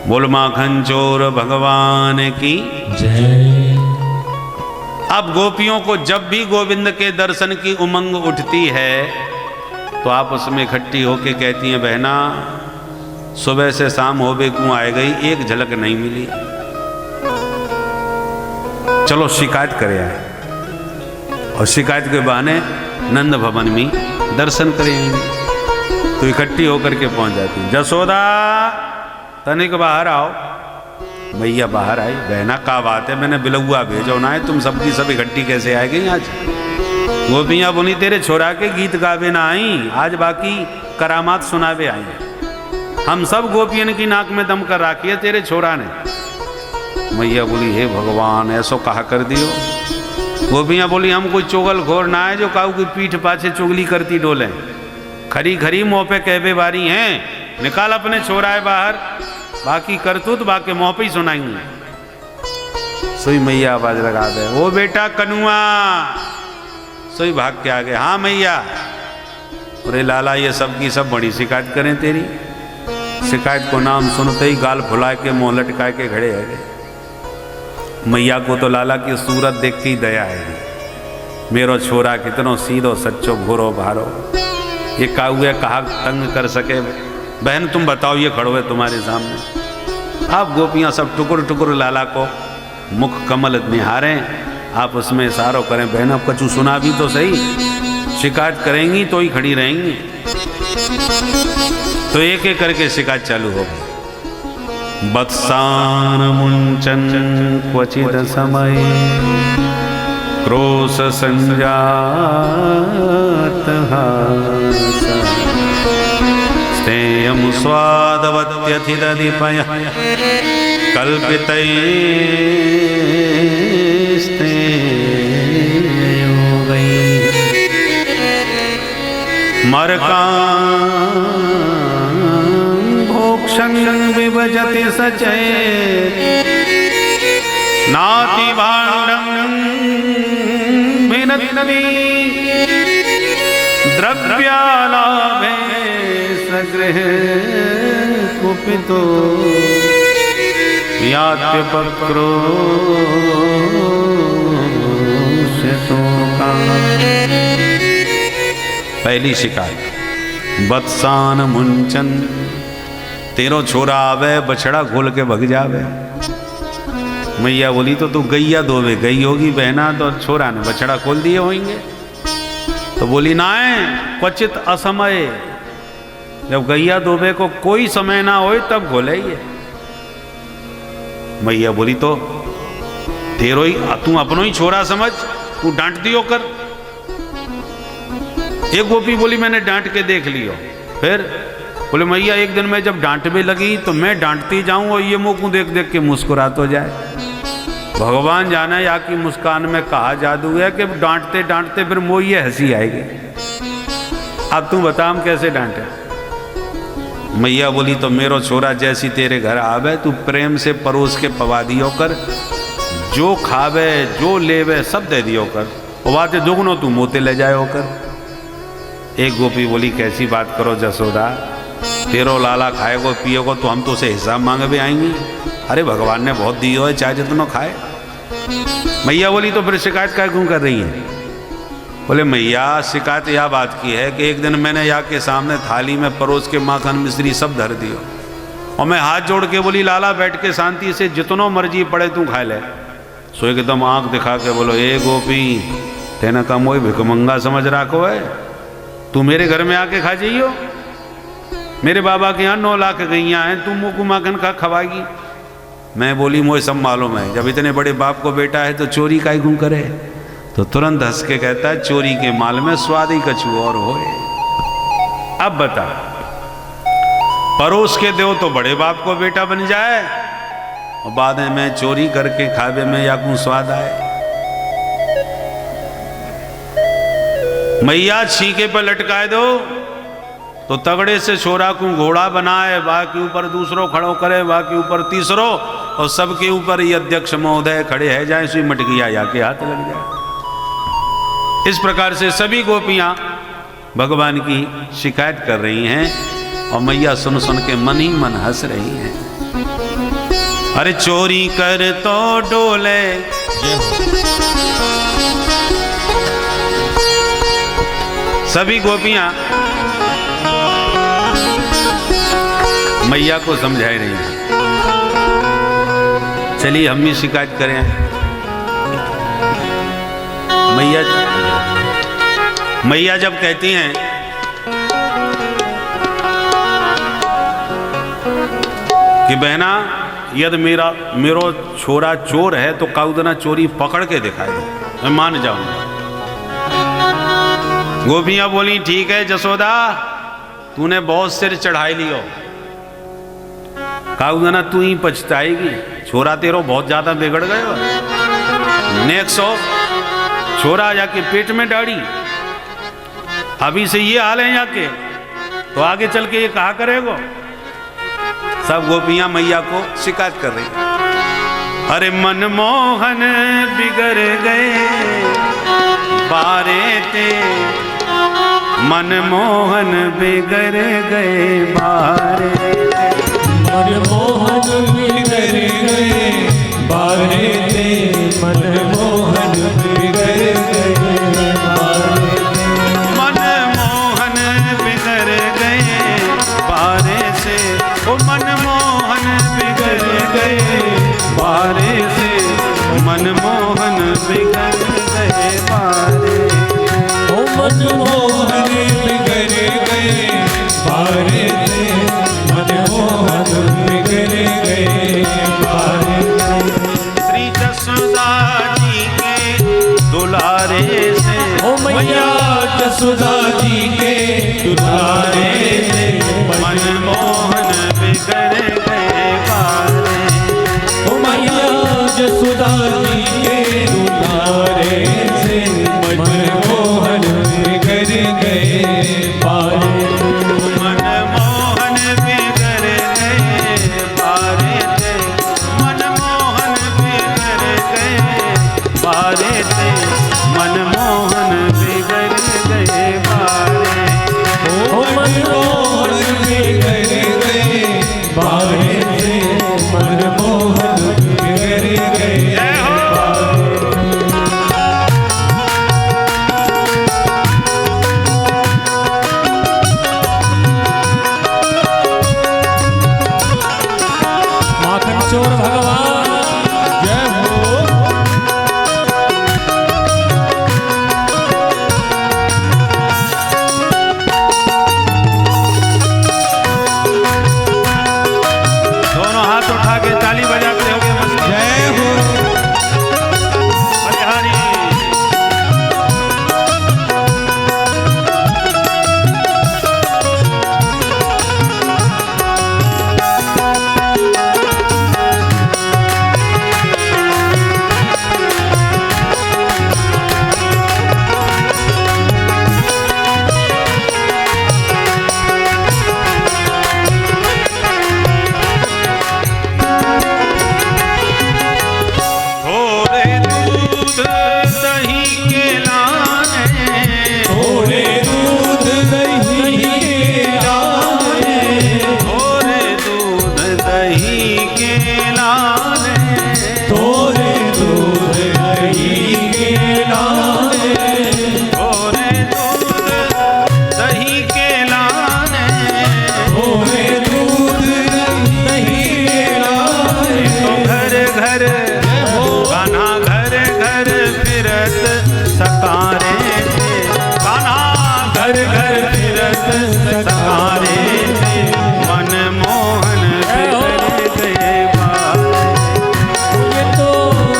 बोल माखन चोर भगवान की जय। अब गोपियों को जब भी गोविंद के दर्शन की उमंग उठती है तो आपस में इकट्ठी होके कहती हैं, बहना सुबह से शाम होवे क्यों आए गई, एक झलक नहीं मिली, चलो शिकायत करे आए। और शिकायत के बहाने नंद भवन में दर्शन करेंगे। तो इकट्ठी होकर के पहुंच जाती, जसोदा तनिक बाहर आओ। भैया बाहर आई। बहना का बात है, मैंने बिलौआ भेजो ना है, तुम सबकी सब इकट्ठी कैसे आए गई? आज गोपियाँ बोली, तेरे छोरा के गीत गावे ना आई, आज बाकी करामात सुनावे आई। हम सब गोपियन की नाक में दम कर राखी है तेरे छोरा ने। मैया बोली हे भगवान ऐसो कहा कर दियो। गोपियाँ बोली हम कोई चुगल घोर ना है जो काऊ की पीठ पाछे चुगली करती डोले। खरी खरी मुँह पे कहबे बारी हैं, निकाल अपने छोराए बाहर, बाकी करतूत बाकी मुँह पे ही सुनाएंगे। सोई मैया आवाज लगा दे, ओ बेटा कनुआ। सोई भाग के आ गए, हाँ मैया। अरे लाला ये सब की सब बड़ी शिकायत करें तेरी। शिकायत को नाम सुनते ही गाल फुला के मुँह लटका के खड़े है गए। मैया को तो लाला की सूरत देख के ही दया है, मेरो छोरा कितनो सीधो सच्चो भूरो भारो, ये काहुए कहा तंग कर सके। बहन तुम बताओ, ये खड़ो है तुम्हारे सामने। आप गोपियाँ सब टुकुर टुकुर लाला को मुख कमल निहारें, आप उसमें इशारो करें, बहन अब कछु सुना भी तो सही, शिकायत करेंगी तो ही खड़ी रहेंगी। तो एक एक करके शिकायत चालू हो गई। वत्सान मुंचन क्वचिद समय क्रोश संजात स्तेयं स्वादवत्यथिदधिपयः कल्पितैस्तेयोगैः मर्कां विभजति सचये नाति भाण्डं भिनत्ति द्रव्यालाभे सगृहे कुपितो यात्यपक्रोशतोका। पहली शिकायत, वत्सान मुंचन, तेरो छोरा आवे बछड़ा खोल के भग जावे। मैया बोली तो तू गैया दोवे गई होगी बहना, तो छोरा ने बछड़ा खोल दिए होंगे। तो बोली ना है क्वचित असमय, जब गैया दोवे को कोई समय ना हो तब खोले ये। मैया बोली तो तेरो ही, तू अपनो ही छोरा समझ, तू डांट दियो कर। एक गोपी बोली मैंने डांट के देख लियो। फिर बोले मैया एक दिन मैं जब डांटने लगी तो मैं डांटती जाऊं और ये मुंह को देख देख के मुस्कुरा तो जाए। भगवान जाने या की मुस्कान में कहा जादू है कि डांटते डांटते फिर मोह ये हंसी आएगी। अब तू बता हम कैसे डांटे। मैया बोली तो मेरो छोरा जैसी तेरे घर आवे तू प्रेम से परोस के पवा दियो कर, जो खावे जो लेवे सब दे दियो कर, और बातें दुगनो तू मोते ले जायो कर। एक गोपी बोली कैसी बात करो जसोदा, तेरो लाला खाएगो पिएगो तो हम तो उसे हिसाब मांगे भी आएंगी। अरे भगवान ने बहुत दियो है, चाहे जितना खाए। मैया बोली तो फिर शिकायत क्या क्यों कर रही है। बोले मैया शिकायत यह बात की है कि एक दिन मैंने या के सामने थाली में परोस के माखन मिश्री सब धर दियो, और मैं हाथ जोड़ के बोली लाला बैठ के शांति से जितनो मर्जी पड़े तू खा ले। सो एकदम आंख दिखा के बोलो ए गोपी तेना का मोई भिकमंगा समझ रखो है, तू मेरे घर में आके खा जाइयो। मेरे बाबा के यहाँ 9 लाख गैया हैं, तू मुँह को माखन खा खवाएगी। मैं बोली मोए सब मालूम है, जब इतने बड़े बाप को बेटा है तो चोरी काहे क्यों करे। तो तुरंत हंस के कहता है चोरी के माल में स्वाद ही कछु और होए। अब बता परोस के दो तो बड़े बाप को बेटा बन जाए, और बाद में चोरी करके खावे में या क्यों स्वाद आए। मैया छीके पर लटकाए दो तो तगड़े से छोरा को घोड़ा बनाए, बाकी ऊपर दूसरों खड़ो करे, बाकी ऊपर तीसरो, और सबके ऊपर ये अध्यक्ष महोदय खड़े है जाए, सुई मटकिया या के हाथ लग जाए। इस प्रकार से सभी गोपियां भगवान की शिकायत कर रही हैं, और मैया सुन सुन के मन ही मन हंस रही हैं। अरे चोरी कर तो डोले सभी गोपियां मैया को समझा रही हैं। चलिए हम भी शिकायत करें। मैया जब कहती हैं कि बहना यदि मेरो छोरा चोर है तो काउदना चोरी पकड़ के दिखाए दो, मैं मान जाऊंगा। गोपियां बोली ठीक है जसोदा, तूने बहुत सिर चढ़ाई लियो, काऊ ना तू ही पछताएगी, छोरा तेरो बहुत ज्यादा बिगड़ गयो। नेक्स्ट छोरा जाके पेट में डाड़ी, अभी से ये हाल है जाके तो आगे चल के ये कहा करेगो। सब गोपियां मैया को शिकायत कर रही, अरे मनमोहन बिगड़ गए बारे ते, मनमोहन बिगड़ गए बारे ते, मनमोहन बिगड़ गए बारे ते, मनमोहन बिगड़ गए बारे ते, मनमोहन बिगड़ गए बारे से, ओ मनमोहन बिगड़ गए बारे से, मनमोहन बिगड़ गए बारे, ओ मनमोहन बिगड़ गए बारे ते, मनमोहन बिगड़ गए बारे ते। श्री जसोदा जी के दुलारे से, ओ मैया जसोदा जी के दुलारे से, मनमोहन बिगड़ गए बारे, ओ मैया जसोदा जी के दुलारे से, मनमोहन बिगड़ गए बारे, मनमोहन बिगड़ गए बारे थे, मनमोहन बिगड़ गए बारे थे, मनमोहन बिगड़ गए बारे, ओ मनमोहन बिगड़ गए बारे से, मनमोहन बिगड़ गए जय हो। माखन चोर भगवान जय हो। दोनों हाथ उठा के ताली बजाते होगे मस्त। जय हो। बलिहारी। थोड़े दूध दही के लाने, थोड़े दूध दही के लाने, थोड़े दूध दही के लाने, थोड़े दूध दही के लाने, थोड़े दूध दही के लाने, थोड़े दूध दही के लाने, तो घर घर कान्हा घर घर फिरत सकारे थे, कान्हा घर घर फिरत सकारे थे, मनमोहन बिगड़ गए बारे, ये तो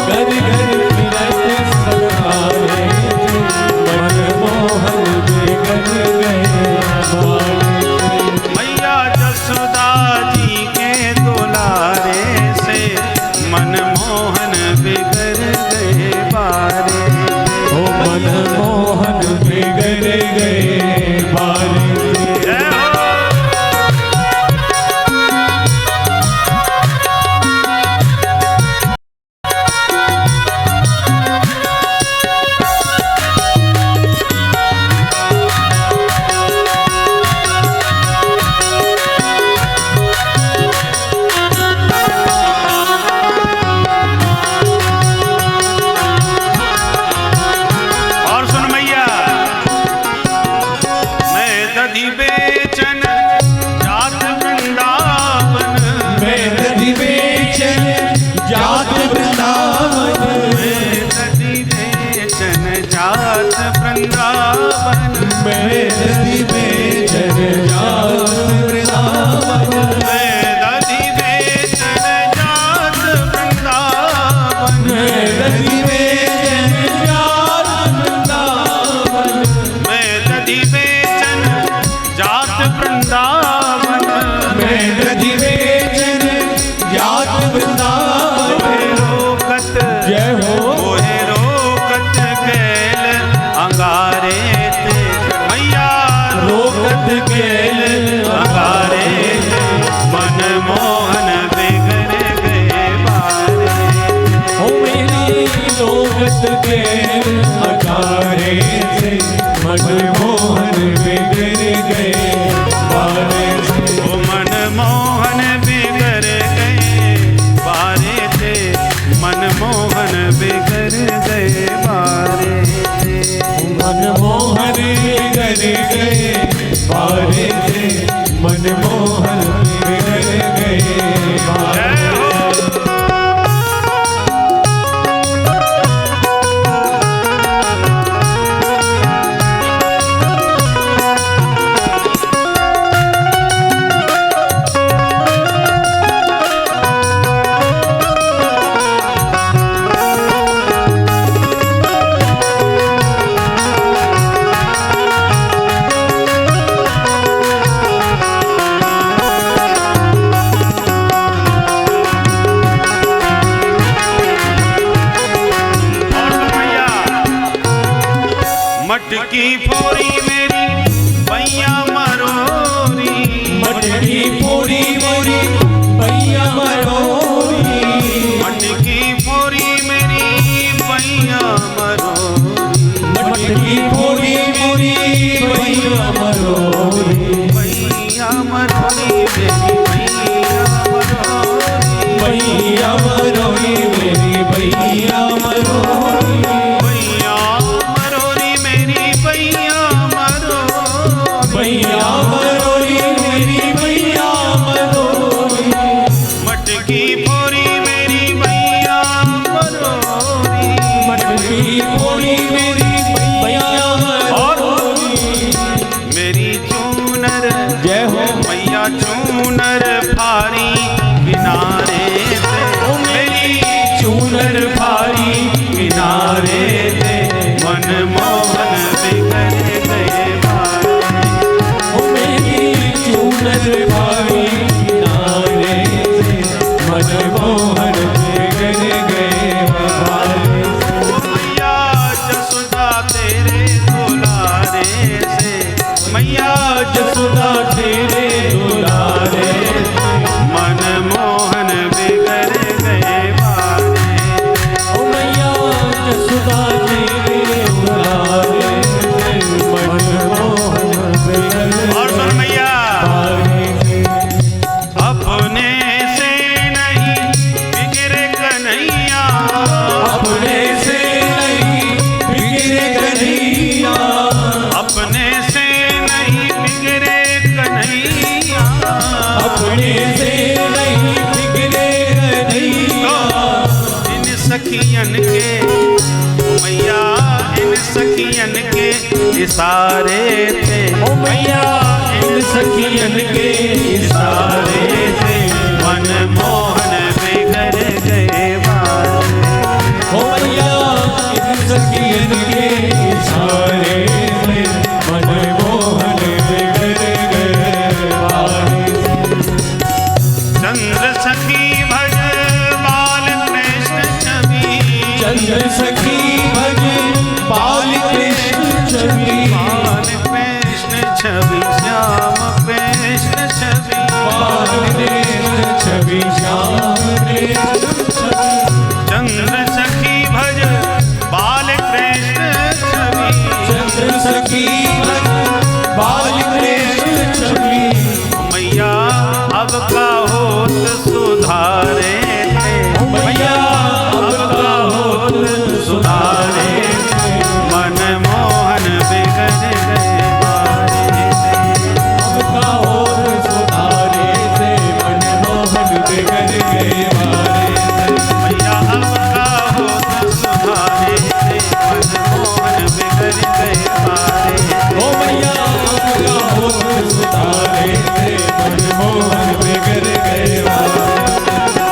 घर घर फिरत सकारे, मनमोहन बिगड़ गए बारे, मैया जसोदा जी के दुलारे से, मनमोहन बिगड़ गए बारे, ओ मनमोहन बिगड़ गए बारे। जय हो। और सुन मैया, मैं दधी बेचन जात वृंदावन, मैं नदी बेचन जात वृंदावन, मैं दधी बेचन जात वृंदावन, मैं नदी बेचन जात वृंदावन, मैं दधी बेचन जात वृंदावन, मैं नदी बेचन जात वृंदावन, मैं दधी बेचन जात वृंदावन, मैं नदी बेचन के अखाड़े से मनमोहन बिगड़ गए बारे से। वो मनमोहन बिगड़ गए बारे थे, मनमोहन बिगड़ गए बारे थे। मनमोहन बिगड़ गए बारे थे, मनमोहन बिगड़ गए बारे। मटकी फोड़ी मेरी भैया मरोरी, मटकी फोड़ी मेरी भैया मरोरी, मटकी फोड़ी मेरी भैया मरोरी, मटकी फोड़ी मेरी भैया मरोरी, भैया मरोरी मेरी भैया मरोरी, भैया मरोरी मेरी भैया मरोरी, भैया मरोरी मेरी भैया मरोरी, भैया मरोरी मेरी भैया मरोरी, मटकी फोड़ी मेरी भैया मरोरी, मटकी फोड़ी मेरी भैया मरोरी। मेरी चूनर जय हो मैया चूनर फारी किनारे से, मेरी चूनर भारी किनारे से मनमोहन बिगड़ गए बारे। ओ मेरी चूनर भारी किनारे से मनमोहन बिगड़ गए बारे। ओ मैया जसोदा तेरे दुलारे से, मैया जसोदा तेरे दुलारे से मनमोहन बिगड़ गए बारे। ओ मैया जसोदा तेरे दुलारे से मनमोहन बिगड़ और सुन मैया, बारे से। अपने से नहीं बिगड़े कन्हैया, अपने से नहीं बिगड़े कन्हैया, अपने से नहीं बिगड़े कन्हैया, अपने से नहीं बिगड़े कन्हैया। इन सखियन के ओ मैया, इन सखियन के इशारे थे, ओ मैया इन सखियन के इशारे से मनमोहन बिगड़ गए बारे। ओ मैया इन सखियन के इशारे से मनमोहन बिगड़ गए बारे। चंद्र सखी भज बाल कृष्ण छवि, चंद्र सखी भज बाल कृष्ण छवि, बाल कृष्ण छवि श्याम कृष्ण छवि, बाल कृष्ण छवि श्याम कृष्ण छवि। चंद्र सखी भज बाल कृष्ण छवि, चंद्र सखी